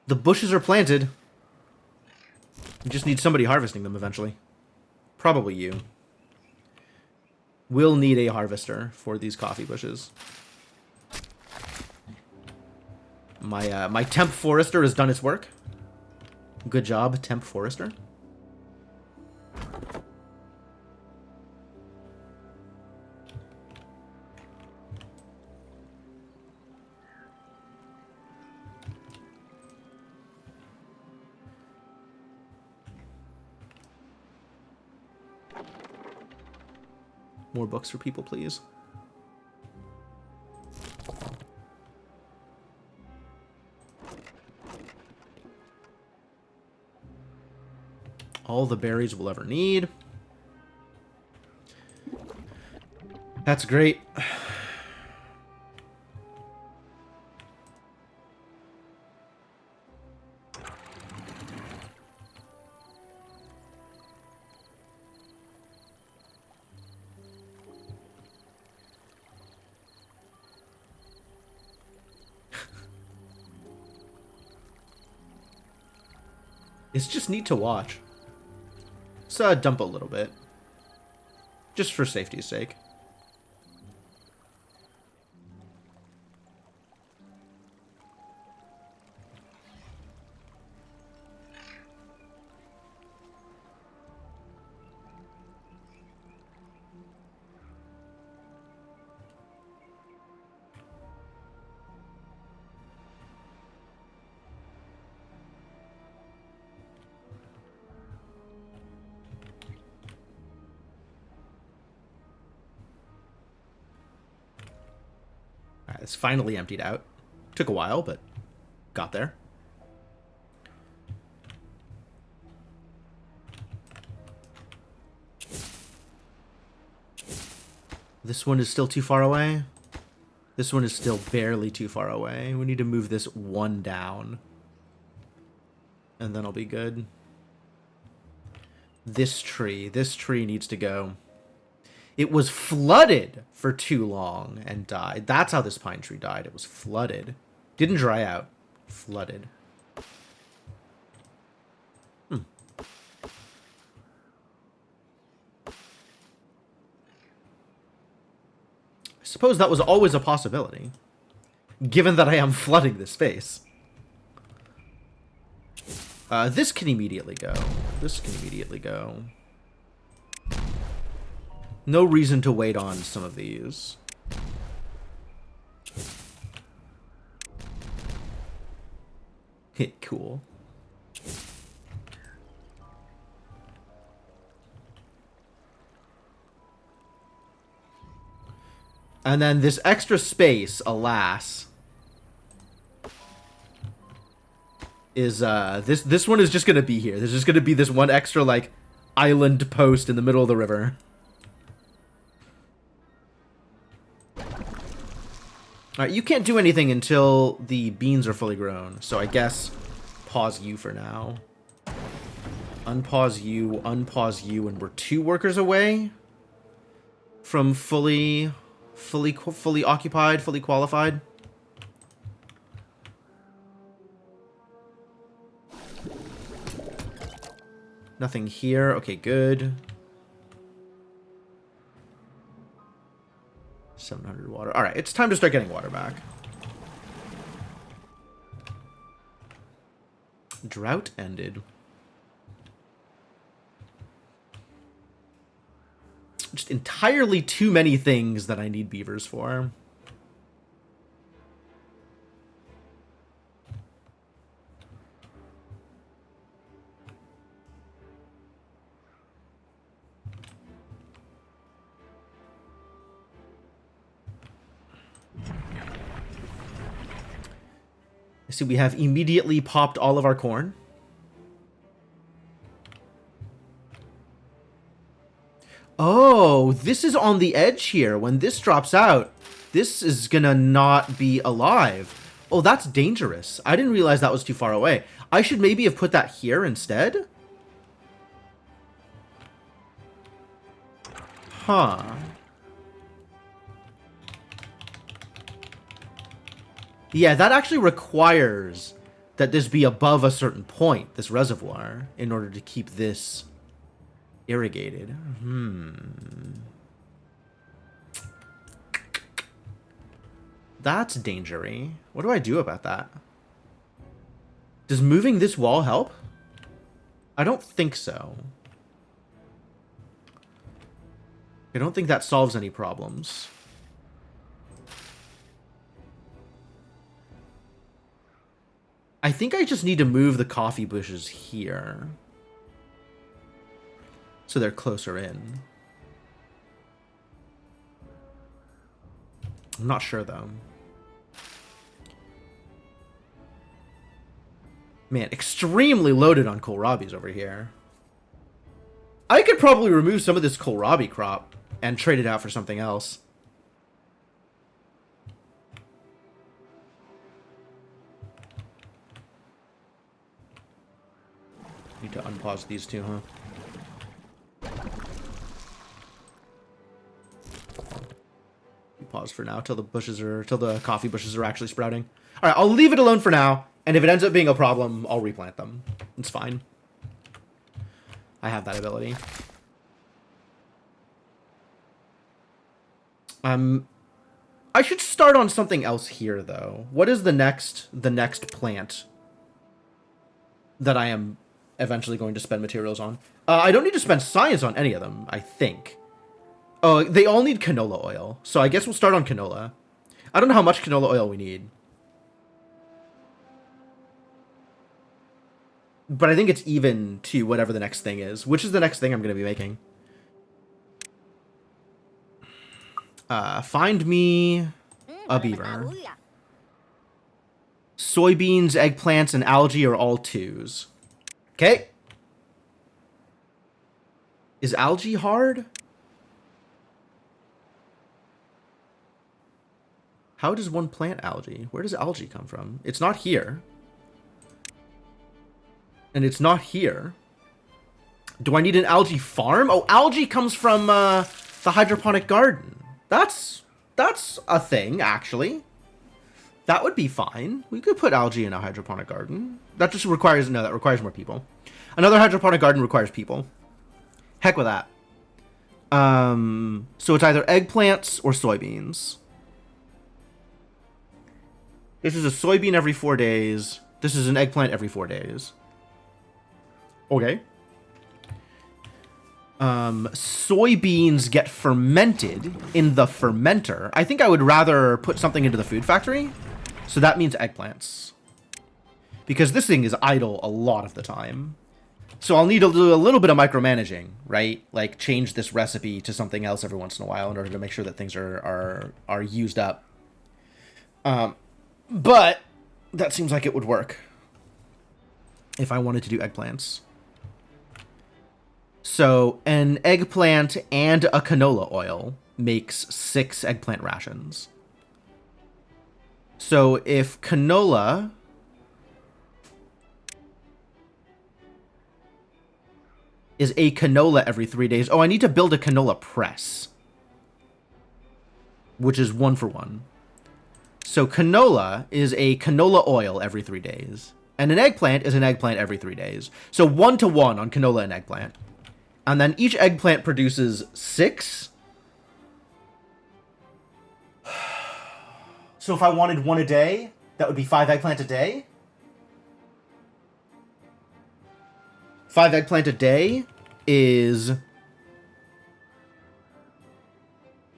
The bushes are planted. You just need somebody harvesting them eventually. Probably you. We'll need a harvester for these coffee bushes. My temp forester has done its work. Good job, temp forester. More books for people, please. All the berries we'll ever need. That's great. It's just neat to watch. Let's dump a little bit. Just for safety's sake. It's finally emptied out. Took a while, but got there. This one is still too far away. This one is still barely too far away. We need to move this one down. And then I'll be good. This tree needs to go. It was flooded for too long and died. That's how this pine tree died. It was flooded. Didn't dry out. Flooded. I suppose that was always a possibility, given that I am flooding this space. This can immediately go. This can immediately go. No reason to wait on some of these. Cool. And then this extra space, alas, is this one is just gonna be here. There's just gonna be this one extra like island post in the middle of the river. Alright, you can't do anything until the beans are fully grown, so I guess pause you for now. Unpause you, and we're 2 workers away from fully occupied, fully qualified. Nothing here. Okay, good. 700 water. All right, it's time to start getting water back. Drought ended. Just entirely too many things that I need beavers for. So we have immediately popped all of our corn. Oh, this is on the edge here. When this drops out, this is gonna not be alive. Oh, that's dangerous. I didn't realize that was too far away. I should maybe have put that here instead? Huh. Yeah, that actually requires that this be above a certain point, this reservoir, in order to keep this irrigated. That's dangery. What do I do about that? Does moving this wall help? I don't think so. I don't think that solves any problems. I think I just need to move the coffee bushes here, so they're closer in. I'm not sure, though. Man, extremely loaded on kohlrabies over here. probably remove some of this kohlrabi crop and trade it out for something else. Need to unpause these two, huh? Pause for now till the coffee bushes are actually sprouting. All right, I'll leave it alone for now, and if it ends up being a problem, I'll replant them. It's fine. I have that ability. I should start on something else here, though. What is the next plant that I am eventually going to spend materials on? I don't need to spend science on any of them, I think. Oh, they all need canola oil, so I guess we'll start on canola. I don't know how much canola oil we need. But I think it's even to whatever the next thing is. Which is the next thing I'm going to be making? Find me a beaver. Soybeans, eggplants, and algae are all 2s. Okay. Is algae hard? How does one plant algae? Where does algae come from? It's not here. And it's not here. Do I need an algae farm? Oh, algae comes from the hydroponic garden. That's a thing, actually. That would be fine. We could put algae in a hydroponic garden. That just requires... No, that requires more people. Another hydroponic garden requires people. Heck with that. So it's either eggplants or soybeans. This is a soybean every 4 days. This is an eggplant every 4 days. Okay. Soybeans get fermented in the fermenter. I think I would rather put something into the food factory. So that means eggplants. Because this thing is idle a lot of the time. So I'll need to do a little bit of micromanaging, right? Like change this recipe to something else every once in a while in order to make sure that things are used up. But that seems like it would work if I wanted to do eggplants. So an eggplant and a canola oil makes 6 eggplant rations. So if canola is a canola every 3 days. Oh, I need to build a canola press, which is 1 for 1. So canola is a canola oil every 3 days. And an eggplant is an eggplant every 3 days. So 1 to 1 on canola and eggplant. And then each eggplant produces 6. So if I wanted 1 a day, that would be 5 eggplant a day. 5 eggplant a day is...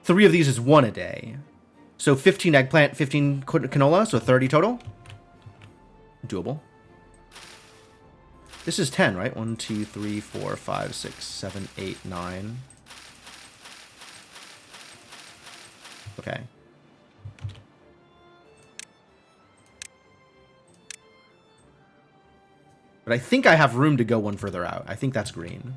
3 of these is 1 a day. So 15 eggplant, 15 canola, so 30 total. Doable. This is 10, right? 1, 2, 3, 4, 5, 6, 7, 8, 9. Okay. But I think I have room to go 1 further out. I think that's green.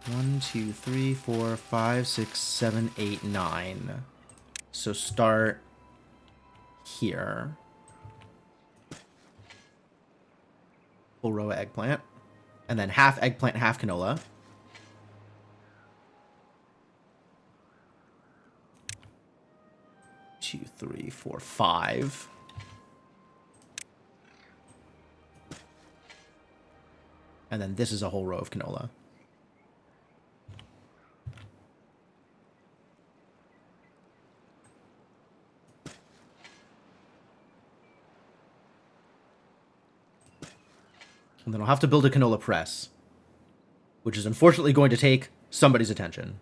One, 2, 3, 4, 5, 6, 7, 8, 9. So start here. Full row of eggplant. And then half eggplant, half canola. Two, 3, 4, 5. And then this is a whole row of canola. And then I'll have to build a canola press, which is unfortunately going to take somebody's attention.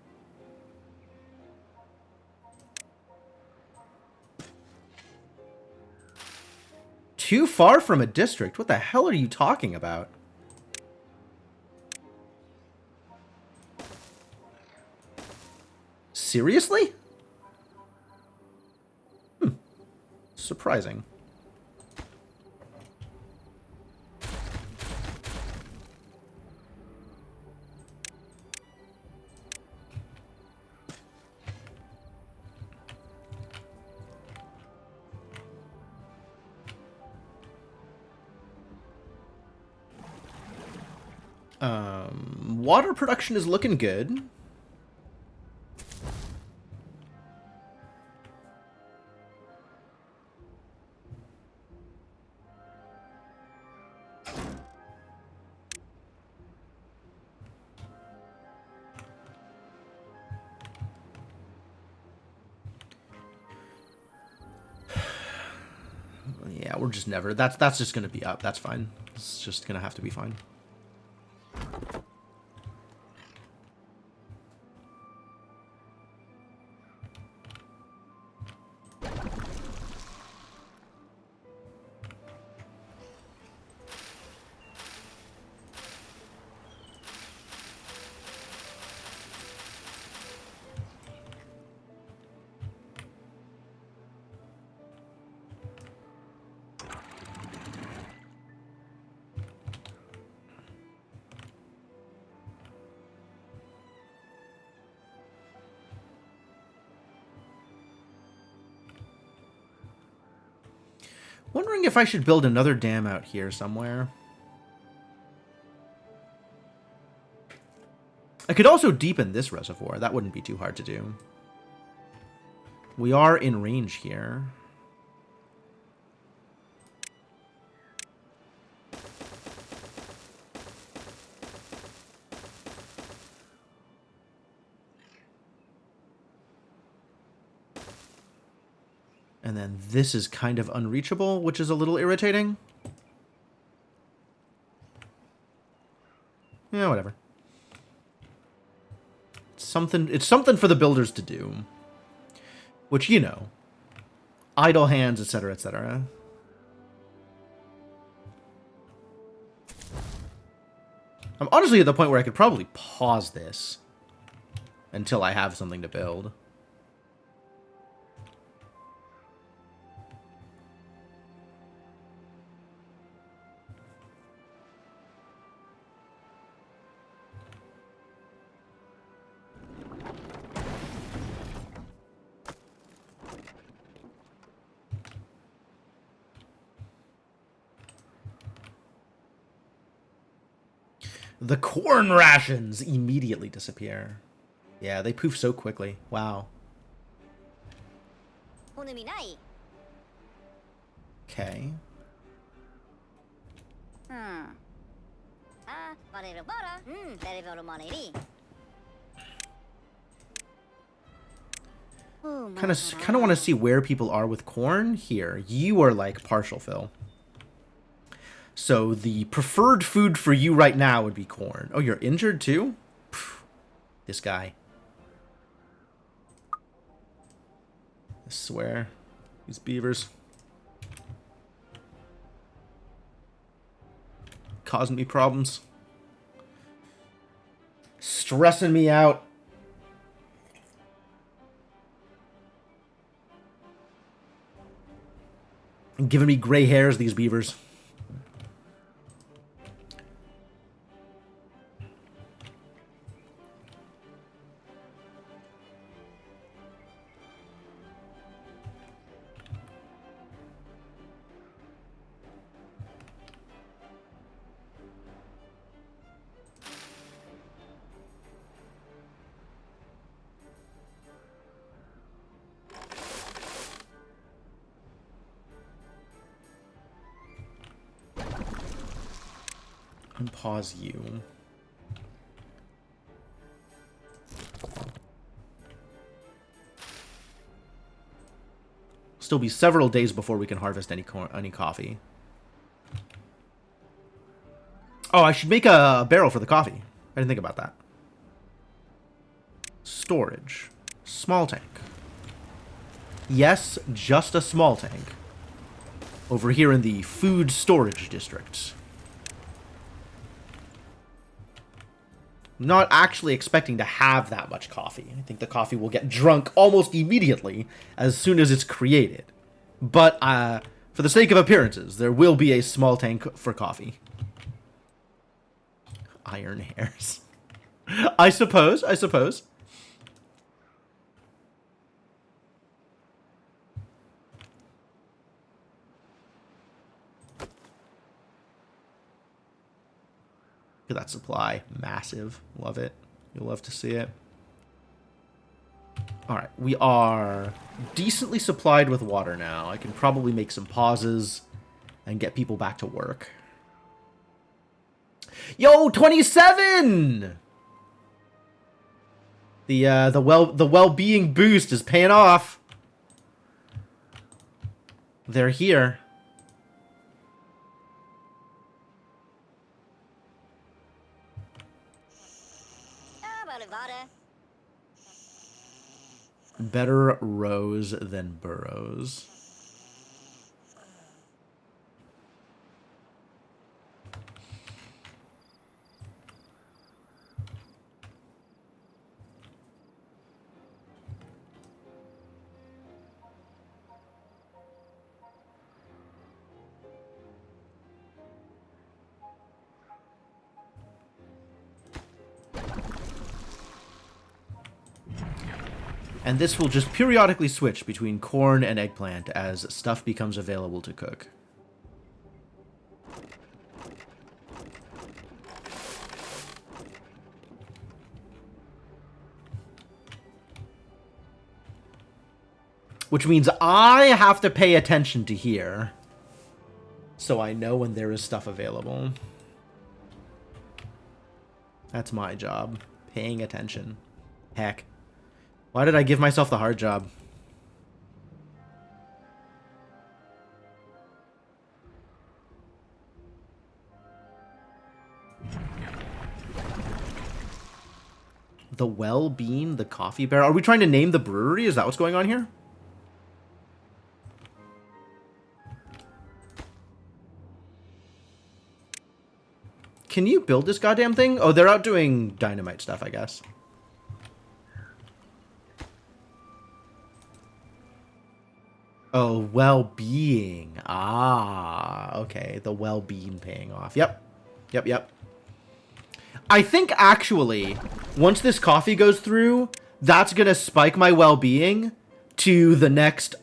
Too far from a district? What the hell are you talking about? Seriously? Surprising. Water production is looking good. Yeah, we're just never. That's just gonna be up. That's fine. It's just gonna have to be fine. Wondering if I should build another dam out here somewhere. I could also deepen this reservoir. That wouldn't be too hard to do. We are in range here. And then this is kind of unreachable, which is a little irritating. Yeah, whatever. It's something for the builders to do. Which, you know. Idle hands, etc., etc. I'm honestly at the point where I could probably pause this until I have something to build. The corn rations immediately disappear. Yeah, they poof so quickly. Wow. Okay. Kind of want to see where people are with corn. Here, you are like partial fill. So the preferred food for you right now would be corn. Oh, you're injured too? Phew. This guy. I swear. These beavers. Causing me problems. Stressing me out. And giving me gray hairs, these beavers. Unpause you. Still be several days before we can harvest any coffee. Oh, I should make a barrel for the coffee. I didn't think about that. Storage. Small tank. Yes, just a small tank. over here in the food storage district. Not actually expecting to have that much coffee. I think the coffee will get drunk almost immediately as soon as it's created. But for the sake of appearances, there will be a small tank for coffee. Iron hairs. I suppose. Look at that supply. Massive. Love it. You'll love to see it. Alright, we are decently supplied with water now. I can probably make some pauses and get people back to work. Yo, 27! The well-being boost is paying off. They're here. Better rows than burrows. And this will just periodically switch between corn and eggplant as stuff becomes available to cook. Which means I have to pay attention to here, so I know when there is stuff available. That's my job. Paying attention. Heck. Why did I give myself the hard job? The Well Bean, the coffee bear. Are we trying to name the brewery? Is that what's going on here? Can you build this goddamn thing? Oh, they're out doing dynamite stuff, I guess. Oh, well-being. Ah, okay. The well-being paying off. Yep. I think, actually, once this coffee goes through, that's going to spike my well-being to the next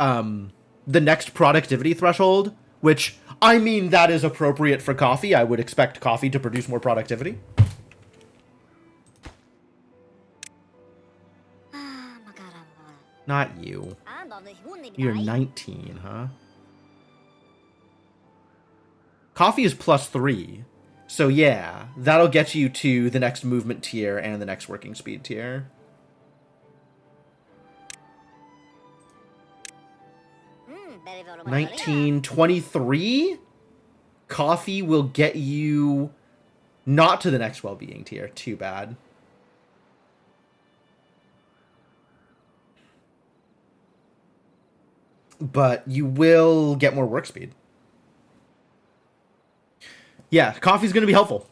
productivity threshold, which, I mean, that is appropriate for coffee. I would expect coffee to produce more productivity. Not you. You're 19, huh? Coffee is +3. So yeah, that'll get you to the next movement tier and the next working speed tier. $19.23? Coffee will get you not to the next well-being tier. Too bad. But you will get more work speed. Yeah, coffee's going to be helpful.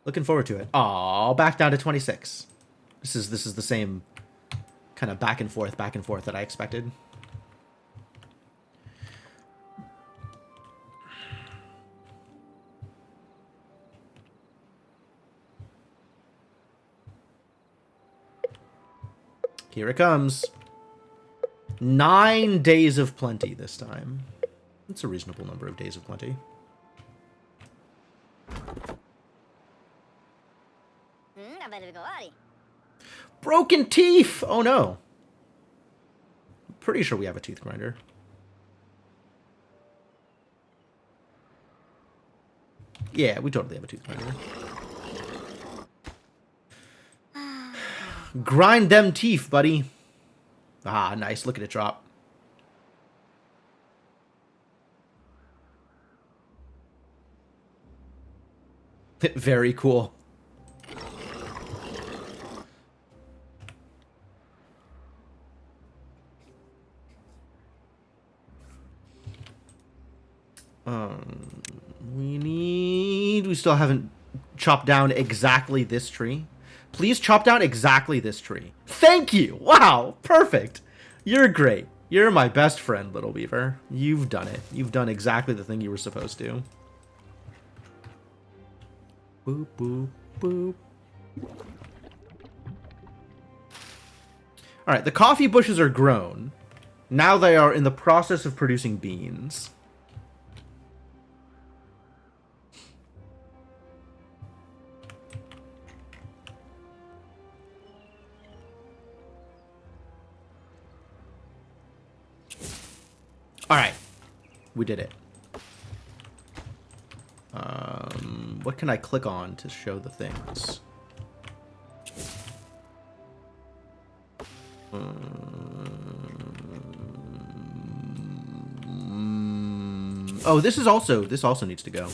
Looking forward to it. Aw, back down to 26. This is the same kind of back and forth that I expected. Here it comes. 9 days of plenty this time. That's a reasonable number of days of plenty. Broken teeth! Oh no. I'm pretty sure we have a tooth grinder. Yeah, we totally have a tooth grinder. Grind them teeth, buddy. Ah, nice. Look at it drop. Very cool. We still haven't chopped down exactly this tree. Please chop down exactly this tree. Thank you. Wow, perfect. You're great. You're my best friend, little beaver. You've done it. You've done exactly the thing you were supposed to. Boop, boop, boop. Alright, the coffee bushes are grown. Now they are in the process of producing beans. Alright. We did it. What can I click on to show the things? Oh, this also needs to go.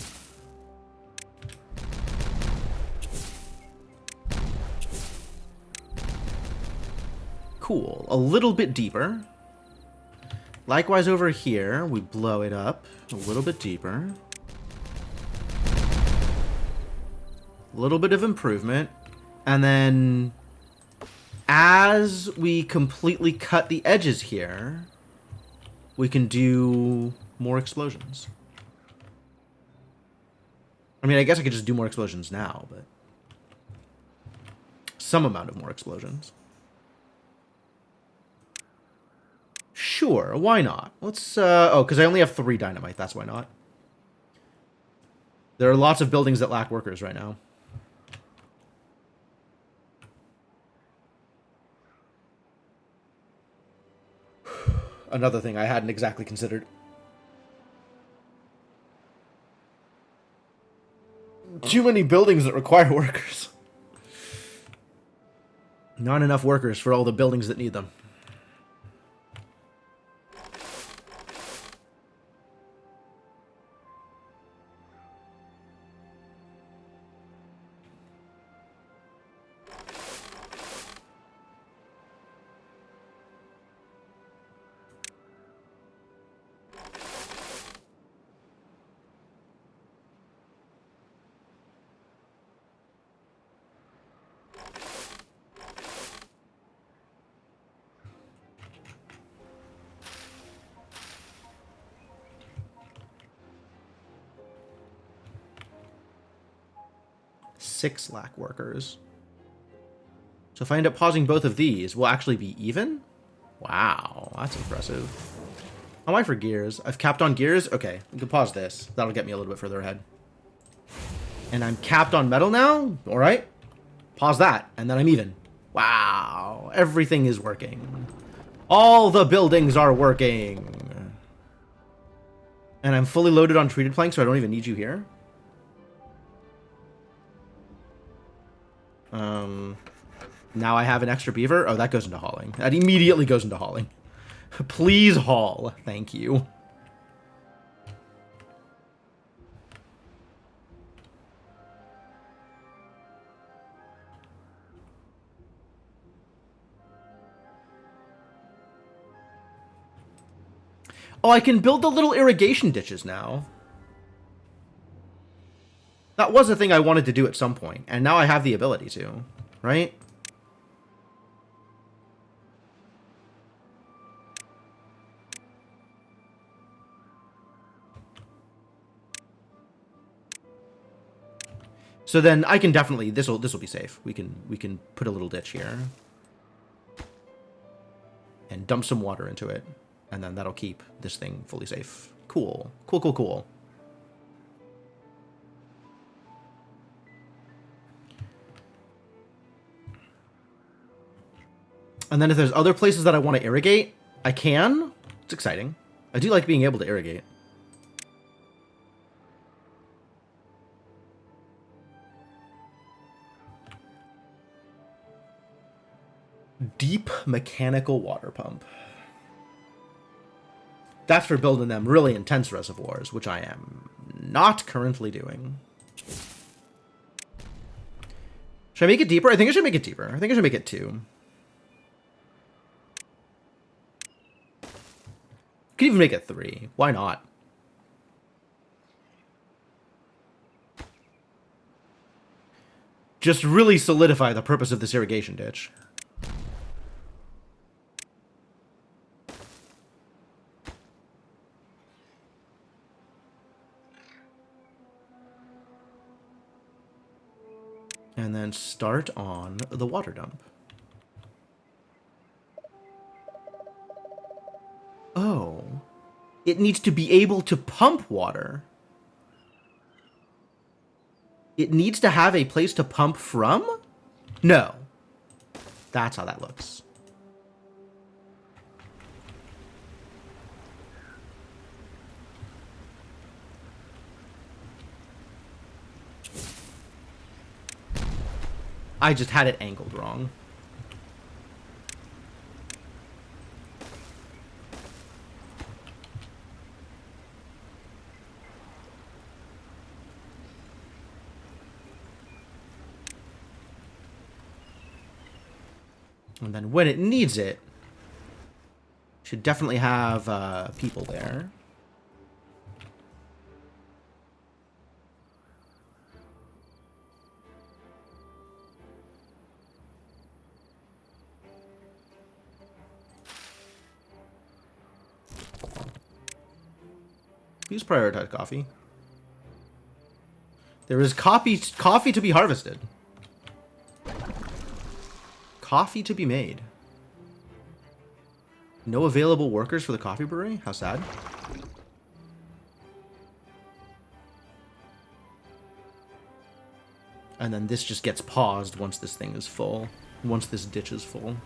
Cool. A little bit deeper. Likewise over here, we blow it up a little bit deeper. A little bit of improvement. And then as we completely cut the edges here, we can do more explosions. I mean, I guess I could just do more explosions now, but some amount of more explosions. Sure, why not? Let's, oh, because I only have 3 dynamite, that's why not. There are lots of buildings that lack workers right now. Another thing I hadn't exactly considered. Too many buildings that require workers. Not enough workers for all the buildings that need them. Six lack workers. So if I end up pausing both of these, we'll actually be even? Wow, that's impressive. How am I for gears? I've capped on gears? Okay, we can pause this. That'll get me a little bit further ahead. And I'm capped on metal now? Alright. Pause that, and then I'm even. Wow, everything is working. All the buildings are working. And I'm fully loaded on treated planks, so I don't even need you here. Now I have an extra beaver. Oh, that goes into hauling. That immediately goes into hauling. Please haul. Thank you. Oh, I can build the little irrigation ditches now. That was a thing I wanted to do at some point, and now I have the ability to, right? So then I can definitely this will be safe. We can put a little ditch here and dump some water into it, and then that'll keep this thing fully safe. Cool. Cool, cool, cool. And then if there's other places that I want to irrigate, I can. It's exciting. I do like being able to irrigate. Deep mechanical water pump. That's for building them really intense reservoirs, which I am not currently doing. Should I make it deeper? I think I should make it deeper. I think I should make it 2. Could even make it 3. Why not? just really solidify the purpose of this irrigation ditch. And then start on the water dump. Oh. It needs to be able to pump water. It needs to have a place to pump from? No. That's how that looks. I just had it angled wrong. And then when it needs it, should definitely have people there. Please prioritize coffee. There is coffee to be harvested. Coffee to be made. No available workers for the coffee brewery? How sad. And then this just gets paused once this thing is full. Once this ditch is full.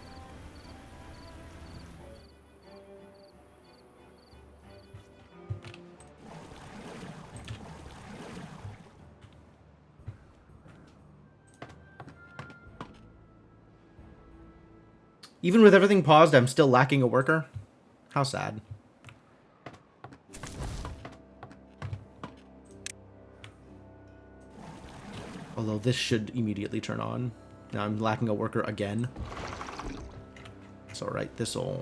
Even with everything paused, I'm still lacking a worker. How sad. Although this should immediately turn on. Now I'm lacking a worker again. It's alright, this'll...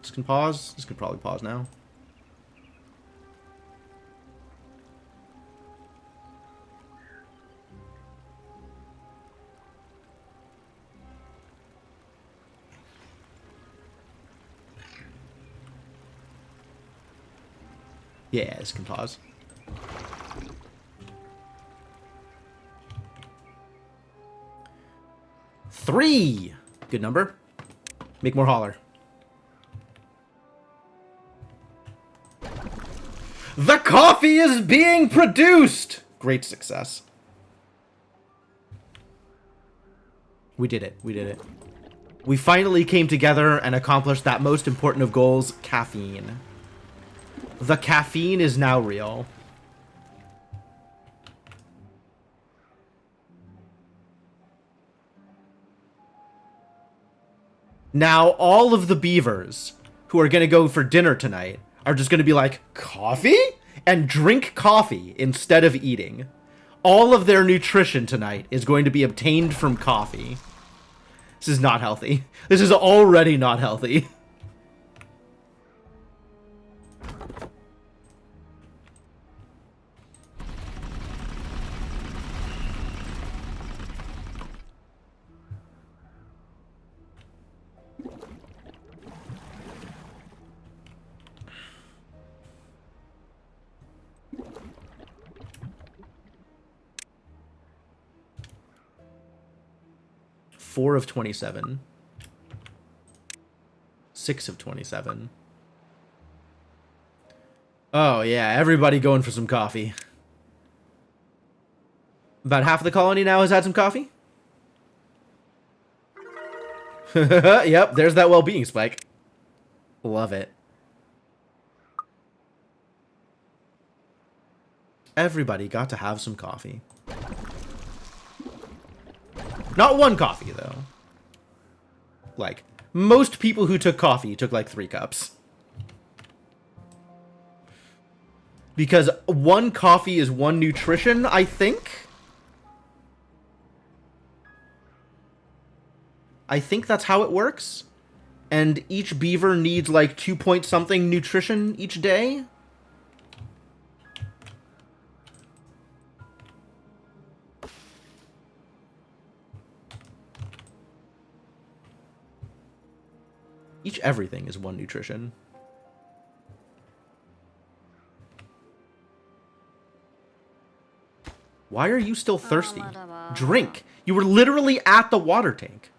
This can pause. This could probably pause now. Yeah, this can pause. Three! Good number. Make more holler. The coffee is being produced! Great success. We did it. We did it. We finally came together and accomplished that most important of goals, caffeine. The caffeine is now real. Now, all of the beavers who are going to go for dinner tonight are just going to be like, coffee? And drink coffee instead of eating. All of their nutrition tonight is going to be obtained from coffee. This is not healthy. This is already not healthy. Four of 27. 6 of 27. Oh, yeah, everybody going for some coffee. About half of the colony now has had some coffee. Yep, there's that well-being spike. Love it. Everybody got to have some coffee. Not one coffee, though. Like, most people who took coffee took like 3 cups. Because 1 coffee is 1 nutrition, I think. I think that's how it works. And each beaver needs like 2 point something nutrition each day. Each everything is 1 nutrition. Why are you still thirsty? Drink. You were literally at the water tank.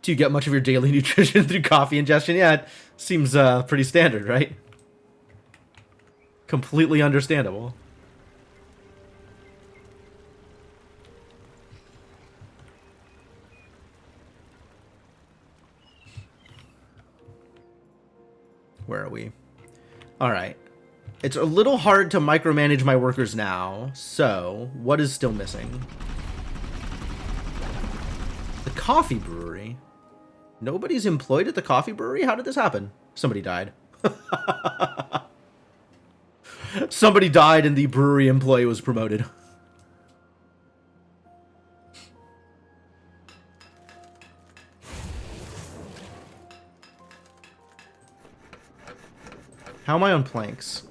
Do you get much of your daily nutrition through coffee ingestion? Yeah, it seems pretty standard, right? Completely understandable. Where are we? All right. It's a little hard to micromanage my workers now, so what is still missing? The coffee brewery. Nobody's employed at the coffee brewery? How did this happen? Somebody died. Somebody died and the brewery employee was promoted. How am I on planks?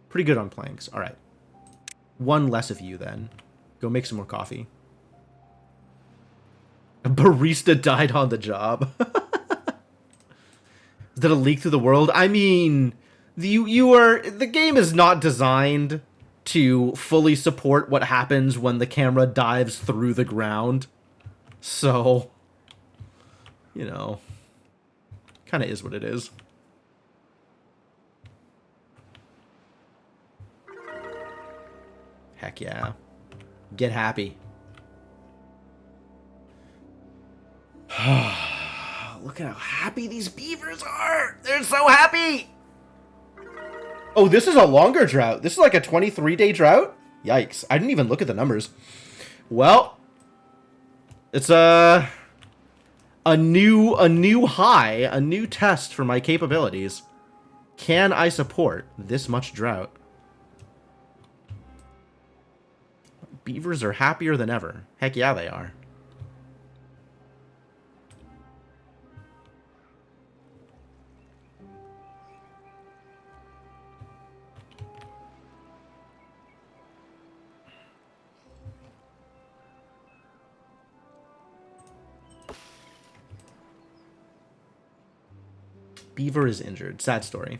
Pretty good on planks. All right. 1 less of you, then. Go make some more coffee. A barista died on the job. Is that a leak through the world? I mean, the game is not designed to fully support what happens when the camera dives through the ground. So, you know, kind of is what it is. Heck yeah. Get happy. Look at how happy these beavers are. They're so happy. Oh, this is a longer drought. This is like a 23-day drought? Yikes. I didn't even look at the numbers. Well, it's a new high, a new test for my capabilities. Can I support this much drought? Beavers are happier than ever. Heck yeah, they are. Beaver is injured. Sad story.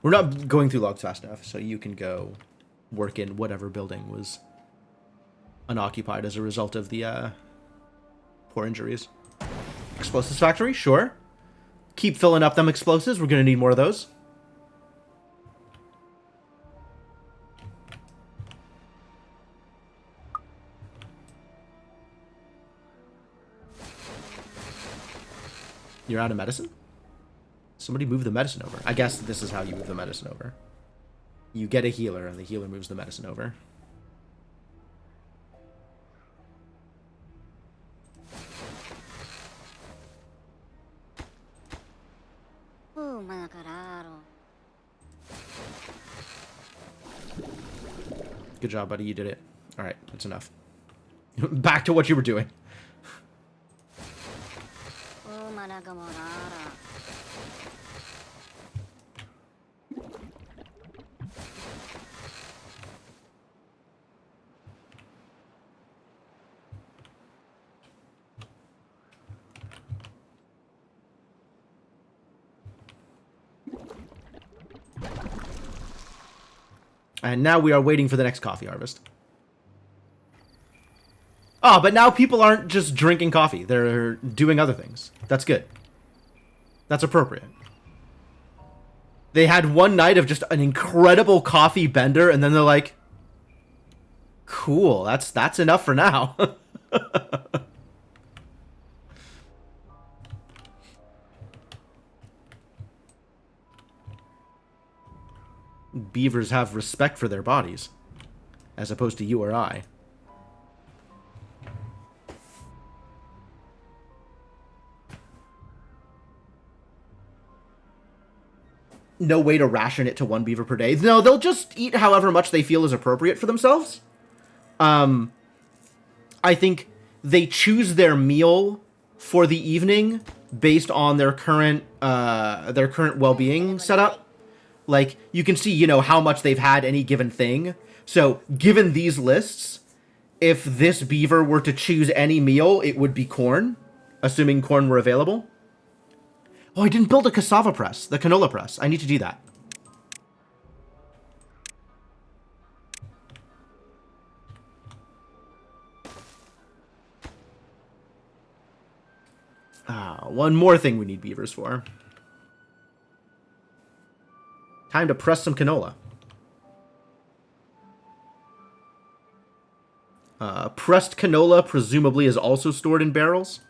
We're not going through logs fast enough, so you can go work in whatever building was unoccupied as a result of the poor injuries. Explosives factory? Sure. Keep filling up them explosives. We're going to need more of those. You're out of medicine? Somebody move the medicine over. I guess this is how you move the medicine over. You get a healer, and the healer moves the medicine over. Good job, buddy. You did it. All right, that's enough. Back to what you were doing. And now we are waiting for the next coffee harvest. Oh, but now people aren't just drinking coffee. They're doing other things. That's good. That's appropriate. They had one night of just an incredible coffee bender, and then they're like, cool, that's enough for now. Beavers have respect for their bodies. as opposed to you or I. No way to ration it to 1 beaver per day. No, they'll just eat however much they feel is appropriate for themselves. I think they choose their meal for the evening based on their current well-being setup. Like, you can see, you know, how much they've had any given thing. So, given these lists, if this beaver were to choose any meal, it would be corn, assuming corn were available. Oh, I didn't build a cassava press, the canola press. I need to do that. One more thing we need beavers for. Time to press some canola. Pressed canola presumably is also stored in barrels.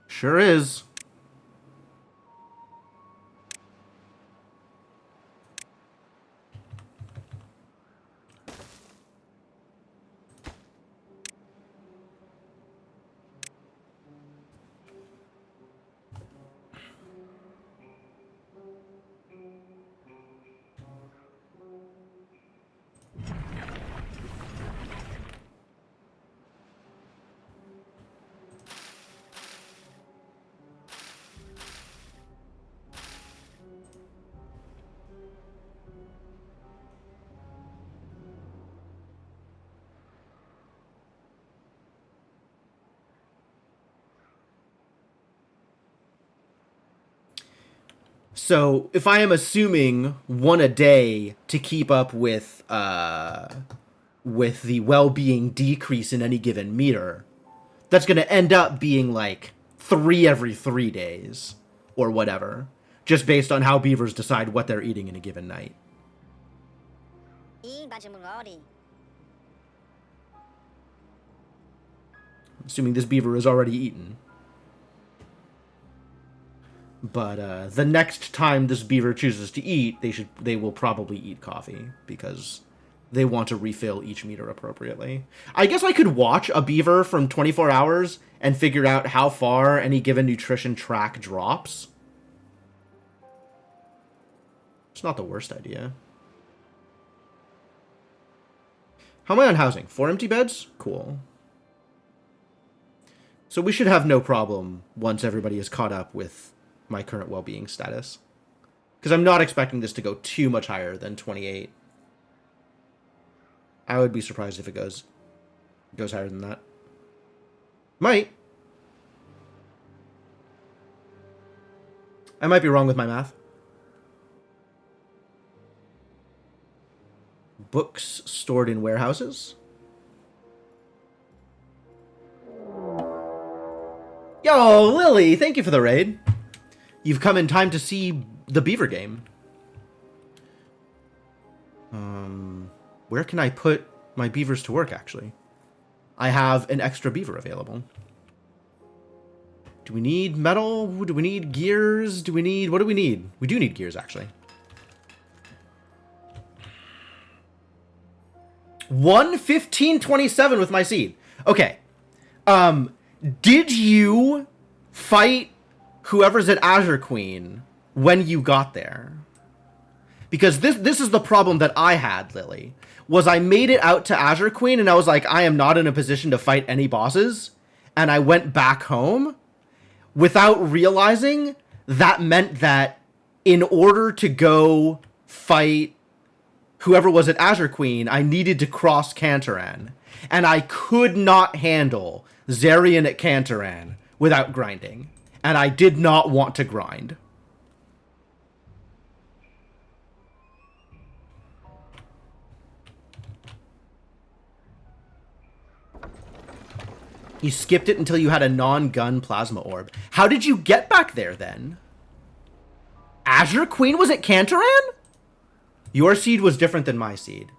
Sure is. So, if I am assuming 1 a day to keep up with the well-being decrease in any given meter, that's going to end up being like 3 every 3 days, or whatever, just based on how beavers decide what they're eating in a given night. Assuming this beaver is already eaten. But the next time this beaver chooses to eat, they will probably eat coffee, because they want to refill each meter appropriately. I guess I could watch a beaver from 24 hours and figure out how far any given nutrition track drops. It's not the worst idea. How am I on housing? 4 empty beds? Cool. So we should have no problem once everybody is caught up with my current well-being status. Because I'm not expecting this to go too much higher than 28. I would be surprised if it goes higher than that. Might. I might be wrong with my math. Books stored in warehouses. Yo, Lily, thank you for the raid. You've come in time to see the beaver game. Where can I put my beavers to work, actually? I have an extra beaver available. Do we need metal? Do we need gears? What do we need? We do need gears, actually. 1:15:27 with my seed. Okay. Did you fight whoever's at Azure Queen when you got there? Because this is the problem that I had, Lily. Was I made it out to Azure Queen and I was like, I am not in a position to fight any bosses. And I went back home without realizing that meant that in order to go fight whoever was at Azure Queen, I needed to cross Cantaran. And I could not handle Zarian at Cantaran without grinding. And I did not want to grind. You skipped it until you had a non-gun plasma orb. How did you get back there, then? Azure Queen was at Cantaran? Your seed was different than my seed.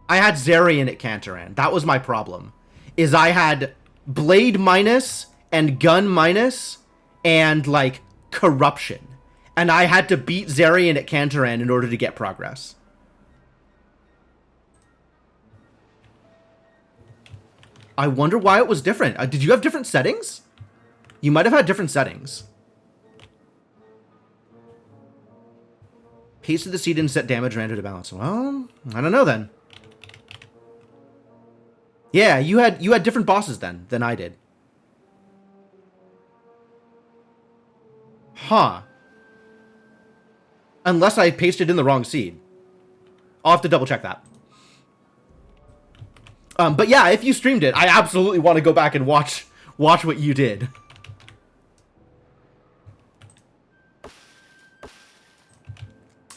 I had Zarian at Cantaran. That was my problem. Is I had Blade minus and Gun minus and, like, Corruption. And I had to beat Zarian at Cantaran in order to get progress. I wonder why it was different. Did you have different settings? You might have had different settings. Pasted the seed and set damage ran to balance. Well, I don't know then. Yeah, you had different bosses then than I did. Huh. Unless I pasted in the wrong seed. I'll have to double check that. But yeah, if you streamed it, I absolutely want to go back and watch what you did.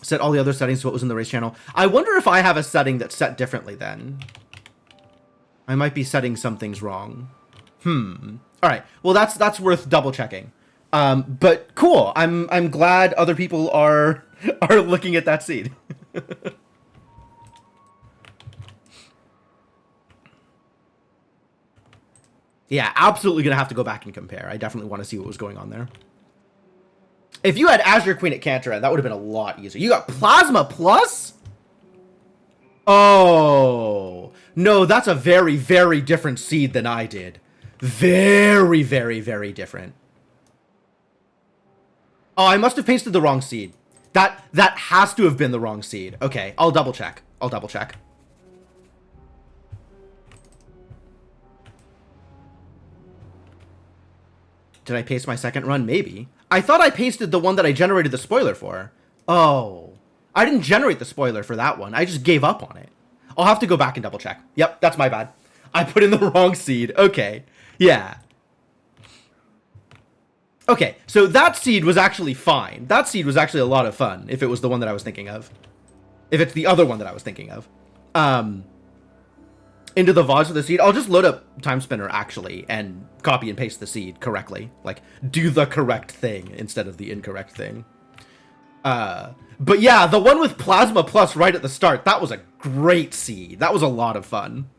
Set all the other settings to what was in the race channel. I wonder if I have a setting that's set differently then. I might be setting some things wrong. All right. Well, that's worth double checking. But cool. I'm glad other people are looking at that seed. Yeah, absolutely gonna have to go back and compare. I definitely want to see what was going on there. If you had Azure Queen at Cantor, that would have been a lot easier. You got Plasma Plus? Oh. No, that's a very, very different seed than I did. Very, very, very different. Oh, I must have pasted the wrong seed. That has to have been the wrong seed. Okay, I'll double check. Did I paste my second run? Maybe. I thought I pasted the one that I generated the spoiler for. Oh. I didn't generate the spoiler for that one. I just gave up on it. I'll have to go back and double check. Yep, that's my bad. I put in the wrong seed. Okay. Yeah. Okay, so that seed was actually fine. That seed was actually a lot of fun, if it was the one that I was thinking of. If it's the other one that I was thinking of. Into the VODs for the seed, I'll just load up Time Spinner, actually, and copy and paste the seed correctly. Like, do the correct thing instead of the incorrect thing. But yeah, the one with Plasma Plus right at the start, that was a great seed. That was a lot of fun.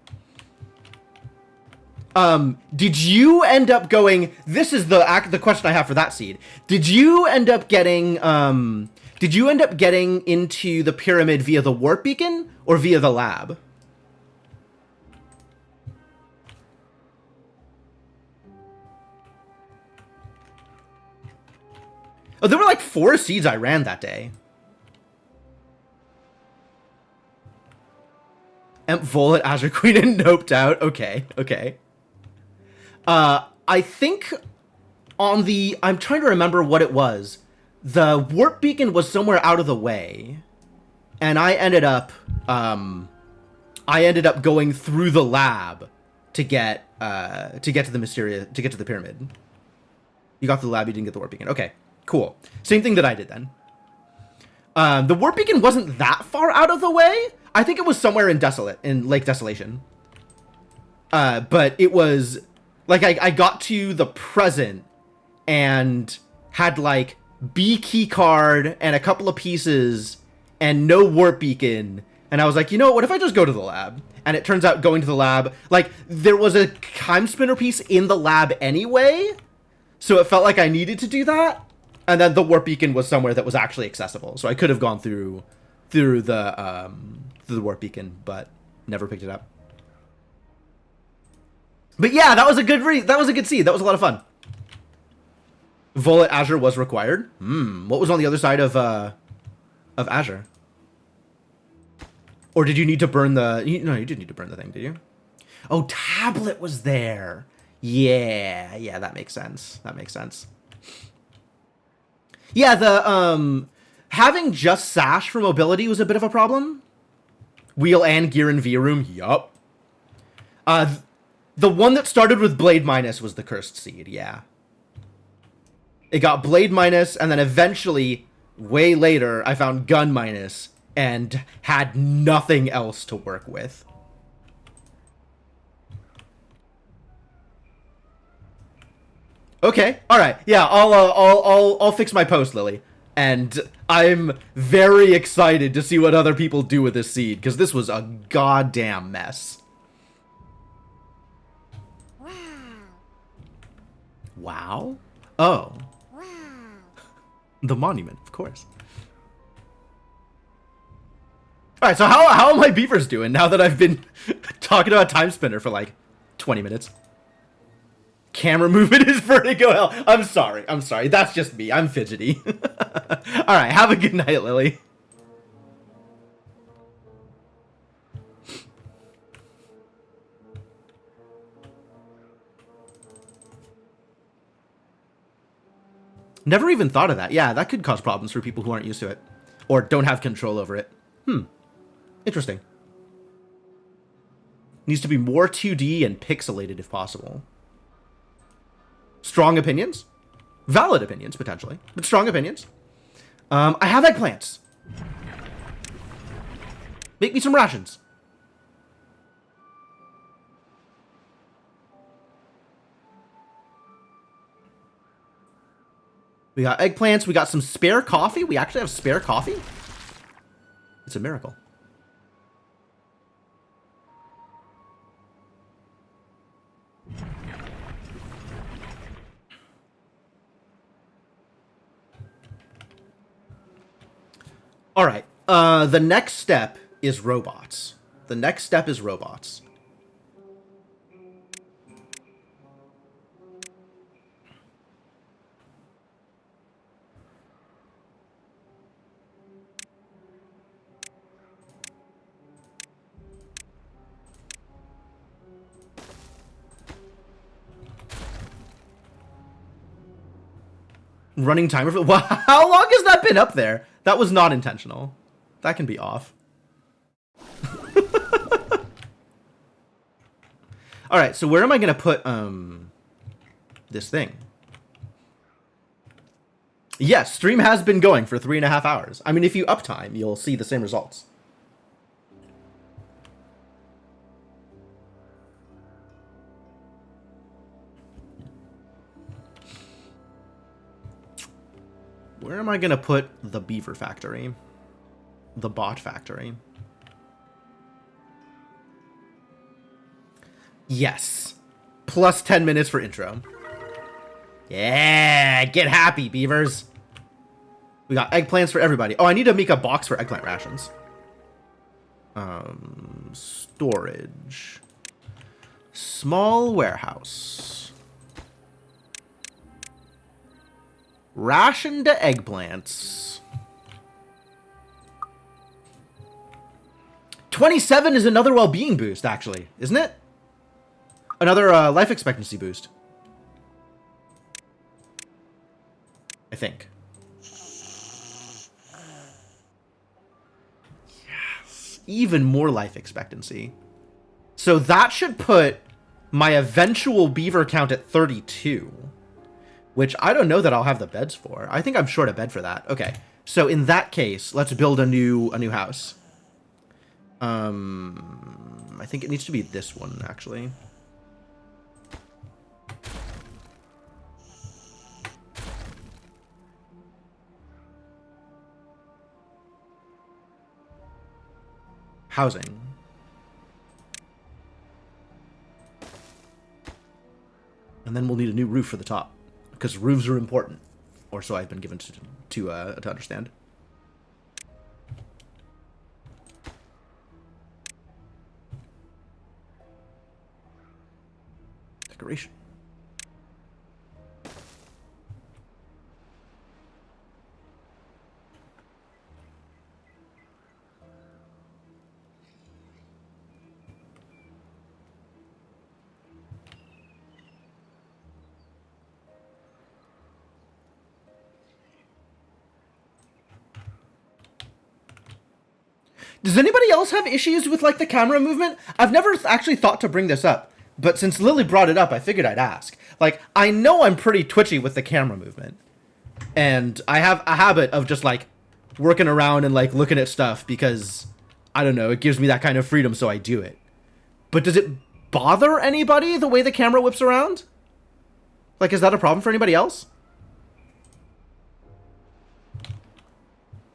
Did you end up going... This is the question I have for that seed. Did you end up getting into the pyramid via the warp beacon or via the lab? Oh, there were like 4 seeds I ran that day. Vol at Azure Queen and noped out. Okay. I think on the... I'm trying to remember what it was. The warp beacon was somewhere out of the way. And I ended up going through the lab to get to the pyramid. You got the lab, you didn't get the warp beacon. Okay, cool. Same thing that I did then. The warp beacon wasn't that far out of the way. I think it was somewhere in Lake Desolation. But it was like I got to the present and had like B key card and a couple of pieces and no warp beacon. And I was like, you know what if I just go to the lab? And it turns out going to the lab, like there was a Time Spinner piece in the lab anyway. So it felt like I needed to do that. And then the warp beacon was somewhere that was actually accessible. So I could have gone through the warp beacon, but never picked it up. But yeah, that was a good seed. That was a lot of fun. Vol at Azure was required. What was on the other side of Azure? Or did you need to burn the... No, you didn't need to burn the thing, did you? Oh, tablet was there. Yeah, that makes sense. Yeah, the having just Sash for mobility was a bit of a problem. Wheel and gear and V room, yup. The one that started with Blade Minus was the cursed seed, yeah. It got Blade Minus, and then eventually, way later, I found Gun Minus, and had nothing else to work with. Okay, all right, yeah, I'll fix my post, Lily, and I'm very excited to see what other people do with this seed because this was a goddamn mess. Wow. Oh. Wow. The monument, of course. All right, so how are my beavers doing now that I've been talking about Time Spinner for like 20 minutes. Camera movement is vertigo hell. I'm sorry. I'm sorry. That's just me. I'm fidgety. All right. Have a good night, Lily. Never even thought of that. Yeah, that could cause problems for people who aren't used to it. Or don't have control over it. Interesting. Needs to be more 2D and pixelated if possible. Strong opinions? Valid opinions, potentially. But strong opinions. I have eggplants. Make me some rations. We got eggplants. We got some spare coffee. We actually have spare coffee? It's a miracle. All right. The next step is robots. The next step is robots. Running timer for... Wow, how long has that been up there? That was not intentional. That can be off. Alright, so where am I going to put, this thing? Yes, stream has been going for 3.5 hours. I mean, if you uptime, you'll see the same results. Where am I going to put the beaver factory? The bot factory. Yes. Plus 10 minutes for intro. Yeah, get happy, beavers. We got eggplants for everybody. Oh, I need to make a box for eggplant rations. Storage. Small warehouse. Rationed eggplants. 27 is another well-being boost, actually, isn't it? Another life expectancy boost. I think. Yes. Even more life expectancy. So that should put my eventual beaver count at 32. Which I don't know that I'll have the beds for. I think I'm short a bed for that. Okay. So in that case, let's build a new house. I think it needs to be this one, actually. Housing. And then we'll need a new roof for the top. Because roofs are important. Or so I've been given to understand. Decoration. Does anybody else have issues with, like, the camera movement? I've never actually thought to bring this up, but since Lily brought it up, I figured I'd ask. Like, I know I'm pretty twitchy with the camera movement, and I have a habit of just, like, working around and, like, looking at stuff because, I don't know, it gives me that kind of freedom, so I do it. But does it bother anybody, the way the camera whips around? Like, is that a problem for anybody else?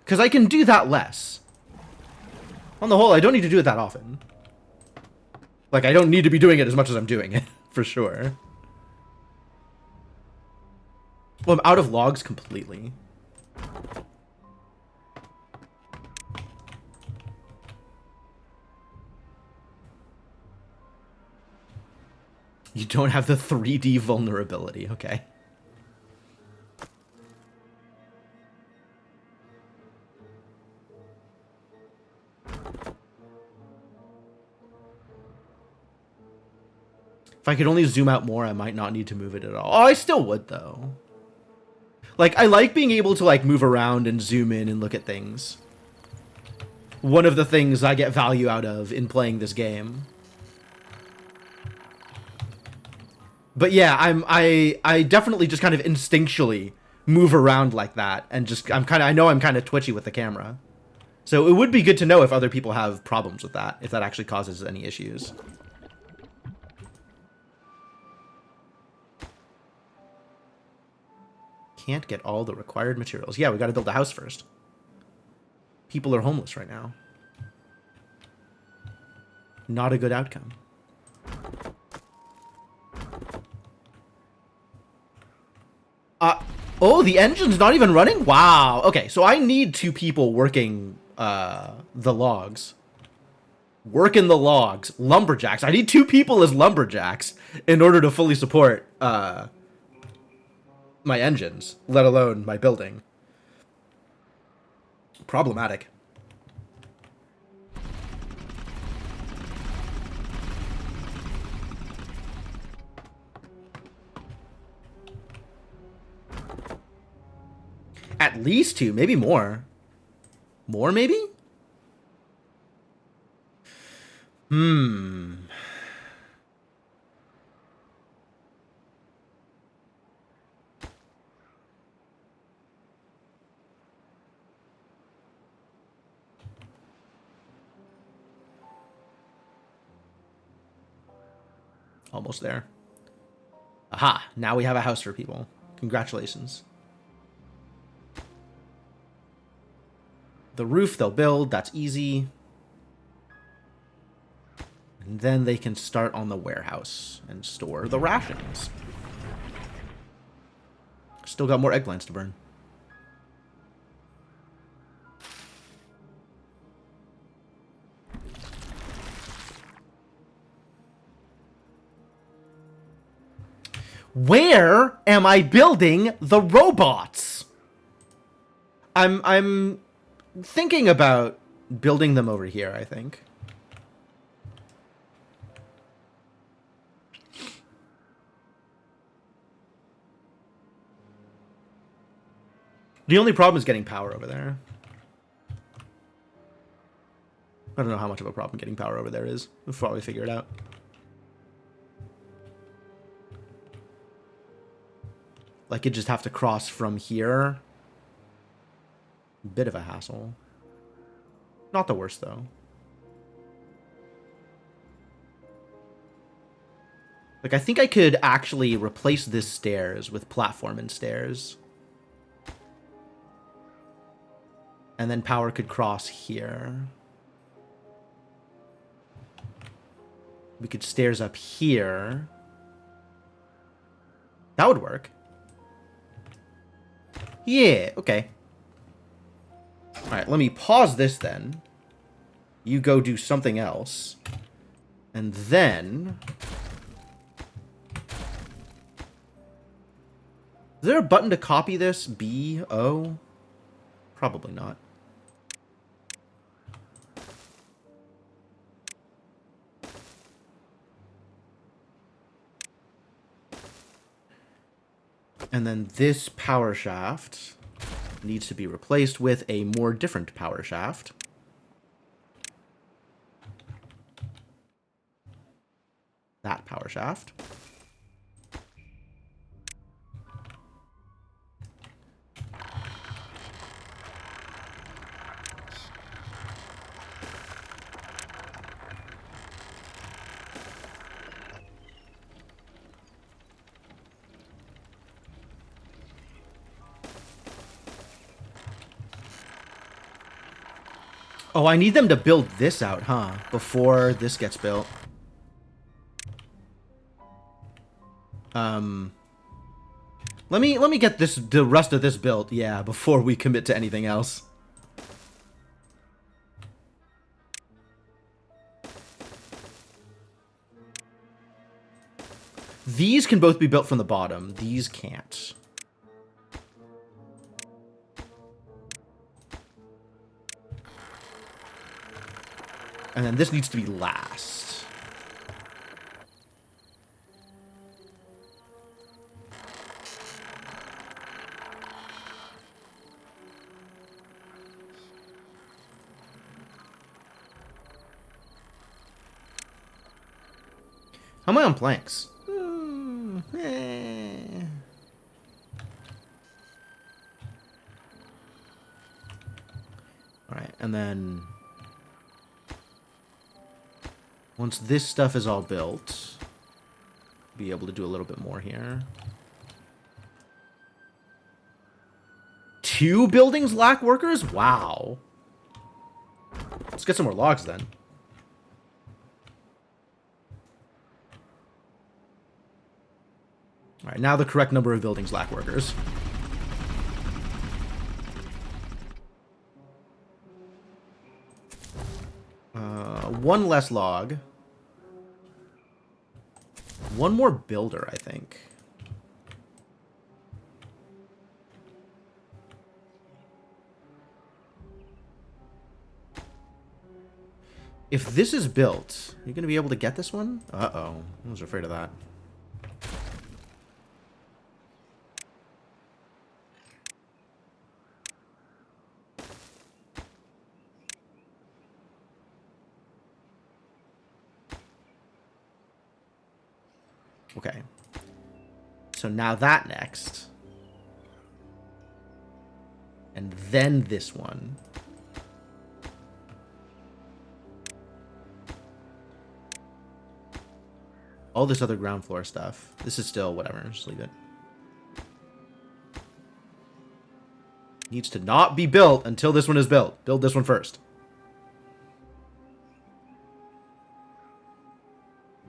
Because I can do that less. On the whole, I don't need to do it that often. Like, I don't need to be doing it as much as I'm doing it, for sure. Well, I'm out of logs completely. You don't have the 3D vulnerability. Okay. If I could only zoom out more, I might not need to move it at all. Oh, I still would, though. Like, I like being able to, like, move around and zoom in and look at things. One of the things I get value out of in playing this game. But yeah, I definitely just kind of instinctually move around like that, and just I know I'm kind of twitchy with the camera. So it would be good to know if other people have problems with that, if that actually causes any issues. Can't get all the required materials. Yeah, we gotta build a house first. People are homeless right now. Not a good outcome. Oh, the engine's not even running? Wow. Okay, so I need 2 people working the logs. Working the logs. Lumberjacks. I need 2 people as lumberjacks in order to fully support my engines, let alone my building. Problematic. At least 2, maybe more. More, maybe? Almost there. Aha, now we have a house for people. Congratulations. The roof they'll build, that's easy. And then they can start on the warehouse and store the rations. Still got more eggplants to burn. Where am I building the robots? I'm thinking about building them over here, I think. The only problem is getting power over there. I don't know how much of a problem getting power over there is. We'll probably figure it out. Like, you just have to cross from here. Bit of a hassle. Not the worst, though. Like, I think I could actually replace this stairs with platform and stairs. And then power could cross here. We could stairs up here. That would work. Yeah, okay. Alright, let me pause this then. You go do something else. And then... Is there a button to copy this? B, O? Probably not. And then this power shaft needs to be replaced with a more different power shaft. That power shaft. Oh, I need them to build this out, huh? Before this gets built. Let me get the rest of this built, yeah, before we commit to anything else. These can both be built from the bottom. These can't. And then this needs to be last. How am I on planks? Alright, and then once this stuff is all built, be able to do a little bit more here. 2 buildings lack workers? Wow. Let's get some more logs then. Alright, now the correct number of buildings lack workers. One less log. One more builder, I think. If this is built, are you going to be able to get this one? Uh-oh. I was afraid of that. Okay. So now that next. And then this one. All this other ground floor stuff. This is still whatever. Just leave it. Needs to not be built until this one is built. Build this one first.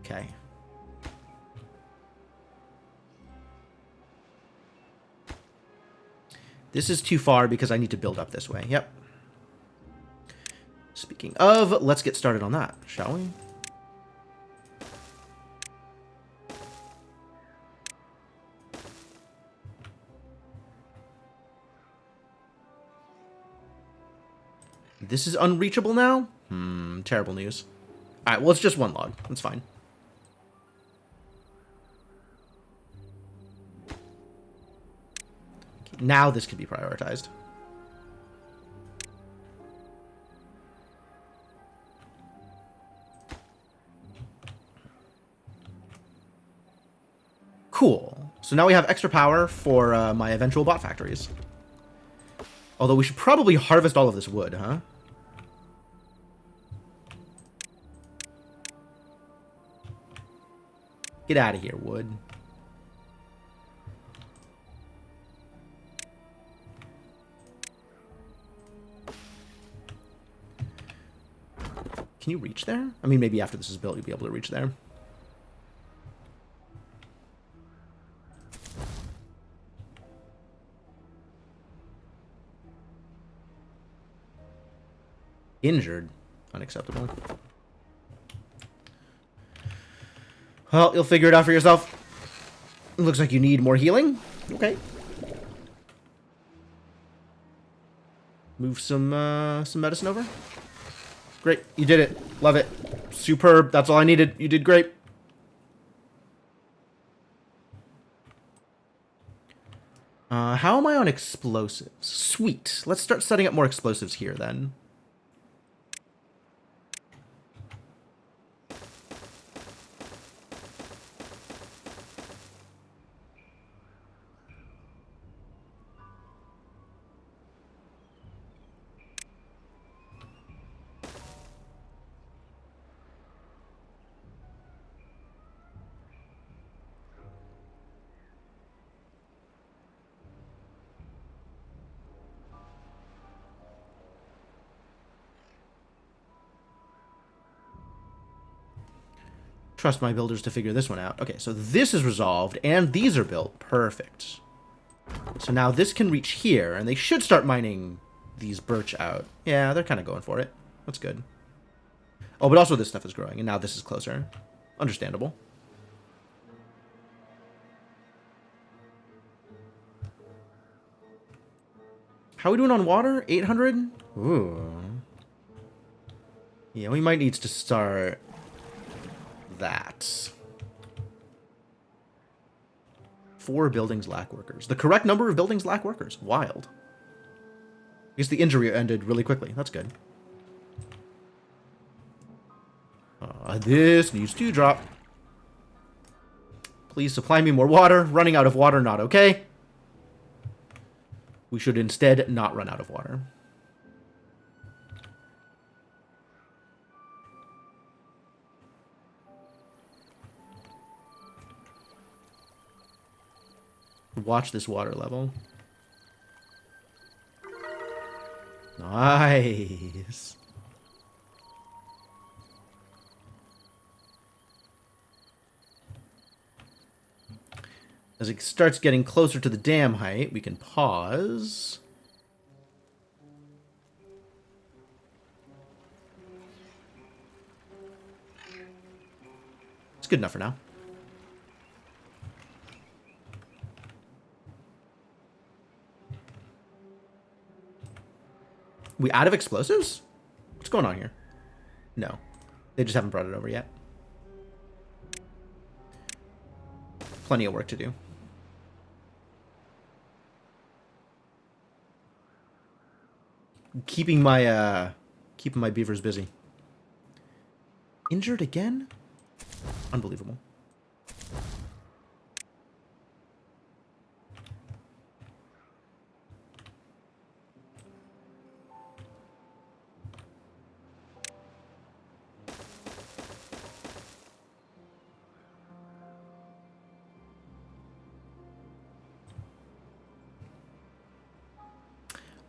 Okay. This is too far because I need to build up this way. Yep. Speaking of, let's get started on that, shall we? This is unreachable now? Terrible news. Alright, well, it's just one log. That's fine. Now this can be prioritized. Cool. So now we have extra power for my eventual bot factories. Although we should probably harvest all of this wood, huh? Get out of here, wood. Can you reach there? I mean, maybe after this is built, you'll be able to reach there. Injured. Unacceptable. Well, you'll figure it out for yourself. It looks like you need more healing. Okay. Move some medicine over. Great. You did it. Love it. Superb. That's all I needed. You did great. How am I on explosives? Sweet. Let's start setting up more explosives here then. Trust my builders to figure this one out. Okay, so this is resolved, and these are built. Perfect. So now this can reach here, and they should start mining these birch out. Yeah, they're kind of going for it. That's good. Oh, but also this stuff is growing, and now this is closer. Understandable. How are we doing on water? 800? Ooh. Yeah, we might need to start that. 4 buildings lack workers. The correct number of buildings lack workers. Wild. I guess the injury ended really quickly. That's good. This needs to drop. Please supply me more water. Running out of water, not okay. We should instead not run out of water. Watch this water level. Nice. As it starts getting closer to the dam height, we can pause. It's good enough for now. We out of explosives? What's going on here? No. They just haven't brought it over yet. Plenty of work to do. Keeping my beavers busy. Injured again? Unbelievable.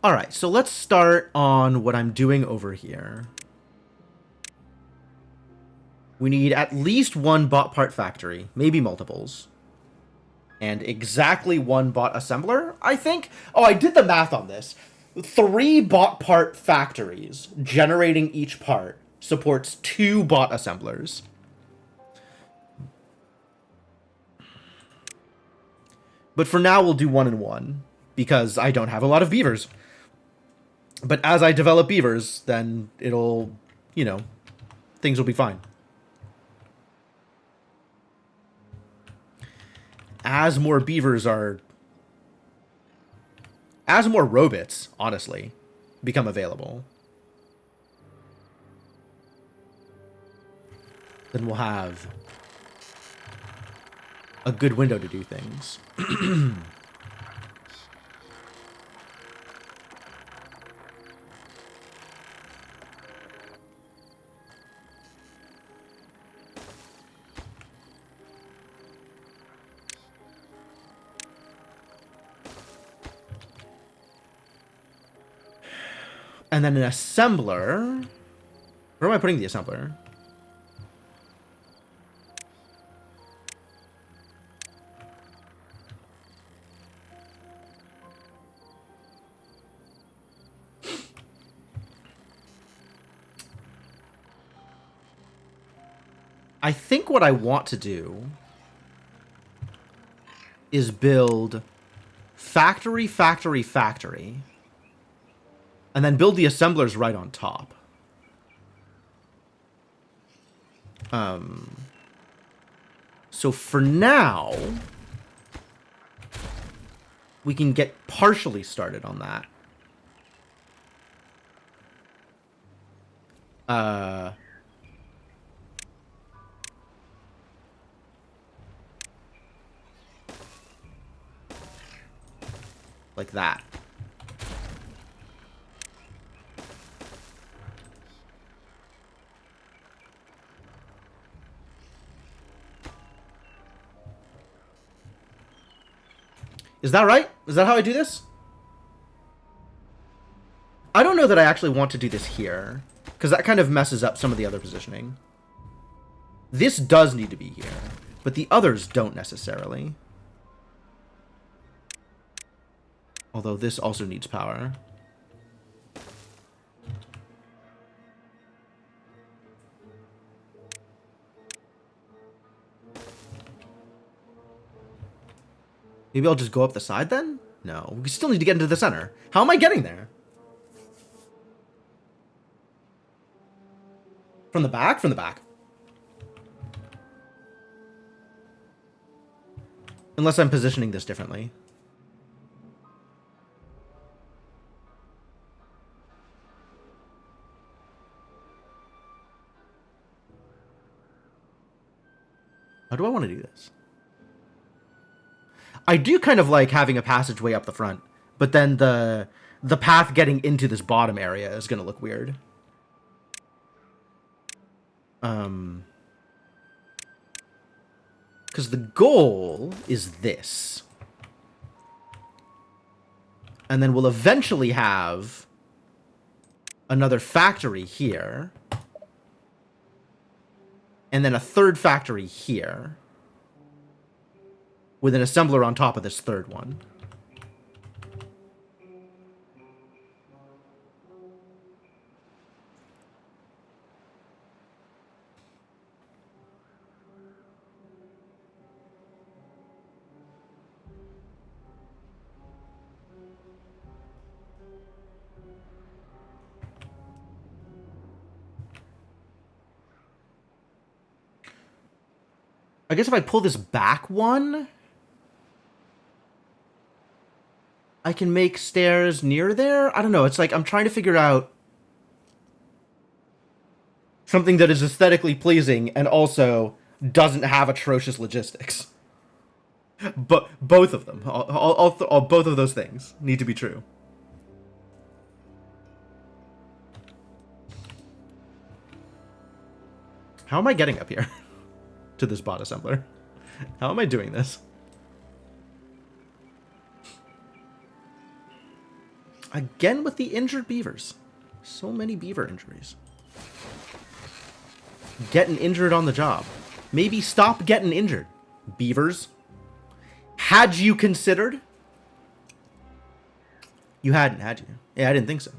All right, so let's start on what I'm doing over here. We need at least 1 bot part factory, maybe multiples. And exactly 1 bot assembler, I think. Oh, I did the math on this. 3 bot part factories generating each part supports 2 bot assemblers. But for now, we'll do 1 and 1, because I don't have a lot of beavers. But as I develop beavers, then it'll, you know, things will be fine. As more beavers are... As more robots, honestly, become available, then we'll have a good window to do things. And then an assembler. Where am I putting the assembler? I think what I want to do is build factory, factory, factory. And then build the assemblers right on top. So for now, we can get partially started on that. Like that. Is that right? Is that how I do this? I don't know that I actually want to do this here, because that kind of messes up some of the other positioning. This does need to be here, but the others don't necessarily. Although this also needs power. Maybe I'll just go up the side then? No, we still need to get into the center. How am I getting there? From the back? From the back. Unless I'm positioning this differently. How do I want to do this? I do kind of like having a passageway up the front, but then the path getting into this bottom area is going to look weird. Because the goal is this. And then we'll eventually have another factory here. And then a third factory here. With an assembler on top of this third one. I guess if I pull this back one, I can make stairs near there? I don't know. It's like I'm trying to figure out something that is aesthetically pleasing and also doesn't have atrocious logistics. But both of them, both of those things need to be true. How am I getting up here to this bot assembler? How am I doing this? Again with the injured beavers. So many beaver injuries. Getting injured on the job. Maybe stop getting injured, beavers. Had you considered? You hadn't, had you? Yeah, I didn't think so.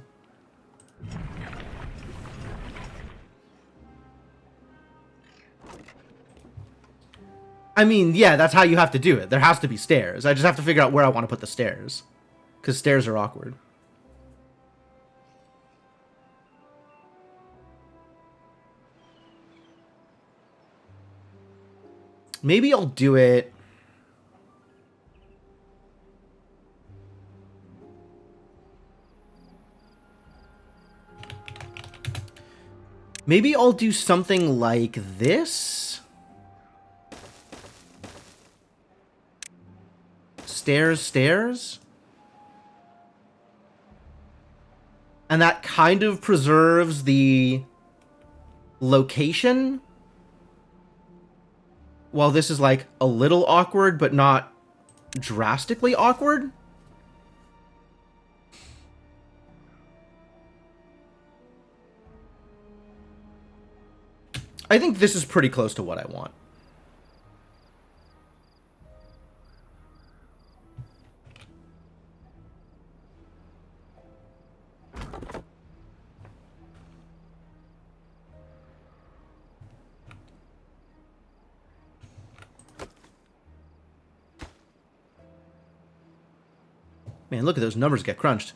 I mean, yeah, that's how you have to do it. There has to be stairs. I just have to figure out where I want to put the stairs. Because stairs are awkward. Maybe I'll do it... Maybe I'll do something like this. Stairs, stairs. And that kind of preserves the location. While this is like a little awkward, but not drastically awkward. I think this is pretty close to what I want. Man, look at those numbers get crunched.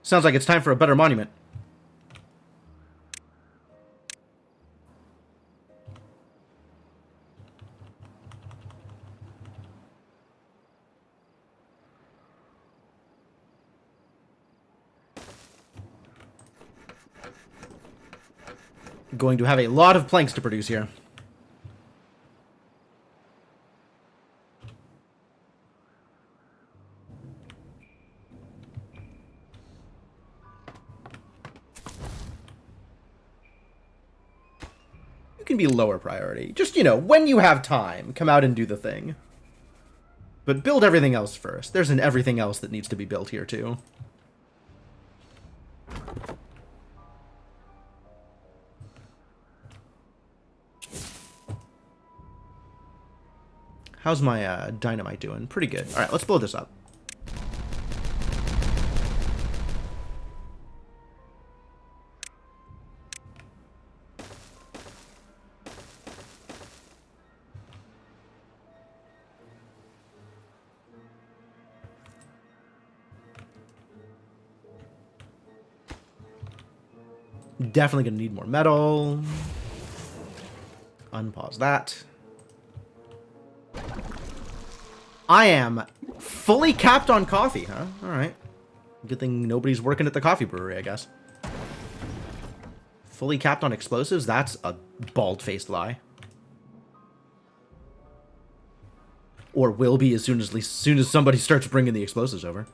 Sounds like it's time for a better monument. Going to have a lot of planks to produce here. You can be lower priority. Just, you know, when you have time, come out and do the thing. But build everything else first. There's an everything else that needs to be built here, too. How's my dynamite doing? Pretty good. All right, let's blow this up. Definitely gonna need more metal. Unpause that. I am fully capped on coffee, huh? Alright. Good thing nobody's working at the coffee brewery, I guess. Fully capped on explosives? That's a bald-faced lie. Or will be as soon as somebody starts bringing the explosives over.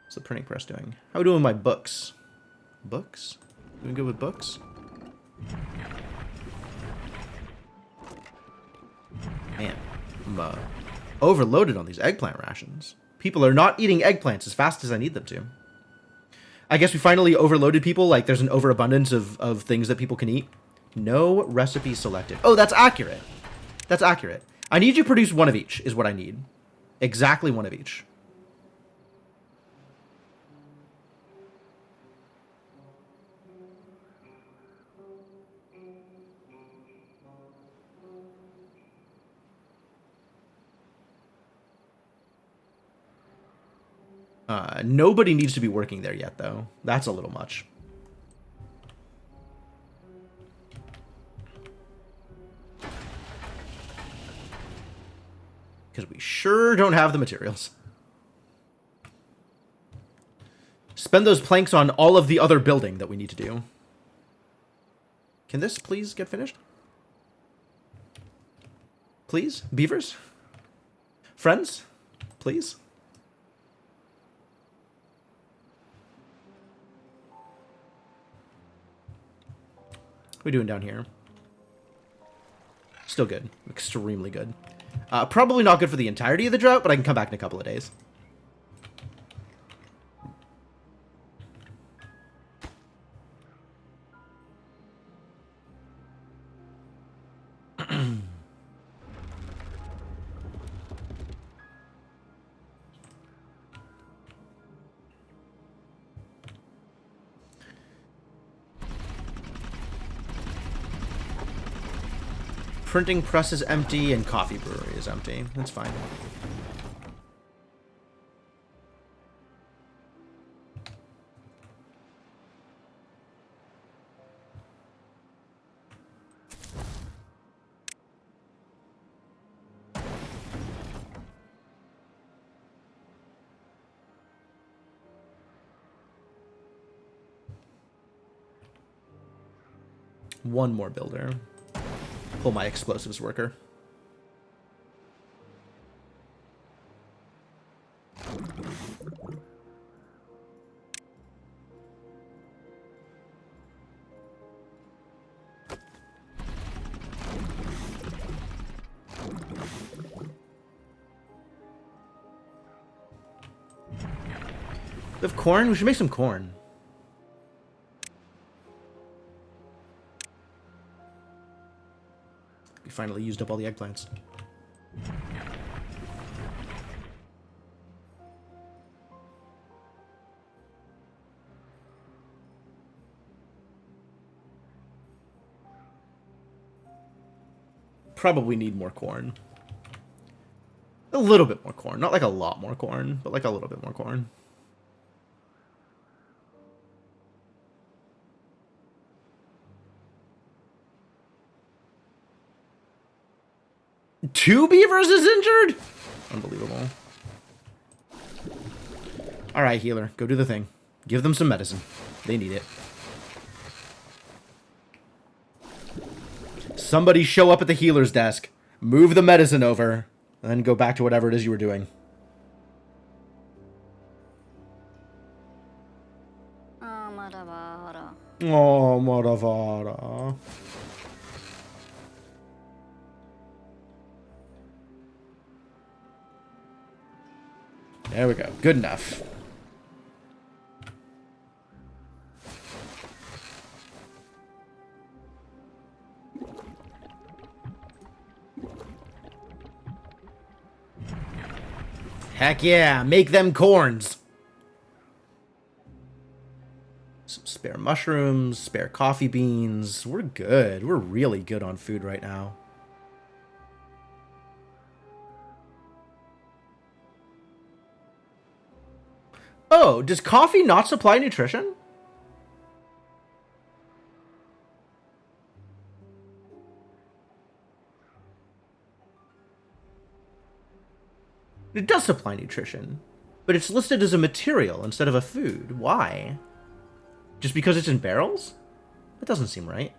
What's the printing press doing? How are we doing with my books? Books? Doing good with books? Man, I'm overloaded on these eggplant rations. People are not eating eggplants as fast as I need them to. I guess we finally overloaded people, like there's an overabundance of things that people can eat. No recipe selected. Oh, that's accurate. That's accurate. I need you to produce one of each, is what I need. Exactly one of each. Nobody needs to be working there yet, though. That's a little much. Because we sure don't have the materials. Spend those planks on all of the other building that we need to do. Can this please get finished? Please? Beavers? Friends? Please? What are we doing down here? Still good. Extremely good. Probably not good for the entirety of the drought, but I can come back in a couple of days. Printing press is empty and coffee brewery is empty. That's fine. One more builder. Pull my explosives worker. We have corn? We should make some corn. We finally used up all the eggplants. Probably need more corn. A little bit more corn. Not like a lot more corn, but like a little bit more corn. Two beavers is injured? Unbelievable. Alright, healer. Go do the thing. Give them some medicine. They need it. Somebody show up at the healer's desk. Move the medicine over. And then go back to whatever it is you were doing. Oh, Maravara. There we go. Good enough. Heck yeah, make them corns. Some spare mushrooms, spare coffee beans. We're good. We're really good on food right now. Oh, Oh, does coffee not supply nutrition? It does supply nutrition, but it's listed as a material instead of a food. Why? Just because it's in barrels? That doesn't seem right.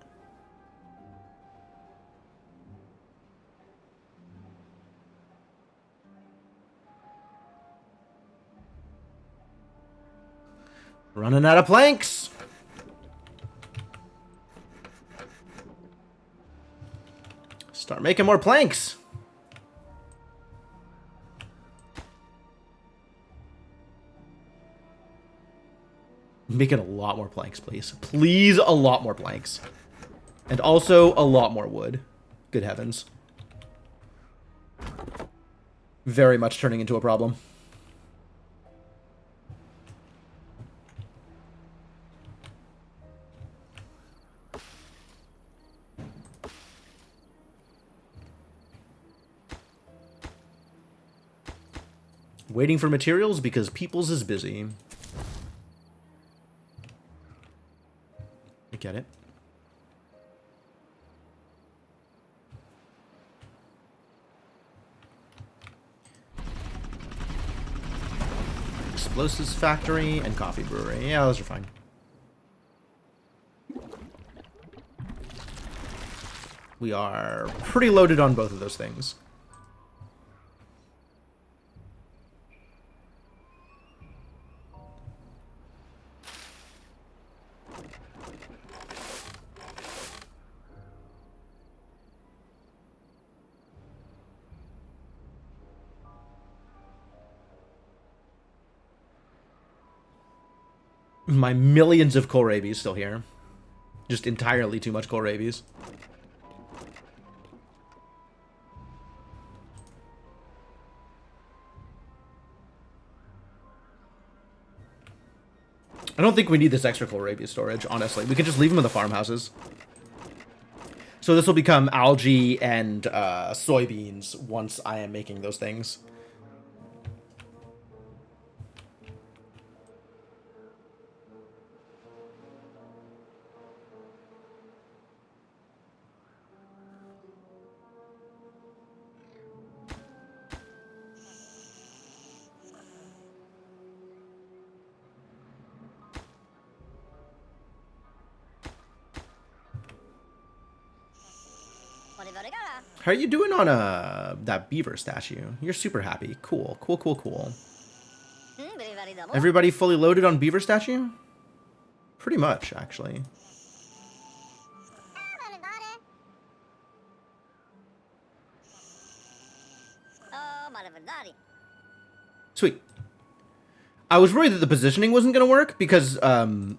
Running out of planks. Start making more planks. Making a lot more planks, please. Please, a lot more planks. And also a lot more wood. Good heavens. Very much turning into a problem. Waiting for materials because Peoples is busy. I get it. Explosives factory and coffee brewery. Yeah, those are fine. We are pretty loaded on both of those things. My millions of kohlrabies still here. Just entirely too much kohlrabies. I don't think we need this extra kohlrabi storage, honestly. We can just leave them in the farmhouses. So this will become algae and soybeans once I am making those things. How are you doing on that beaver statue? You're super happy. Cool, cool, cool, cool. Everybody fully loaded on beaver statue? Pretty much, actually. Sweet. I was worried that the positioning wasn't going to work because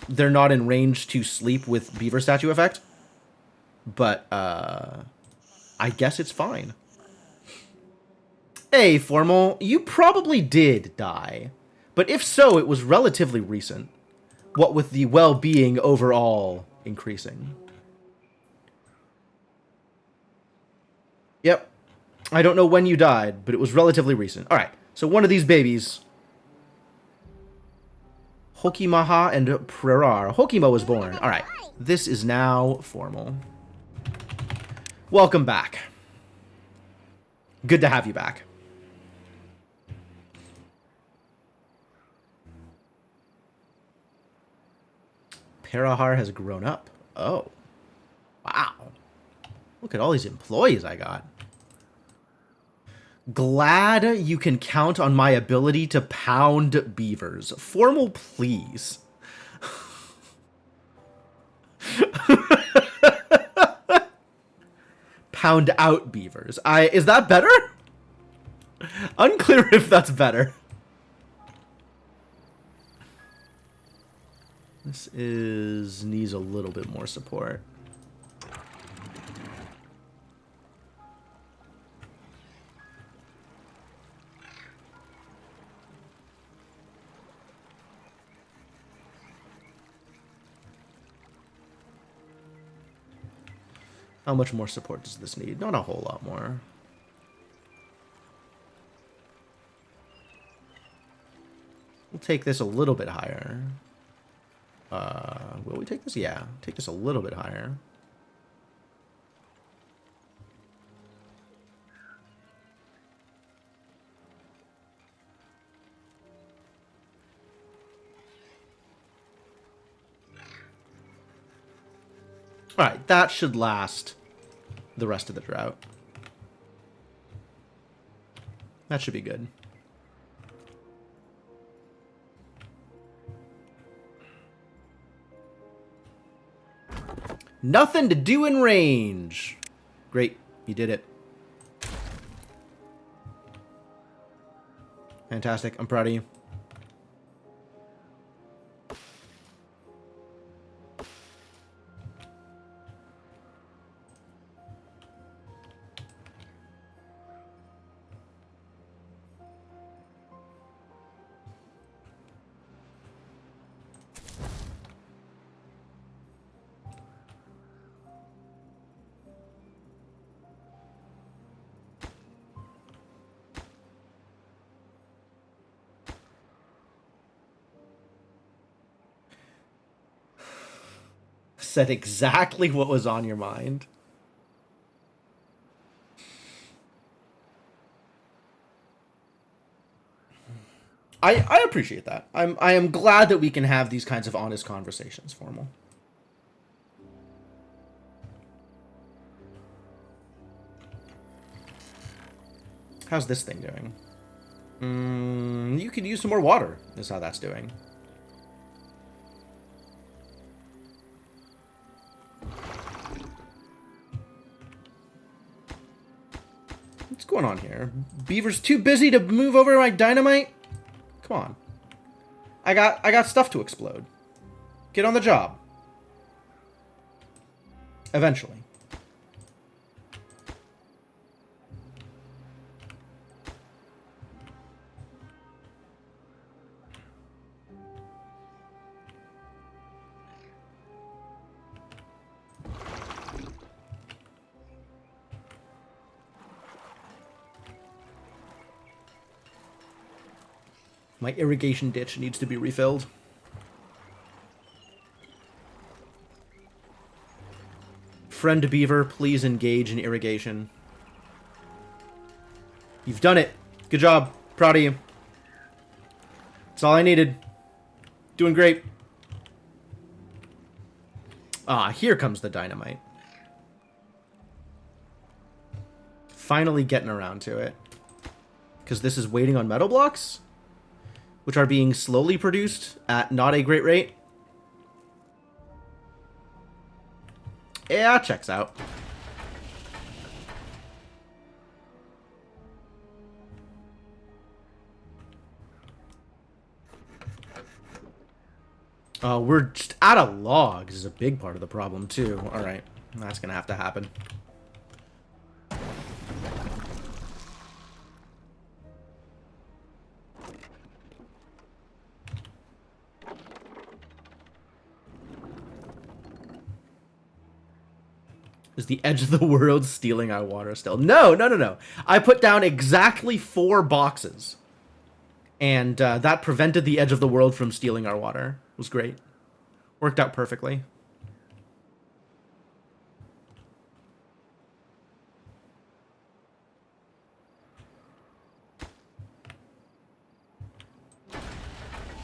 they're not in range to sleep with beaver statue effect. But, I guess it's fine. Hey, Formal, you probably did die. But if so, it was relatively recent. What with the well-being overall increasing. Yep. I don't know when you died, but it was relatively recent. Alright, so one of these babies... Hokimaha and Prerar. Hokima was born. Alright, this is now Formal. Welcome back. Good to have you back. Parahar has grown up. Oh. Wow. Look at all these employees I got. Glad you can count on my ability to pound beavers. Formal, please. Pound out beavers. Is that better? Unclear if that's better. This needs a little bit more support. How much more support does this need? Not a whole lot more. take this a little bit higher. Will we take this? Yeah, take this a little bit higher. Alright, that should last the rest of the drought. That should be good. Nothing to do in range. Great, you did it. Fantastic, I'm proud of you. Said exactly what was on your mind. I appreciate that. I am glad that we can have these kinds of honest conversations, Formal. How's this thing doing? You could use some more water, is how that's doing. What's going on here? Beaver's too busy to move over my dynamite? Come on. I got stuff to explode. Get on the job. Eventually. My irrigation ditch needs to be refilled. Friend Beaver, please engage in irrigation. You've done it. Good job. Proud of you. That's all I needed. Doing great. Ah, here comes the dynamite. Finally getting around to it. Because this is waiting on metal blocks, which are being slowly produced at not a great rate. Yeah, checks out. We're just out of logs is a big part of the problem, too. Alright, that's gonna have to happen. Is the edge of the world stealing our water still? No, no, no, no. I put down exactly 4 boxes. And that prevented the edge of the world from stealing our water. It was great. Worked out perfectly.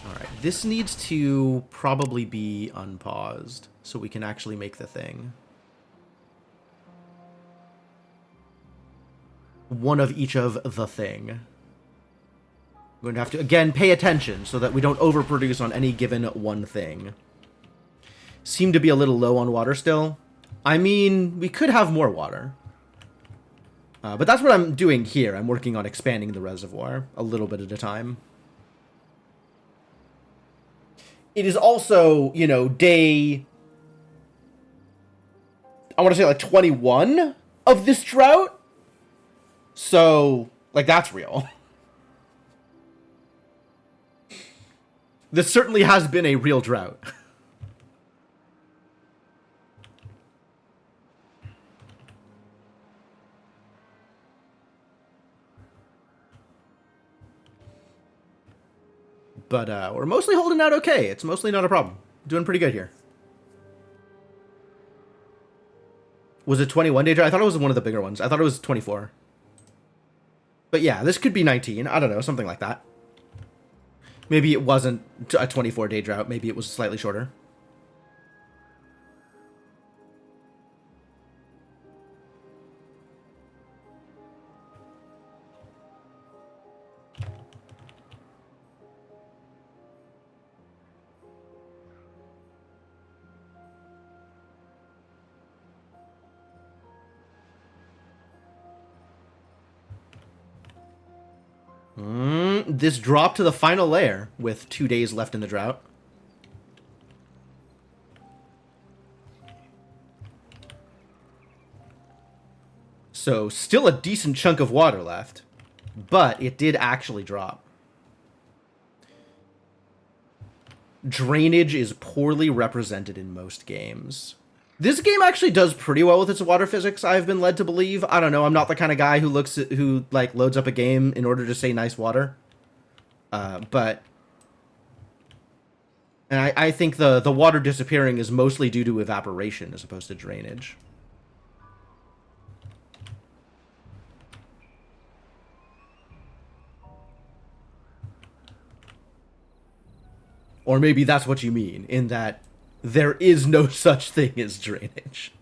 Alright, this needs to probably be unpaused so we can actually make the thing. One of each of the thing. I'm going to have to, again, pay attention so that we don't overproduce on any given one thing. Seem to be a little low on water still. I mean, we could have more water. But that's what I'm doing here. I'm working on expanding the reservoir a little bit at a time. It is also, you know, day... I want to say like 21 of this drought. So, like, that's real. This certainly has been a real drought. But we're mostly holding out okay. It's mostly not a problem. Doing pretty good here. Was it 21 day drought? I thought it was one of the bigger ones. I thought it was 24. But yeah, this could be 19. I don't know, something like that. Maybe it wasn't a 24 day drought. Maybe it was slightly shorter. This dropped to the final layer with 2 days left in the drought. So still a decent chunk of water left, but it did actually drop. Drainage is poorly represented in most games. This game actually does pretty well with its water physics, I've been led to believe. I don't know, I'm not the kind of guy who loads up a game in order to say nice water. But I think the water disappearing is mostly due to evaporation as opposed to drainage. Or maybe that's what you mean, in that there is no such thing as drainage.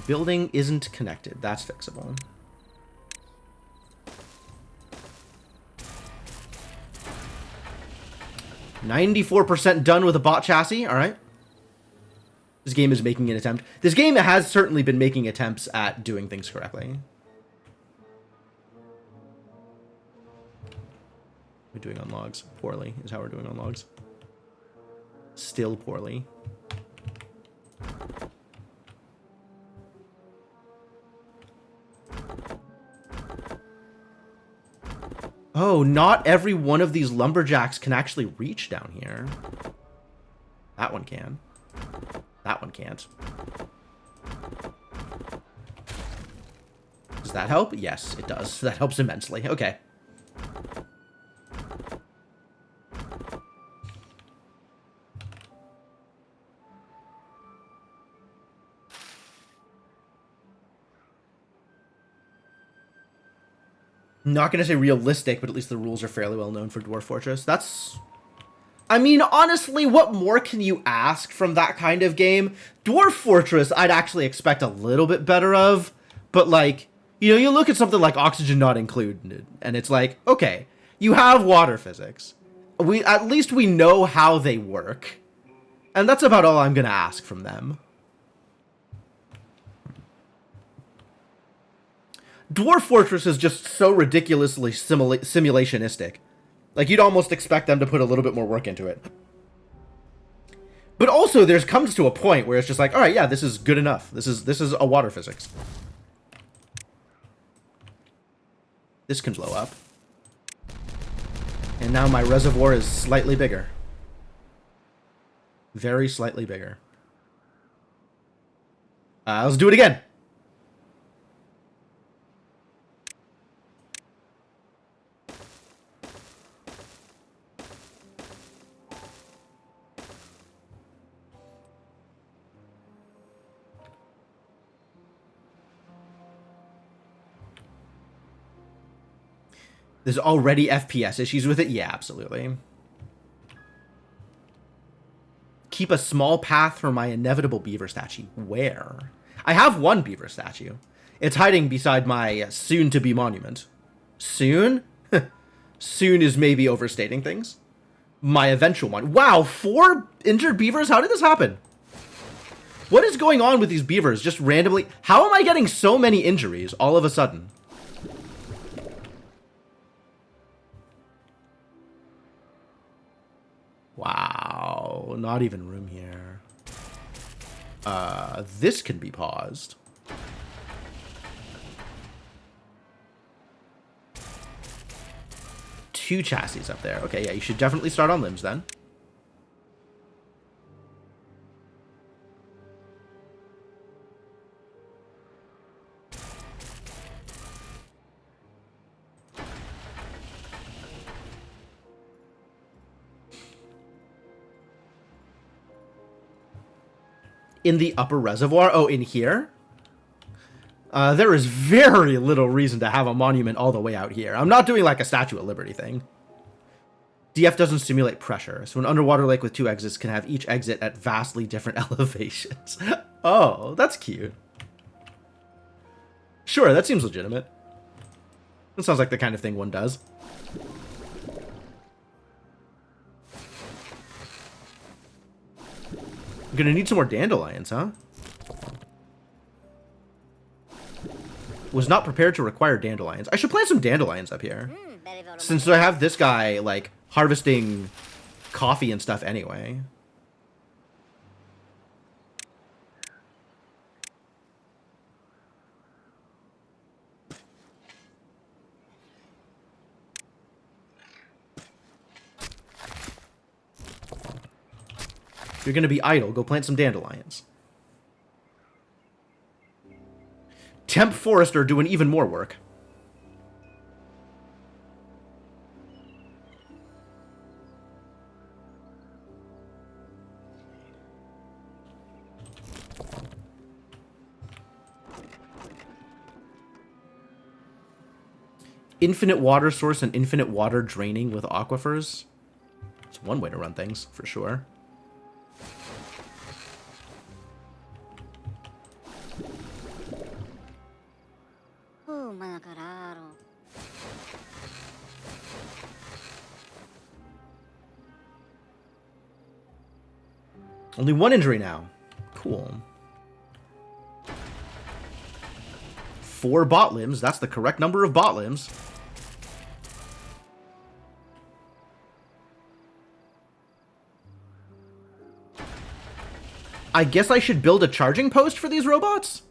Building isn't connected. That's fixable. %94 done with a bot chassis. All right. This game is making an attempt. This game has certainly been making attempts at doing things correctly. We're doing on logs. Poorly is how we're doing on logs. Still poorly. Oh, not every one of these lumberjacks can actually reach down here. That one can. That one can't. Does that help? Yes, it does. That helps immensely. Okay. Not going to say realistic, but at least the rules are fairly well known for Dwarf Fortress. That's... I mean, honestly, what more can you ask from that kind of game? Dwarf Fortress, I'd actually expect a little bit better of. But, like, you know, you look at something like Oxygen Not Included, and it's like, okay, you have water physics. At least we know how they work. And that's about all I'm going to ask from them. Dwarf Fortress is just so ridiculously simulationistic. Like, you'd almost expect them to put a little bit more work into it. But also, there's comes to a point where it's just like, all right, yeah, this is good enough. This is a water physics. This can blow up. And now my reservoir is slightly bigger. Very slightly bigger. Let's do it again. There's already FPS issues with it? Yeah, absolutely. Keep a small path for my inevitable beaver statue. Where? I have one beaver statue. It's hiding beside my soon-to-be monument. Soon? Soon is maybe overstating things. My eventual one. Wow, 4 injured beavers? How did this happen? What is going on with these beavers? Just randomly... How am I getting so many injuries all of a sudden? Wow, not even room here. This can be paused. Two chassis up there. Okay, yeah, you should definitely start on limbs then. In the upper reservoir? Oh, in here? There is very little reason to have a monument all the way out here. I'm not doing like a Statue of Liberty thing. DF doesn't simulate pressure, so an underwater lake with 2 exits can have each exit at vastly different elevations. Oh, that's cute. Sure, that seems legitimate. That sounds like the kind of thing one does. I'm gonna need some more dandelions, huh? Was not prepared to require dandelions. I should plant some dandelions up here. Since I have this guy, like, harvesting coffee and stuff anyway. If you're gonna be idle, go plant some dandelions. Temp Forester doing even more work. Infinite water source and infinite water draining with aquifers. It's one way to run things, for sure. Only 1 injury now. Cool. 4 bot limbs. That's the correct number of bot limbs. I guess I should build a charging post for these robots?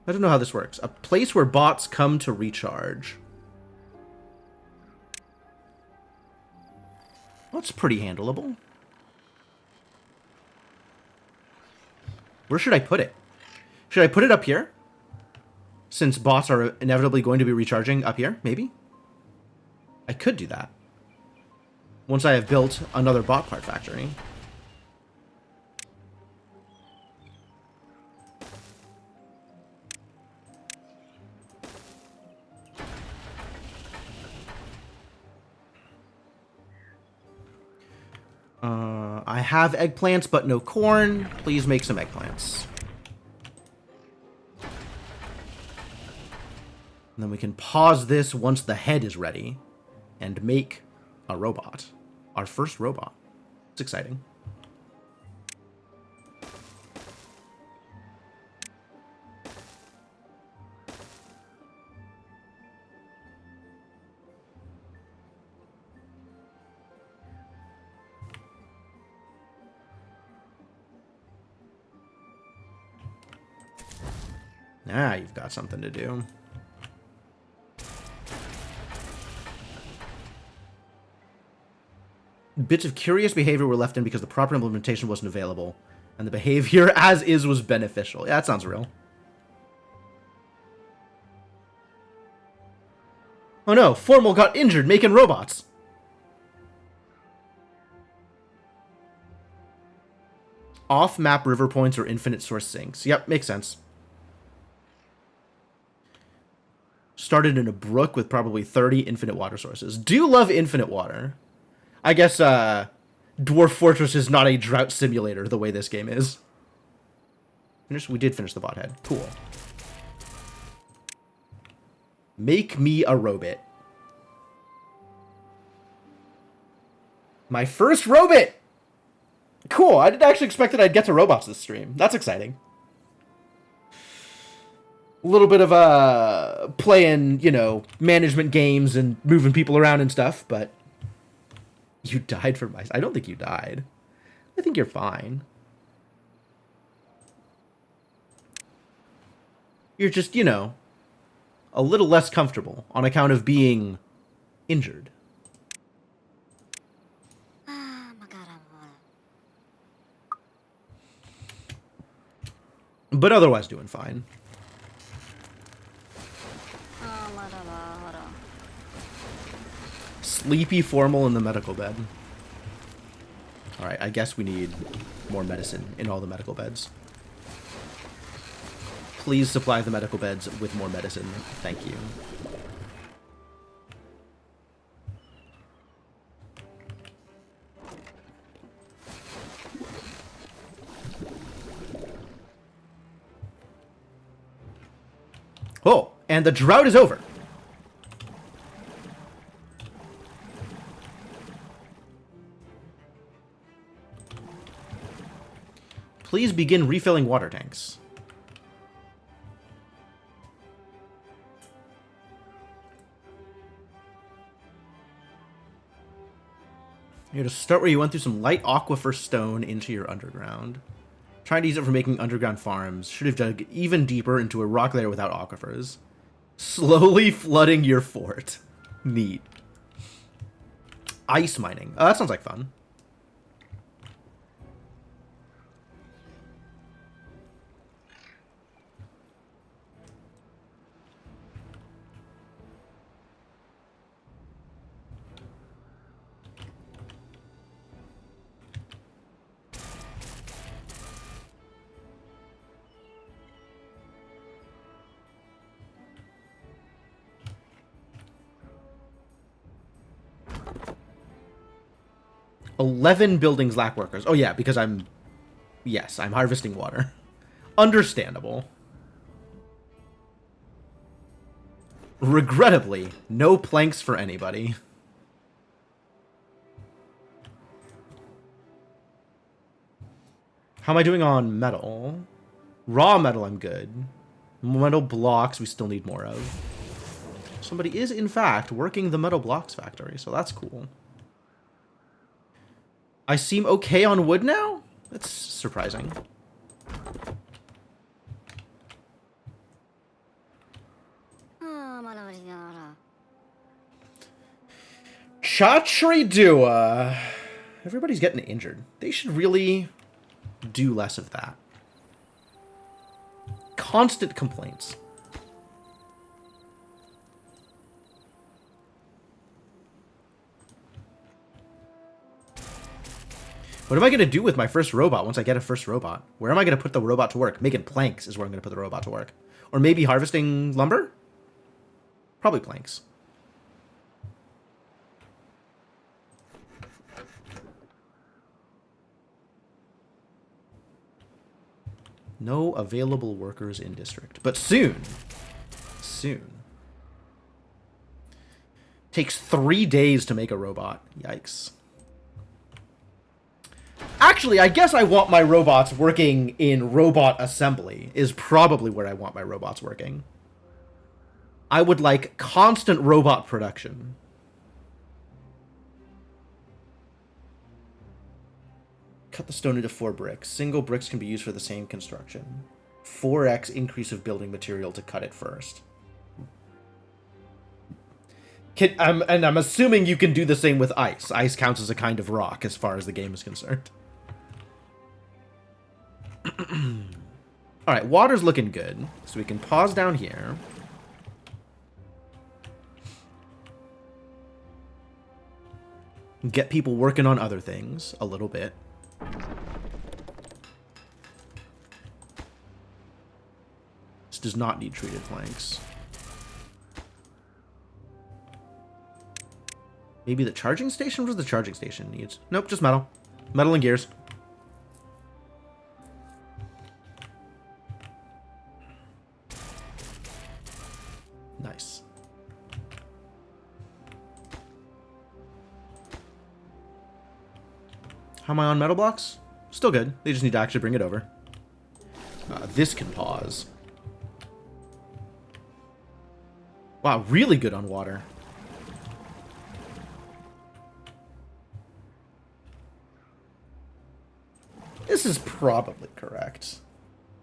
I don't know how this works. A place where bots come to recharge. That's pretty handleable. Where should I put it? Should I put it up here? Since bots are inevitably going to be recharging up here, maybe? I could do that. Once I have built another bot part factory. I have eggplants, but no corn. Please make some eggplants. And then we can pause this once the head is ready and make a robot. Our first robot. It's exciting. Now you've got something to do. Bits of curious behavior were left in because the proper implementation wasn't available, and the behavior as is was beneficial. Yeah, that sounds real. Oh no, Formal got injured making robots. Off-map river points or infinite source sinks. Yep, makes sense. Started in a brook with probably 30 infinite water sources. Do love infinite water. I guess Dwarf Fortress is not a drought simulator the way this game is. We did finish the bot head. Cool. Make me a robot. My first robot! Cool, I didn't actually expect that I'd get to robots this stream. That's exciting. A little bit of playing, you know, management games and moving people around and stuff, but you died for my... I don't think you died. I think you're fine. You're just, you know, a little less comfortable on account of being injured. But otherwise doing fine. Sleepy Formal in the medical bed. Alright, I guess we need more medicine in all the medical beds. Please supply the medical beds with more medicine. Thank you. Oh, and the drought is over. Please begin refilling water tanks. You're to start where you went through some light aquifer stone into your underground. Trying to use it for making underground farms. Should have dug even deeper into a rock layer without aquifers. Slowly flooding your fort. Neat. Ice mining. Oh, that sounds like fun. "11 buildings lack workers." Oh, yeah, because I'm harvesting water. Understandable. Regrettably, no planks for anybody. How am I doing on metal? Raw metal, I'm good. Metal blocks, we still need more of. Somebody is, in fact, working the metal blocks factory, so that's cool. I seem okay on wood now? That's surprising. Chatri Dua. Everybody's getting injured. They should really do less of that. Constant complaints. What am I going to do with my first robot once I get a first robot? Where am I going to put the robot to work? Making planks is where I'm going to put the robot to work. Or maybe harvesting lumber? Probably planks. No available workers in district. But soon. Soon. Takes 3 days to make a robot. Yikes. Actually, I guess I want my robots working in robot assembly, is probably where I want my robots working. I would like constant robot production. Cut the stone into 4 bricks. Single bricks can be used for the same construction. 4x increase of building material to cut it first. And I'm assuming you can do the same with ice. Ice counts as a kind of rock as far as the game is concerned. Alright, water's looking good. So we can pause down here. Get people working on other things a little bit. This does not need treated planks. Maybe the charging station? What does the charging station need? Nope, just metal. Metal and gears. Nice. How am I on metal blocks? Still good. They just need to actually bring it over. This can pause. Wow, really good on water. This is probably correct.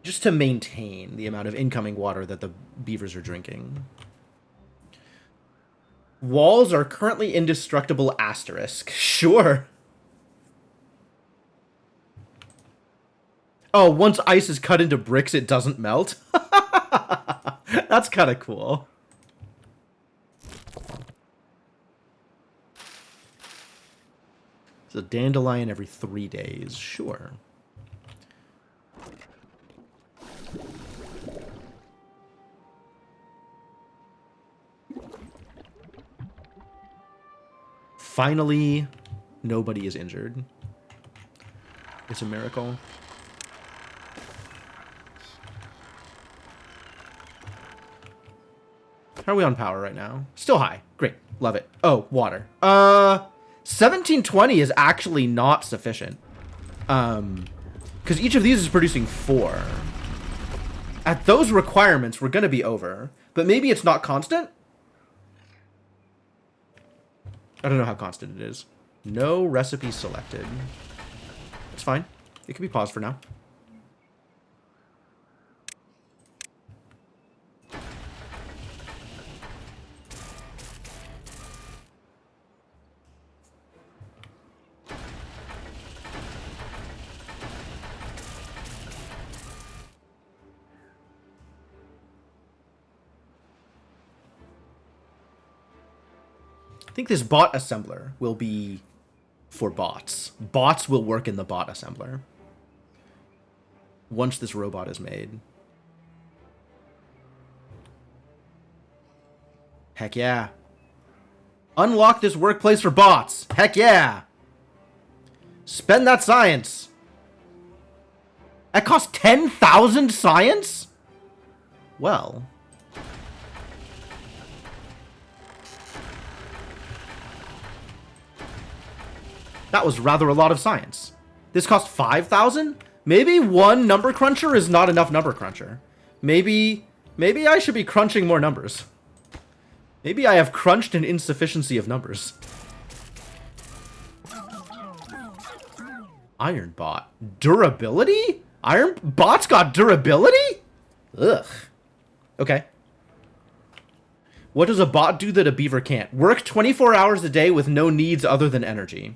Just to maintain the amount of incoming water that the beavers are drinking. Walls are currently indestructible asterisk. Sure. Oh, once ice is cut into bricks, it doesn't melt? That's kind of cool. It's a dandelion every 3 days. Sure. Finally, nobody is injured. It's a miracle. How are we on power right now? Still high. Great. Love it. Oh, water. 1720 is actually not sufficient. Because each of these is producing 4. At those requirements, we're going to be over. But maybe it's not constant? I don't know how constant it is. No recipe selected. It's fine. It can be paused for now. I think this bot assembler will be for bots. Bots will work in the bot assembler once this robot is made. Heck yeah. Unlock this workplace for bots. Heck yeah. Spend that science. That costs 10,000 science? Well. That was rather a lot of science. This cost 5,000? Maybe one number cruncher is not enough number cruncher. Maybe I should be crunching more numbers. Maybe I have crunched an insufficiency of numbers. Iron bot. Durability? Iron bot's got durability? Ugh. Okay. What does a bot do that a beaver can't? Work 24 hours a day with no needs other than energy.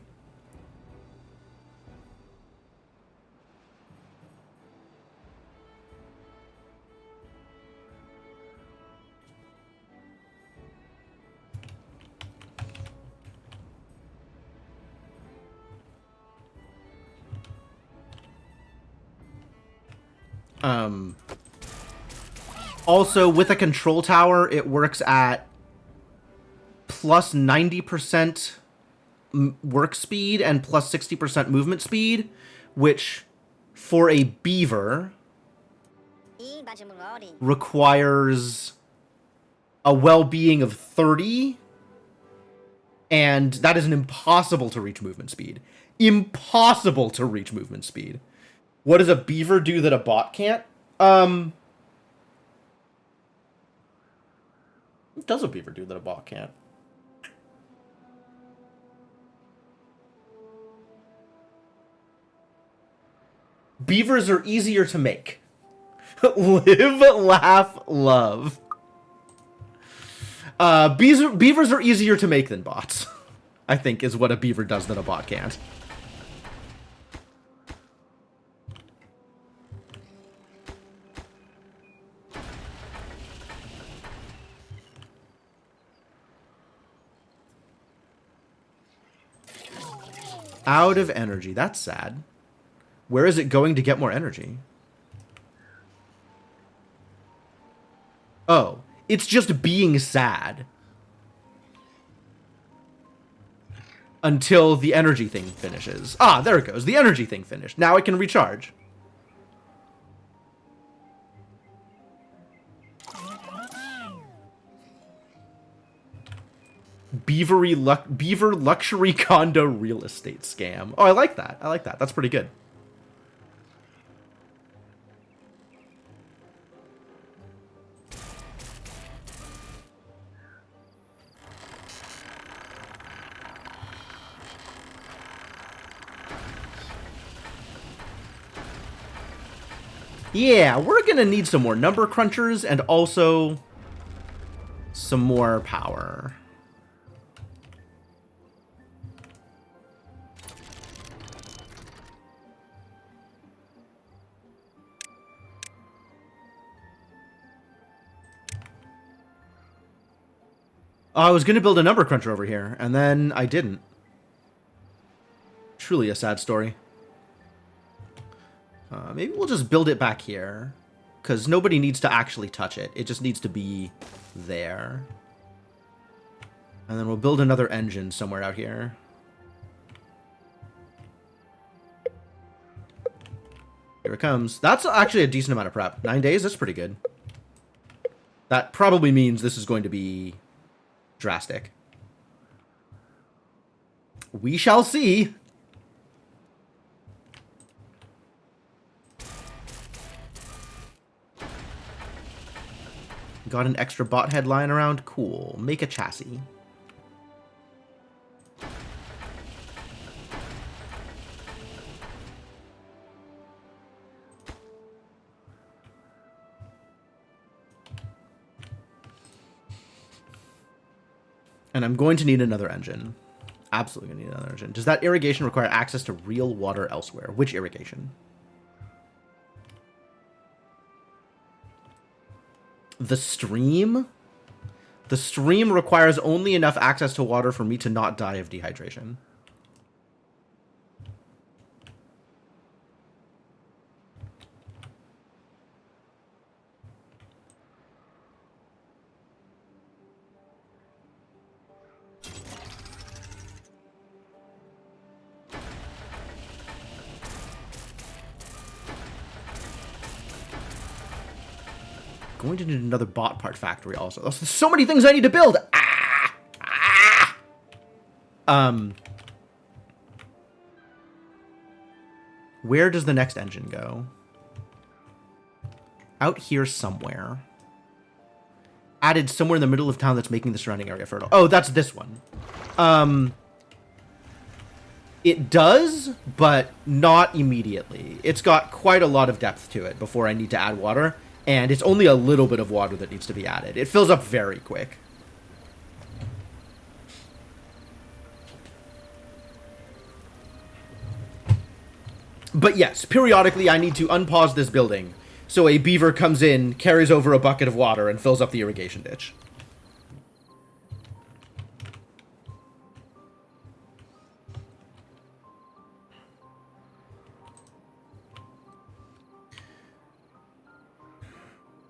Also, with a control tower, it works at plus 90% work speed and plus 60% movement speed, which, for a beaver, requires a well-being of 30, and that is an impossible to reach movement speed. Impossible to reach movement speed. What does a beaver do that a bot can't? What does a beaver do that a bot can't? Beavers are easier to make. Live, laugh, love. Beavers are easier to make than bots, I think, is what a beaver does that a bot can't. Out of energy. That's sad. Where is it going to get more energy? Oh, it's just being sad. Until the energy thing finishes. Ah, there it goes. The energy thing finished. Now it can recharge. Beaver luxury condo real estate scam. Oh, I like that. I like that. That's pretty good. Yeah, we're gonna need some more number crunchers and also some more power. Oh, I was going to build a number cruncher over here, and then I didn't. Truly a sad story. Maybe we'll just build it back here. Because nobody needs to actually touch it. It just needs to be there. And then we'll build another engine somewhere out here. Here it comes. That's actually a decent amount of prep. 9 days? That's pretty good. That probably means this is going to be drastic. We shall see. Got an extra bot head lying around? Cool. Make a chassis. And I'm going to need another engine. Absolutely going to need another engine. Does that irrigation require access to real water elsewhere? Which irrigation? The stream? The stream requires only enough access to water for me to not die of dehydration. Going to need another bot part factory also. There's so many things I need to build. Where does the next engine go? Out here somewhere. Added somewhere in the middle of town that's making the surrounding area fertile. Oh, that's this one. It does, but not immediately. It's got quite a lot of depth to it before I need to add water. And it's only a little bit of water that needs to be added. It fills up very quick. But yes, periodically I need to unpause this building so a beaver comes in, carries over a bucket of water, and fills up the irrigation ditch.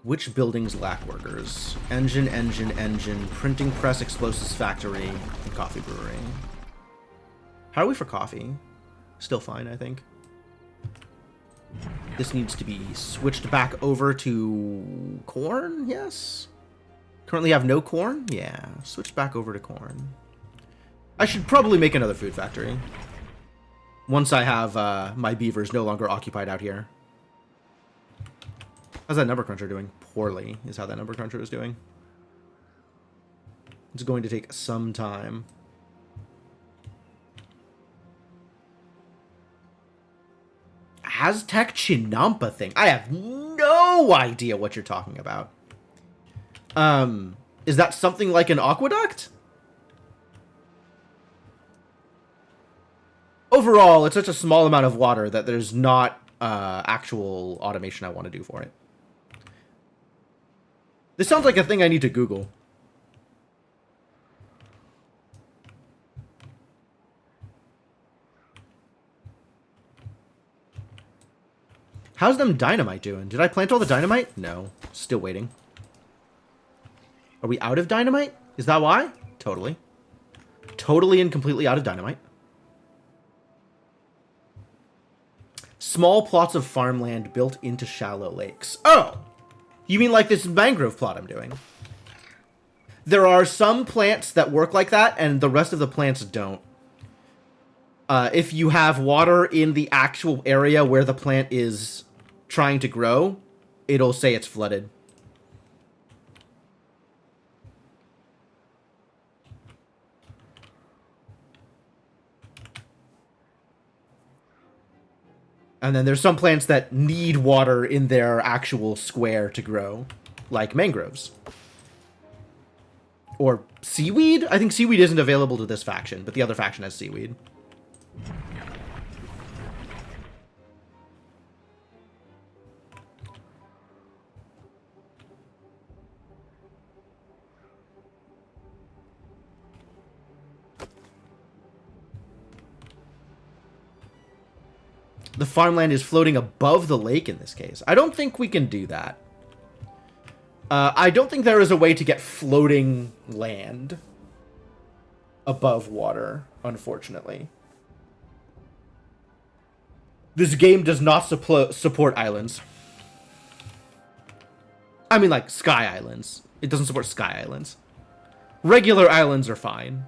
Which buildings lack workers? Engine, engine, engine, printing press, explosives factory, and coffee brewery. How are we for coffee? Still fine, I think. This needs to be switched back over to corn, yes? Currently have no corn? Yeah, switch back over to corn. I should probably make another food factory. Once I have my beavers no longer occupied out here. How's that number cruncher doing? Poorly is how that number cruncher is doing. It's going to take some time. Aztec Chinampa thing. I have no idea what you're talking about. Is that something like an aqueduct? Overall, it's such a small amount of water that there's not actual automation I want to do for it. This sounds like a thing I need to Google. How's them dynamite doing? Did I plant all the dynamite? No. Still waiting. Are we out of dynamite? Is that why? Totally. Totally and completely out of dynamite. Small plots of farmland built into shallow lakes. Oh! You mean like this mangrove plot I'm doing? There are some plants that work like that, and the rest of the plants don't. If you have water in the actual area where the plant is trying to grow, it'll say it's flooded. And then there's some plants that need water in their actual square to grow, like mangroves. Or seaweed? I think seaweed isn't available to this faction, but the other faction has seaweed. The farmland is floating above the lake in this case. I don't think we can do that. I don't think there is a way to get floating land above water, unfortunately. This game does not support islands. I mean, like, sky islands. It doesn't support sky islands. Regular islands are fine.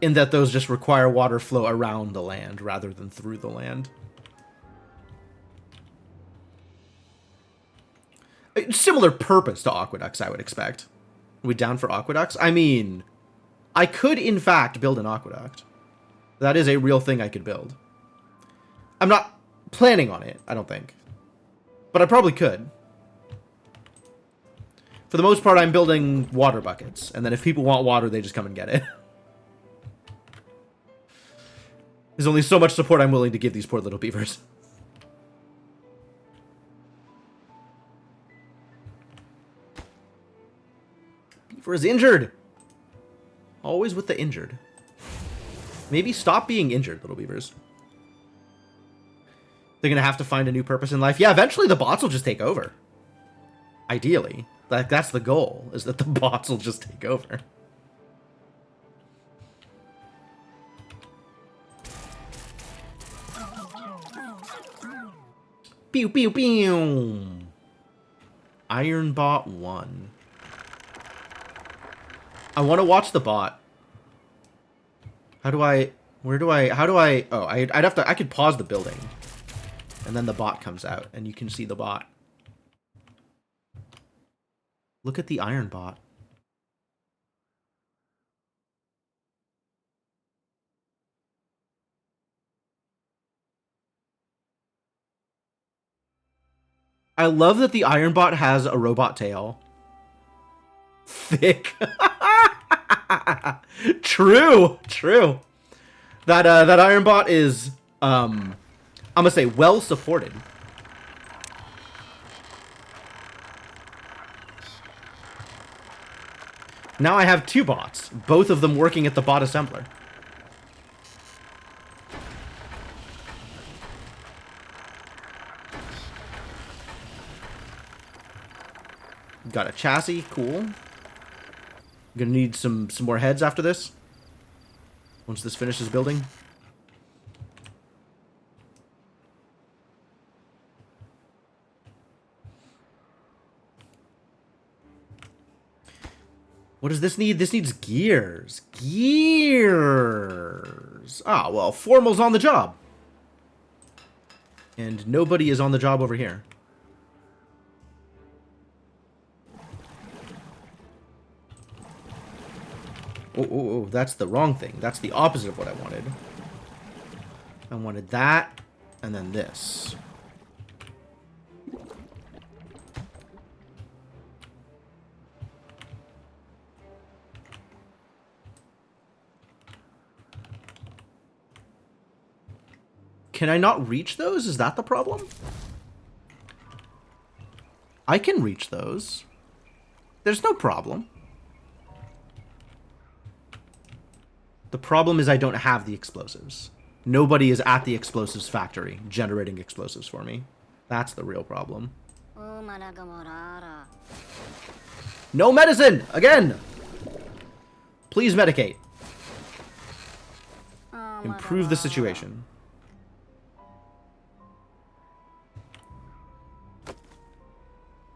In that those just require water flow around the land rather than through the land. Similar purpose to aqueducts, I would expect. Are we down for aqueducts? I mean, I could, in fact, build an aqueduct. That is a real thing I could build. I'm not planning on it, I don't think. But I probably could. For the most part, I'm building water buckets. And then if people want water, they just come and get it. There's only so much support I'm willing to give these poor little beavers. Beaver is injured. Always with the injured. Maybe stop being injured, little beavers. They're going to have to find a new purpose in life. Yeah, eventually the bots will just take over. Ideally. Like, that's the goal, is that the bots will just take over. Pew, pew, pew. Iron bot 1. I want to watch the bot. How do I... Oh, I'd have to... I could pause the building. And then the bot comes out, and you can see the bot. Look at the iron bot. I love that the iron bot has a robot tail. Thick. True. True. That iron bot is, I'm gonna say, well supported. Now I have 2 bots, both of them working at the bot assembler. Got a chassis, cool. Gonna need some more heads after this. Once this finishes building. What does this need? This needs gears. Gears! Ah, well, Formal's on the job. And nobody is on the job over here. Oh, that's the wrong thing. That's the opposite of what I wanted. I wanted that, and then this. Can I not reach those? Is that the problem? I can reach those. There's no problem. The problem is I don't have the explosives. Nobody is at the explosives factory generating explosives for me. That's the real problem. No medicine! Again! Please medicate. Improve the situation.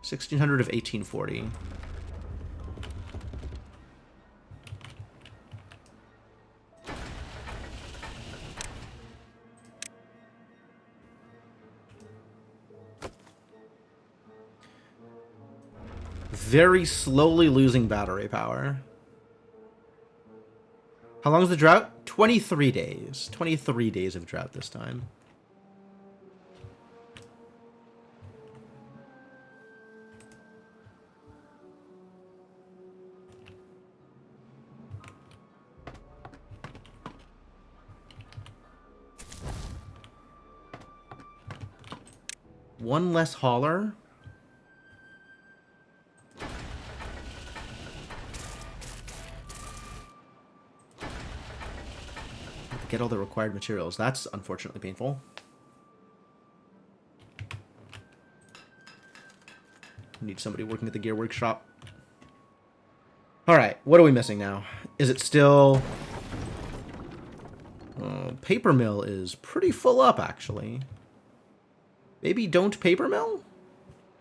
$1,600 of 1840. Very slowly losing battery power. How long is the drought? 23 days. 23 days of drought this time. One less hauler. get all the required materials. That's unfortunately painful. Need somebody working at the gear workshop. Alright, what are we missing now? Is it still... paper mill is pretty full up, actually. Maybe don't paper mill?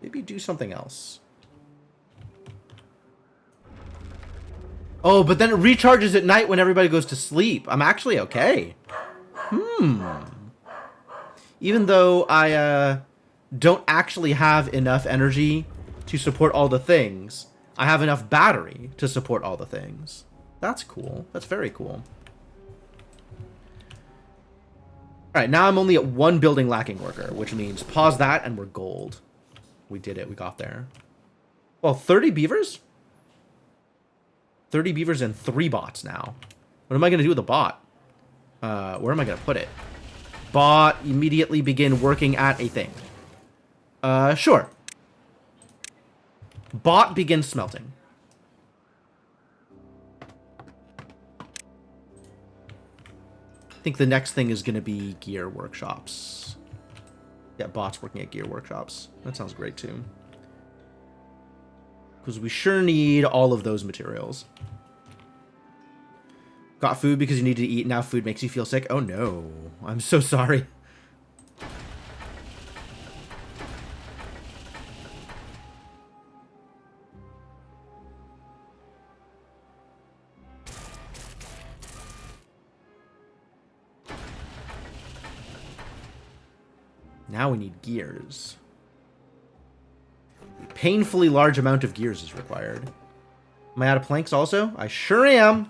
Maybe do something else. Oh, but then it recharges at night when everybody goes to sleep. I'm actually okay. Even though I don't actually have enough energy to support all the things, I have enough battery to support all the things. That's cool. That's very cool. Alright, now I'm only at 1 building lacking worker, which means pause that and we're gold. We did it. We got there. Well, 30 beavers? 30 beavers and 3 bots now. What am I going to do with a bot? Where am I going to put it? Bot, immediately begin working at a thing. Sure. Bot begins smelting. I think the next thing is going to be gear workshops. Yeah, bots working at gear workshops. That sounds great too. Because we sure need all of those materials. Got food because you need to eat. Now food makes you feel sick. Oh no. I'm so sorry. Now we need gears. A painfully large amount of gears is required. Am I out of planks also? I sure am.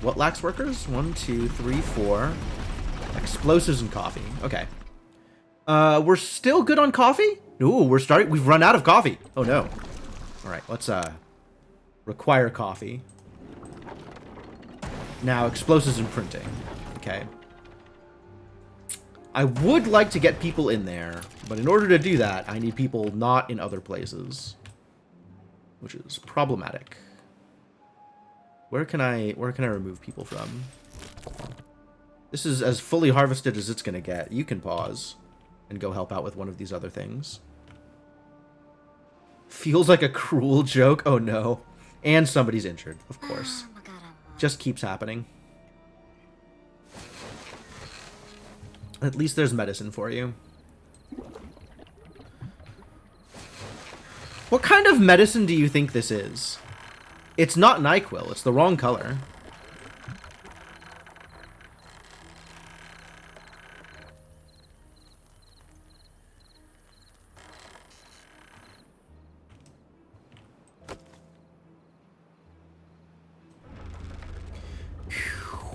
What lacks workers? 1, 2, 3, 4. Explosives and coffee. Okay. We're still good on coffee? Ooh, we've run out of coffee. Oh no. Alright, let's require coffee. Now explosives and printing. Okay. I would like to get people in there, but in order to do that, I need people not in other places, which is problematic. Where can I remove people from? This is as fully harvested as it's gonna get. You can pause and go help out with one of these other things. Feels like a cruel joke. Oh no. And somebody's injured, of course. Just keeps happening. At least there's medicine for you. What kind of medicine do you think this is? It's not NyQuil. It's the wrong color.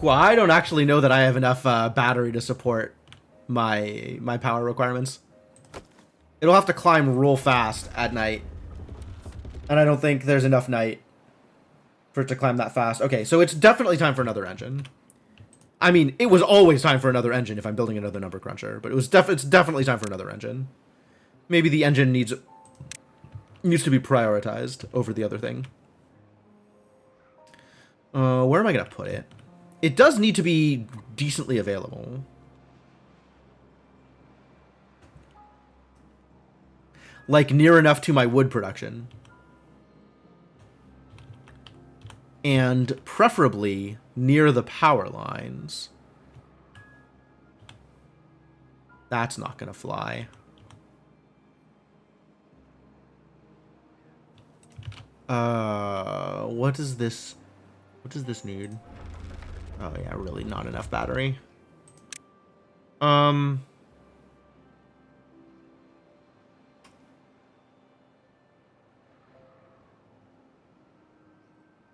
Well, I don't actually know that I have enough battery to support my power requirements. It'll have to climb real fast at night. And I don't think there's enough night for it to climb that fast. Okay, so it's definitely time for another engine. I mean, it was always time for another engine if I'm building another number cruncher, but it's definitely time for another engine. Maybe the engine needs to be prioritized over the other thing. Where am I gonna put it? It does need to be decently available. Like, near enough to my wood production. And preferably near the power lines. That's not gonna fly. What does this need? Oh yeah, really not enough battery.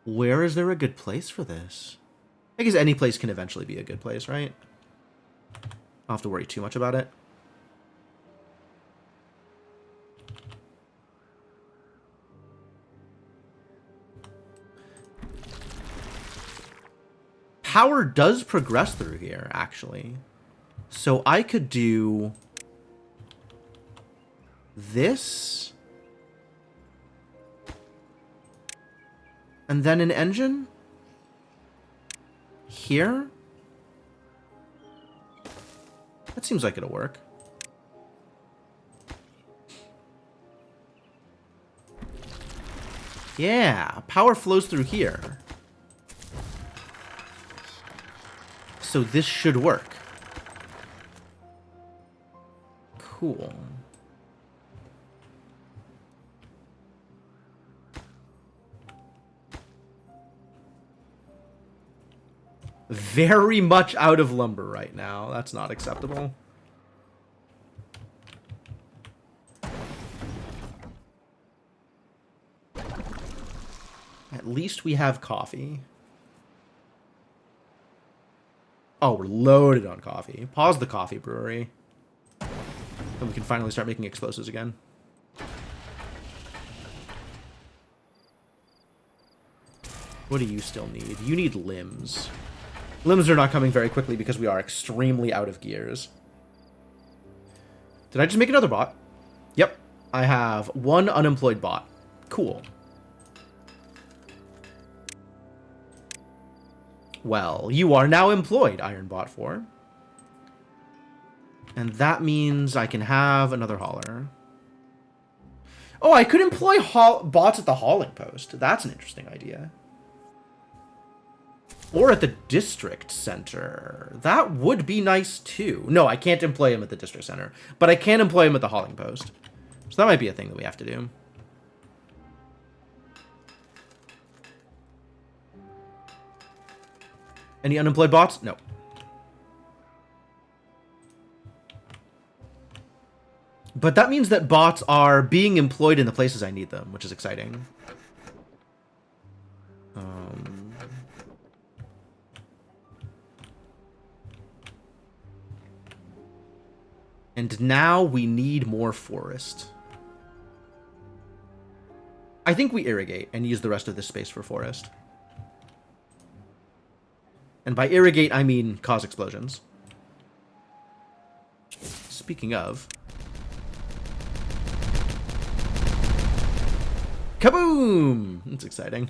Where is there a good place for this? I guess any place can eventually be a good place, right? I don't have to worry too much about it. Power does progress through here, actually. So I could do this. And then an engine here. That seems like it'll work. Yeah, power flows through here. So this should work. Cool. Very much out of lumber right now. That's not acceptable. At least we have coffee. Oh, we're loaded on coffee. Pause the coffee brewery. And we can finally start making explosives again. What do you still need? You need limbs. Limbs are not coming very quickly because we are extremely out of gears. Did I just make another bot? Yep. I have one unemployed bot. Cool. Well, you are now employed, Ironbot 4. And that means I can have another hauler. Oh, I could employ bots at the hauling post. That's an interesting idea. Or at the district center. That would be nice, too. No, I can't employ him at the district center. But I can employ him at the hauling post. So that might be a thing that we have to do. Any unemployed bots? No. But that means that bots are being employed in the places I need them, which is exciting. And now we need more forest. I think we irrigate and use the rest of this space for forest. And by irrigate, I mean cause explosions. Speaking of... Kaboom! That's exciting.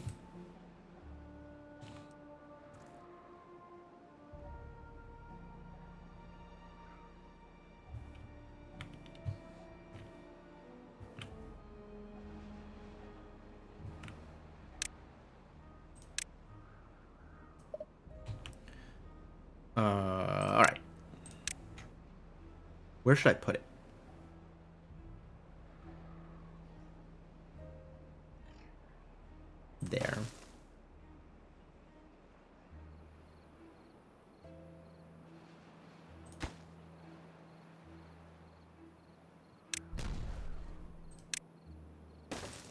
All right. Where should I put it? There.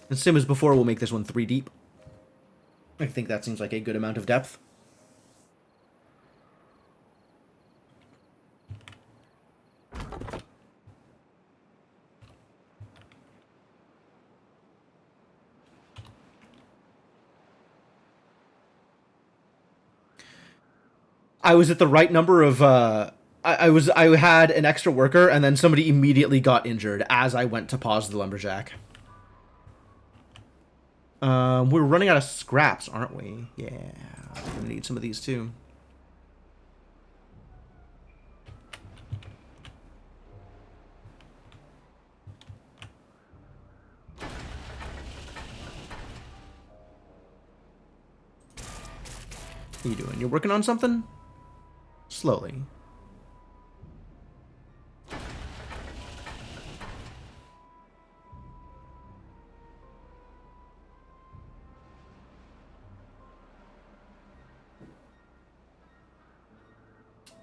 And same as before, we'll make this one 3 deep. I think that seems like a good amount of depth. I was at the right number of, I had an extra worker, and then somebody immediately got injured as I went to pause the lumberjack. We're running out of scraps, aren't we? Yeah, we're gonna need some of these too. What are you doing? You're working on something? Slowly.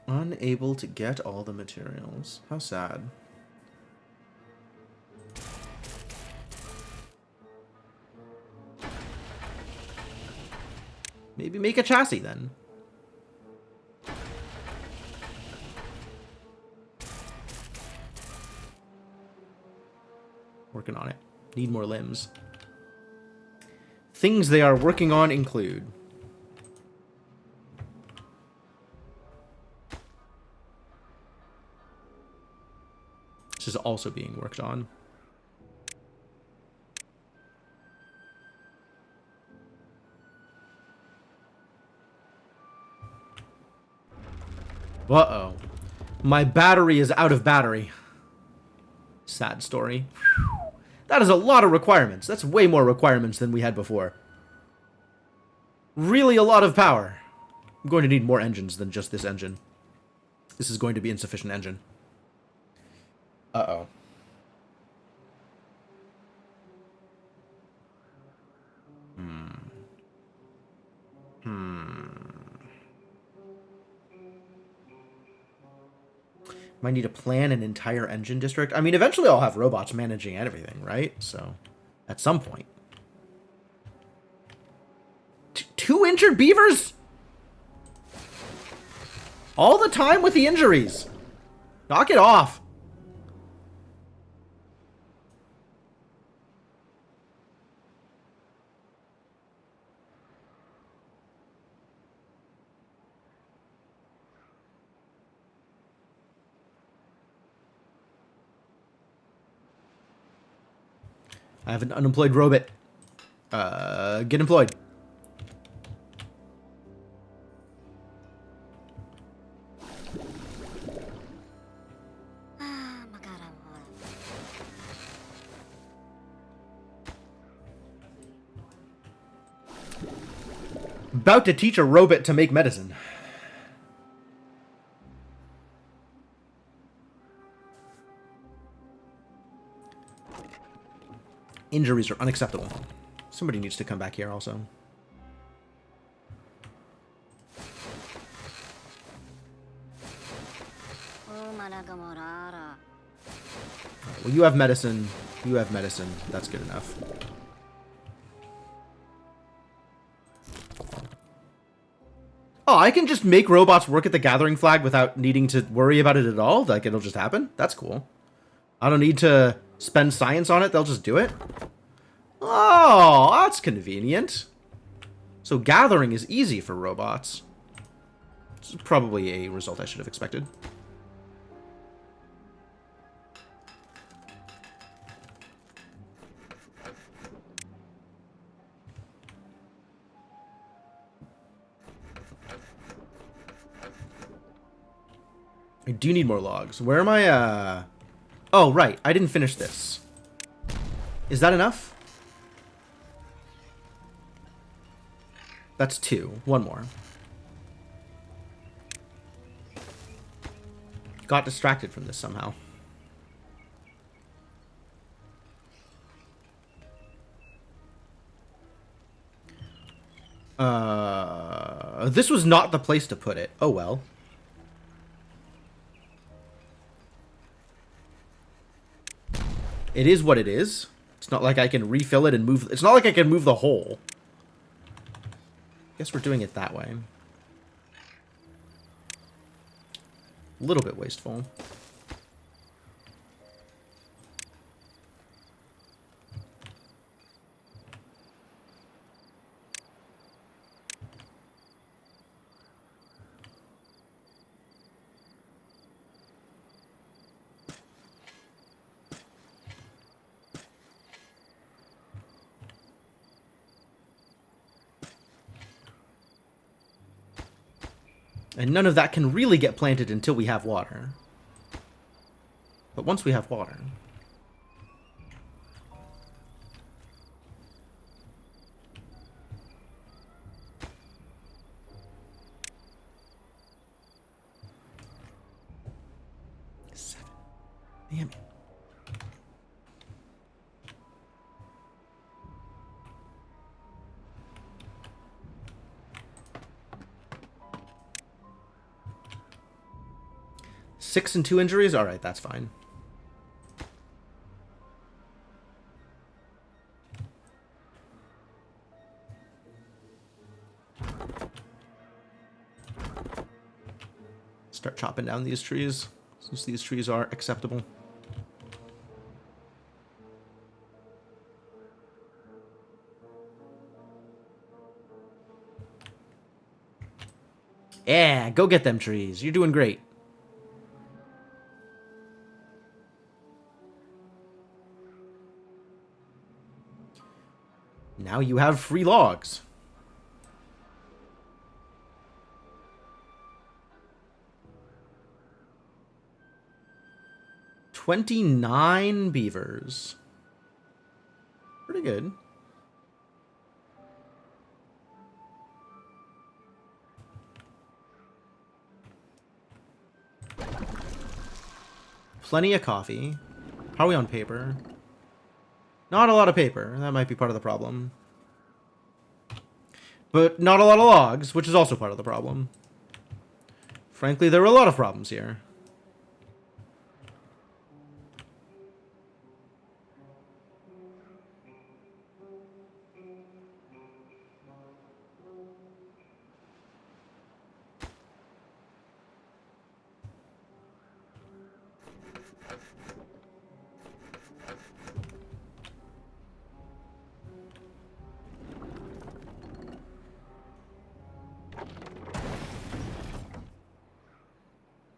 Unable to get all the materials. How sad. Maybe make a chassis then. Working on it. Need more limbs. Things they are working on include... This is also being worked on. Uh-oh. My battery is out of battery. Sad story. That is a lot of requirements. That's way more requirements than we had before. Really a lot of power. I'm going to need more engines than just this engine. This is going to be insufficient engine. Uh-oh. Might need to plan an entire engine district. I mean, eventually I'll have robots managing everything, right? So, at some point. Two injured beavers? All the time with the injuries. Knock it off. I have an unemployed robot. Get employed. About to teach a robot to make medicine. Injuries are unacceptable. Somebody needs to come back here also. Well, you have medicine. You have medicine. That's good enough. Oh, I can just make robots work at the gathering flag without needing to worry about it at all? Like, it'll just happen? That's cool. I don't need to spend science on it. They'll just do it. Oh, that's convenient. So gathering is easy for robots. This is probably a result I should have expected. I do need more logs. Where am I, Oh, right. I didn't finish this. Is that enough? That's 2. One more. Got distracted from this somehow. This was not the place to put it. Oh well. It is what it is. It's not like I can refill it and move... It's not like I can move the hole. Guess we're doing it that way. A little bit wasteful. And none of that can really get planted until we have water. But once we have water... Seven. Damn it. Six and 2 injuries? Alright, that's fine. Start chopping down these trees, since these trees are acceptable. Yeah, go get them trees. You're doing great. Now you have free logs. 29 beavers. Pretty good. Plenty of coffee. How are we on paper? Not a lot of paper. That might be part of the problem. But not a lot of logs, which is also part of the problem. Frankly, there were a lot of problems here.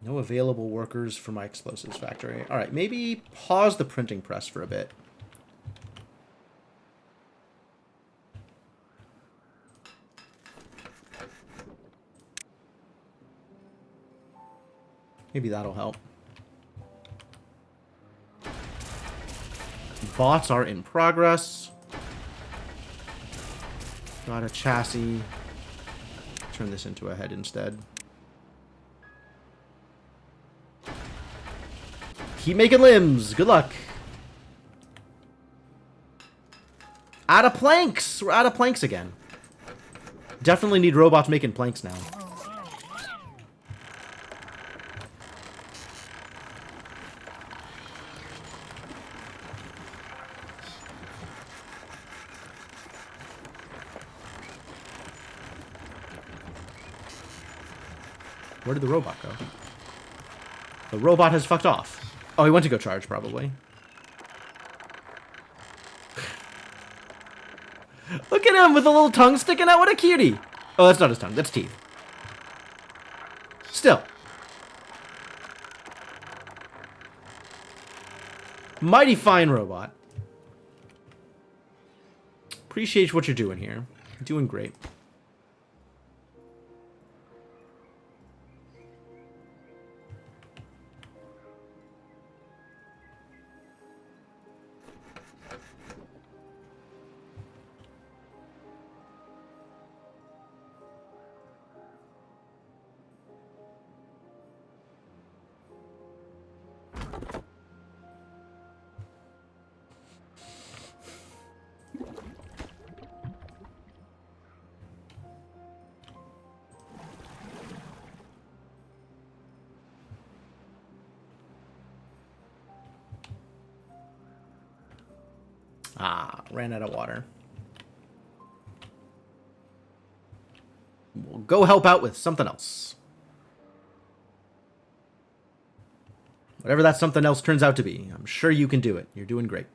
No available workers for my explosives factory. All right, maybe pause the printing press for a bit. Maybe that'll help. Bots are in progress. Got a chassis. Turn this into a head instead. Keep making limbs. Good luck. Out of planks. We're out of planks again. Definitely need robots making planks now. Where did the robot go? The robot has fucked off. Oh, he went to go charge, probably. Look at him with a little tongue sticking out. What a cutie. Oh, that's not his tongue. That's teeth. Still. Mighty fine robot. Appreciate what you're doing here. You're doing great. Ah, ran out of water. We'll go help out with something else. Whatever that something else turns out to be. I'm sure you can do it. You're doing great.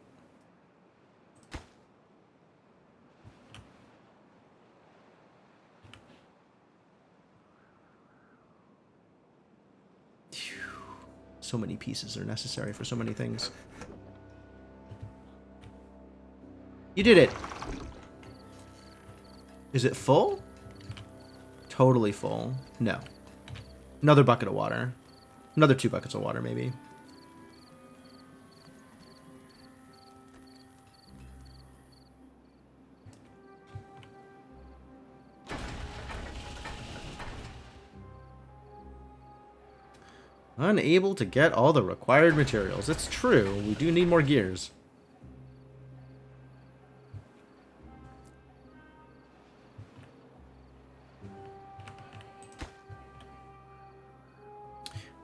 So many pieces are necessary for so many things. You did it. Is it full? Totally full. No. Another bucket of water. Another 2 buckets of water, maybe. Unable to get all the required materials. It's true. We do need more gears.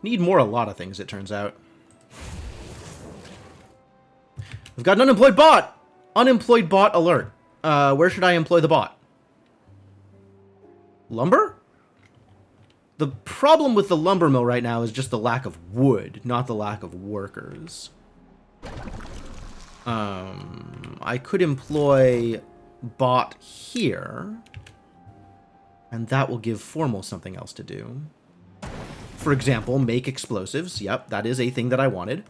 Need more a lot of things, it turns out. We've got an unemployed bot! Unemployed bot alert. Where should I employ the bot? Lumber? The problem with the lumber mill right now is just the lack of wood, not the lack of workers. I could employ bot here, and that will give Formal something else to do. For example, make explosives. Yep, that is a thing that I wanted.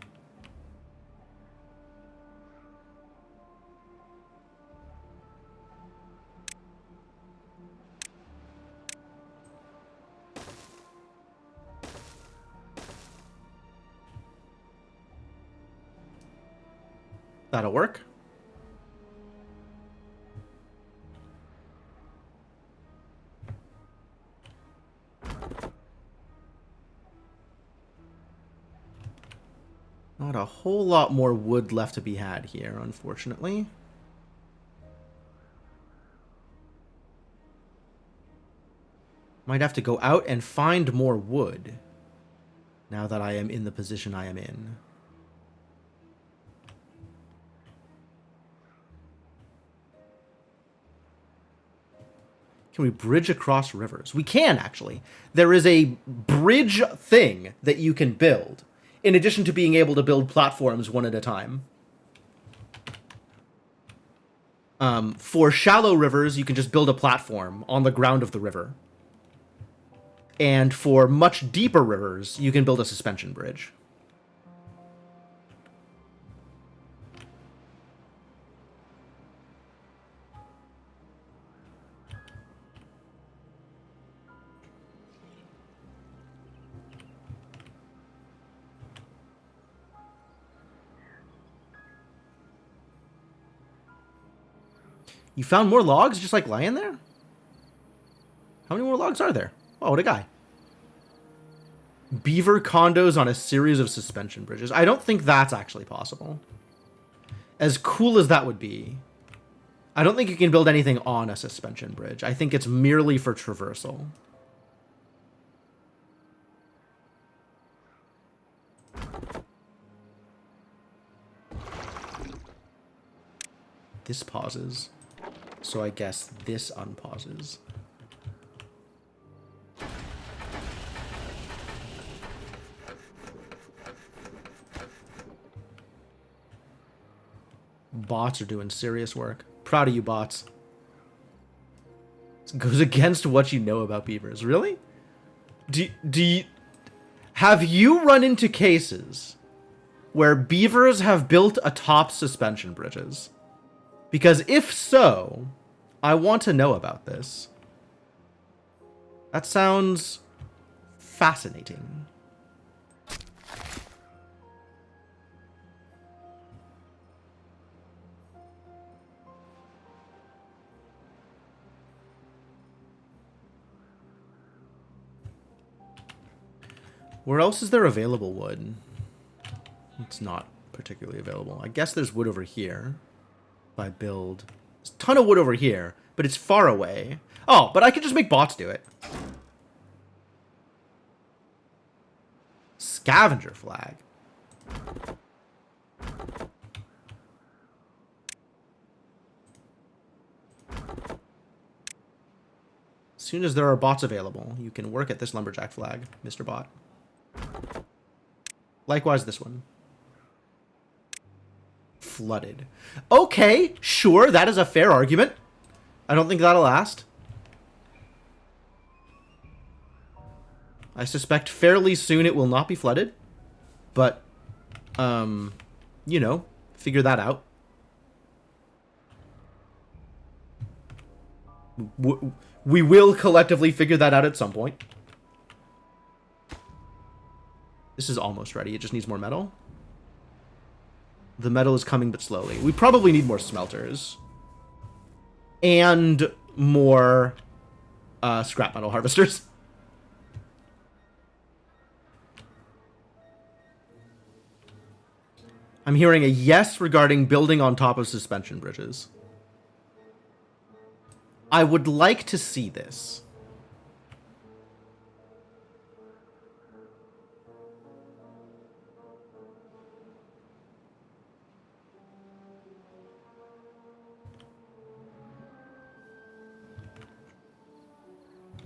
That'll work. Not a whole lot more wood left to be had here, unfortunately. Might have to go out and find more wood, now that I am in the position I am in. Can we bridge across rivers? We can, actually. There is a bridge thing that you can build, in addition to being able to build platforms one at a time. For shallow rivers, you can just build a platform on the ground of the river. And for much deeper rivers, you can build a suspension bridge. You found more logs just like lying there? How many more logs are there? Oh, what a guy. Beaver condos on a series of suspension bridges. I don't think that's actually possible. As cool as that would be, I don't think you can build anything on a suspension bridge. I think it's merely for traversal. This pauses. So I guess this unpauses. Bots are doing serious work. Proud of you, bots. This goes against what you know about beavers. Really? Have you run into cases where beavers have built atop suspension bridges? Because if so, I want to know about this. That sounds fascinating. Where else is there available wood? It's not particularly available. I guess there's wood over here. If I build... There's a ton of wood over here, but it's far away. Oh, but I could just make bots do it. Scavenger flag. As soon as there are bots available, you can work at this lumberjack flag, Mr. Bot. Likewise, this one. Flooded. Okay, sure, that is a fair argument. I don't think that'll last. I suspect fairly soon it will not be flooded. But, you know, figure that out. We will collectively figure that out at some point. This is almost ready. It just needs more metal. The metal is coming, but slowly. We probably need more smelters. And more scrap metal harvesters. I'm hearing a yes regarding building on top of suspension bridges. I would like to see this.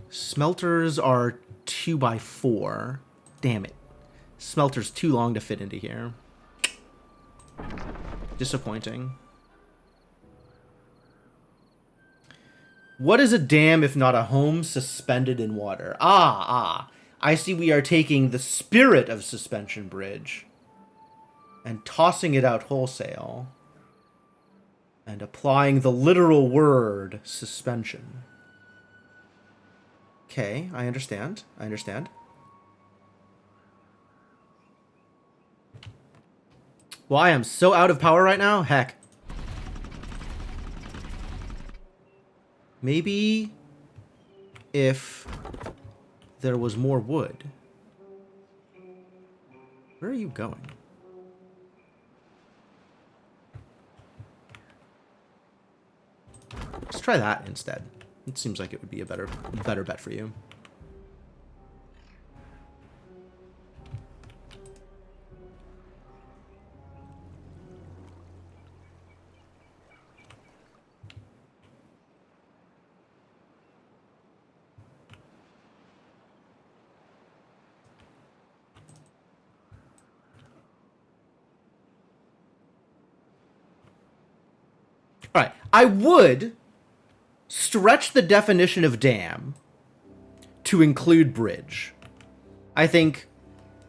Smelters are 2x4. Damn it. Smelter's too long to fit into here. Disappointing. What is a dam if not a home suspended in water? I see we are taking the spirit of suspension bridge and tossing it out wholesale and applying the literal word suspension. Okay, I understand. I understand. Well, I am so out of power right now. Heck. Maybe if there was more wood. Where are you going? Let's try that instead. It seems like it would be a better bet for you. All right, I would stretch the definition of dam to include bridge. I think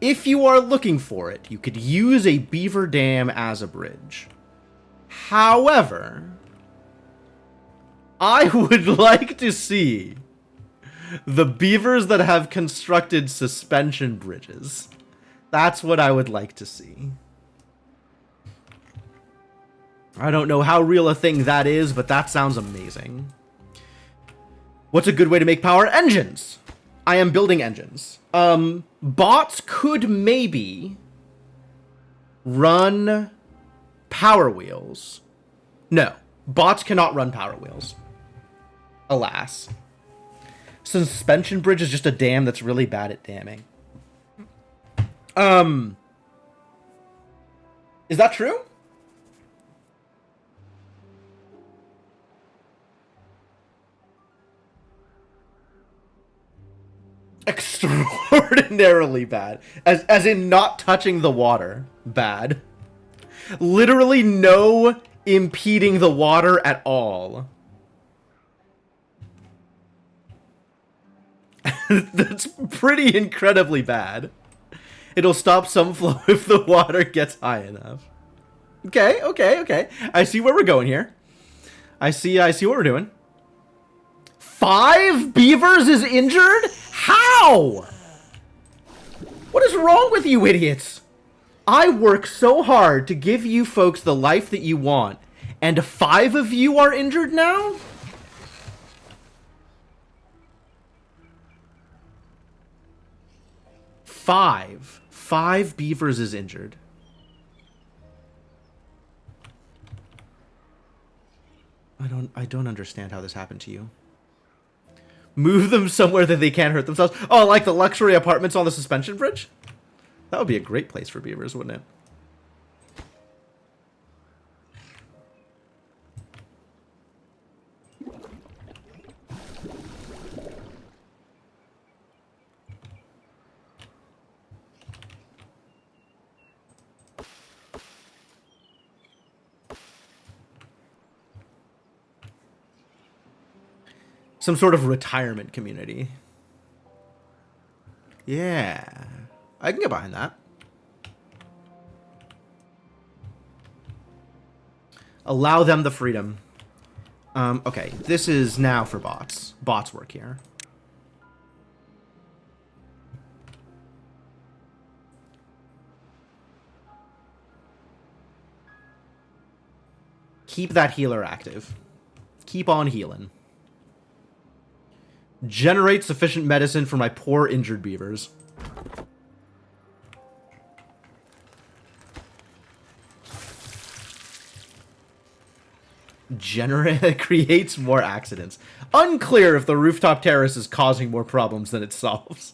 if you are looking for it, you could use a beaver dam as a bridge. However, I would like to see the beavers that have constructed suspension bridges. That's what I would like to see. I don't know how real a thing that is, but that sounds amazing. What's a good way to make power? Engines! I am building engines. Bots could maybe run power wheels. No, bots cannot run power wheels. Alas. Suspension bridge is just a dam that's really bad at damming. Is that true? Extraordinarily bad. As in not touching the water. Bad. Literally no impeding the water at all. That's pretty incredibly bad. It'll stop some flow if the water gets high enough. Okay, okay, okay. I see where we're going here. I see what we're doing. 5 beavers is injured? How? What is wrong with you idiots? I work so hard to give you folks the life that you want, and 5 of you are injured now? Five beavers is injured. I don't understand how this happened to you. Move them somewhere that they can't hurt themselves. Oh, like the luxury apartments on the suspension bridge? That would be a great place for beavers, wouldn't it? Some sort of retirement community. Yeah. I can get behind that. Allow them the freedom. Okay, this is now for bots. Bots work here. Keep that healer active. Keep on healing. Generate sufficient medicine for my poor injured beavers. Creates more accidents. Unclear if the rooftop terrace is causing more problems than it solves.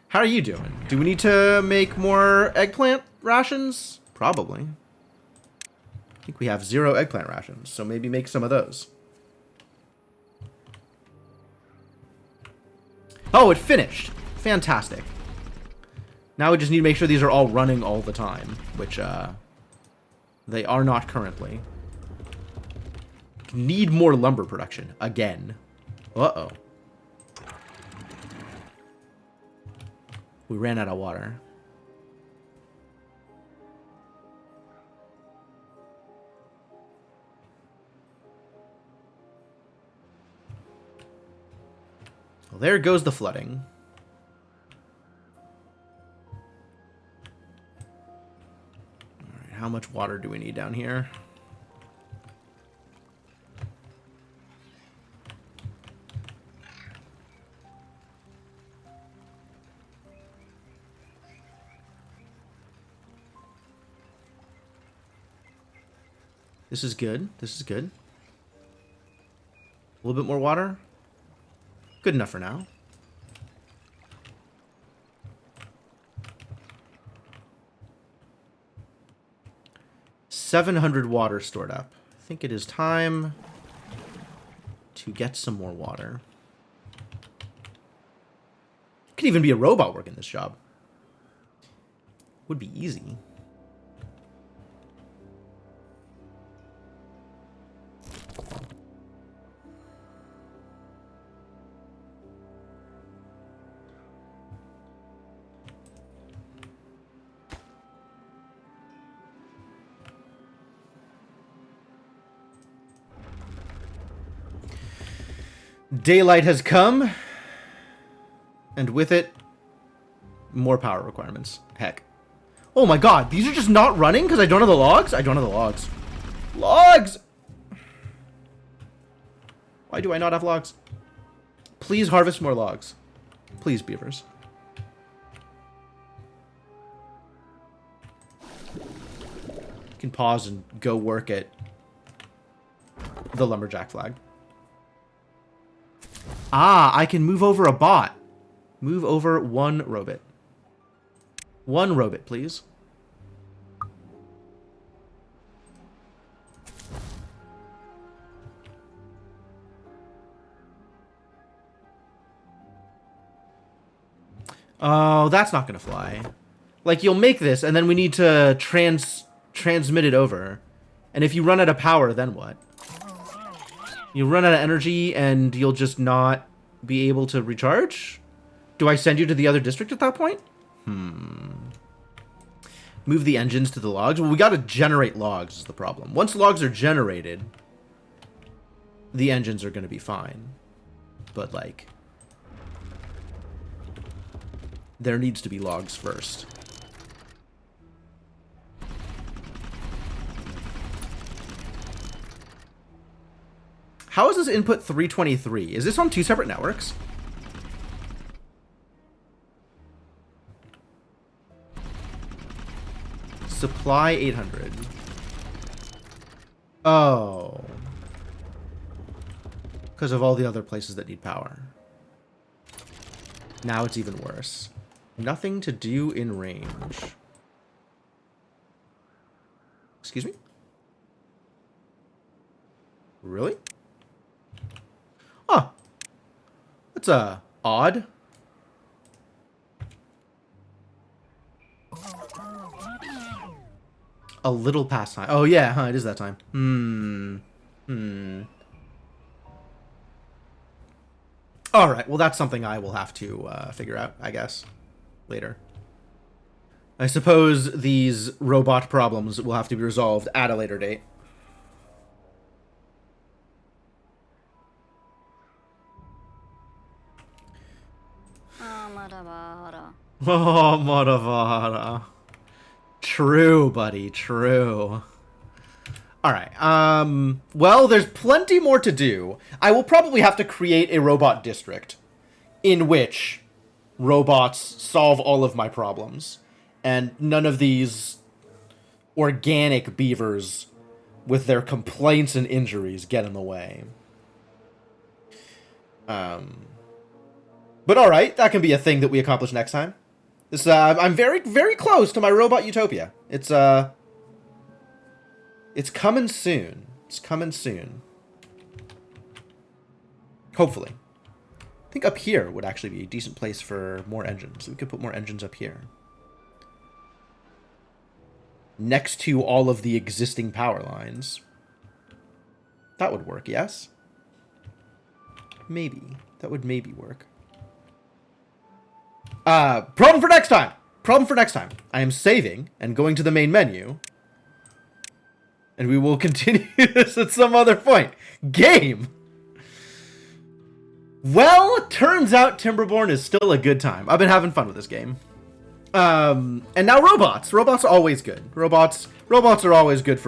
How are you doing? Do we need to make more eggplant rations? Probably. I think we have 0 eggplant rations, so maybe make some of those. Oh, it finished. Fantastic. Now we just need to make sure these are all running all the time, which, they are not currently. Need more lumber production. Again. Uh-oh. We ran out of water. Well, there goes the flooding. how much water do we need down here? This is good. This is good. A little bit more water. Good enough for now. $700 water stored up. I think it is time to get some more water. Could even be a robot working this job. Would be easy. Daylight has come, and with it, more power requirements. Heck. Oh my god, these are just not running because I don't have the logs? I don't have the logs. Logs! Why do I not have logs? Please harvest more logs. Please, beavers. You can pause and go work at the lumberjack flag. Ah, I can move over a bot. Move over one robot. One robot, please. Oh, that's not gonna fly. Like, you'll make this, and then we need to transmit it over. And if you run out of power, then what? You run out of energy and you'll just not be able to recharge? Do I send you to the other district at that point? Move the engines to the logs? Well, we gotta generate logs is the problem. Once logs are generated, the engines are gonna be fine. But, like, there needs to be logs first. How is this input 323? Is this on two separate networks? Supply 800. Oh. Because of all the other places that need power. Now it's even worse. Nothing to do in range. Excuse me? Really? Oh. That's, odd. A little past time. Oh, yeah, huh, it is that time. Alright, well, that's something I will have to, figure out, I guess, later. I suppose these robot problems will have to be resolved at a later date. Oh, Moravara. True, buddy, true. Alright, well, there's plenty more to do. I will probably have to create a robot district in which robots solve all of my problems. And none of these organic beavers with their complaints and injuries get in the way. But alright, that can be a thing that we accomplish next time. This, I'm very, very close to my robot utopia. It's coming soon. It's coming soon. Hopefully. I think up here would actually be a decent place for more engines. We could put more engines up here. Next to all of the existing power lines. That would work, yes? Maybe. That would maybe work. Problem for next time! Problem for next time. I am saving and going to the main menu. And we will continue this at some other point. Game! Well, turns out Timberborn is still a good time. I've been having fun with this game. And now robots. Robots are always good. Robots Robots are always good for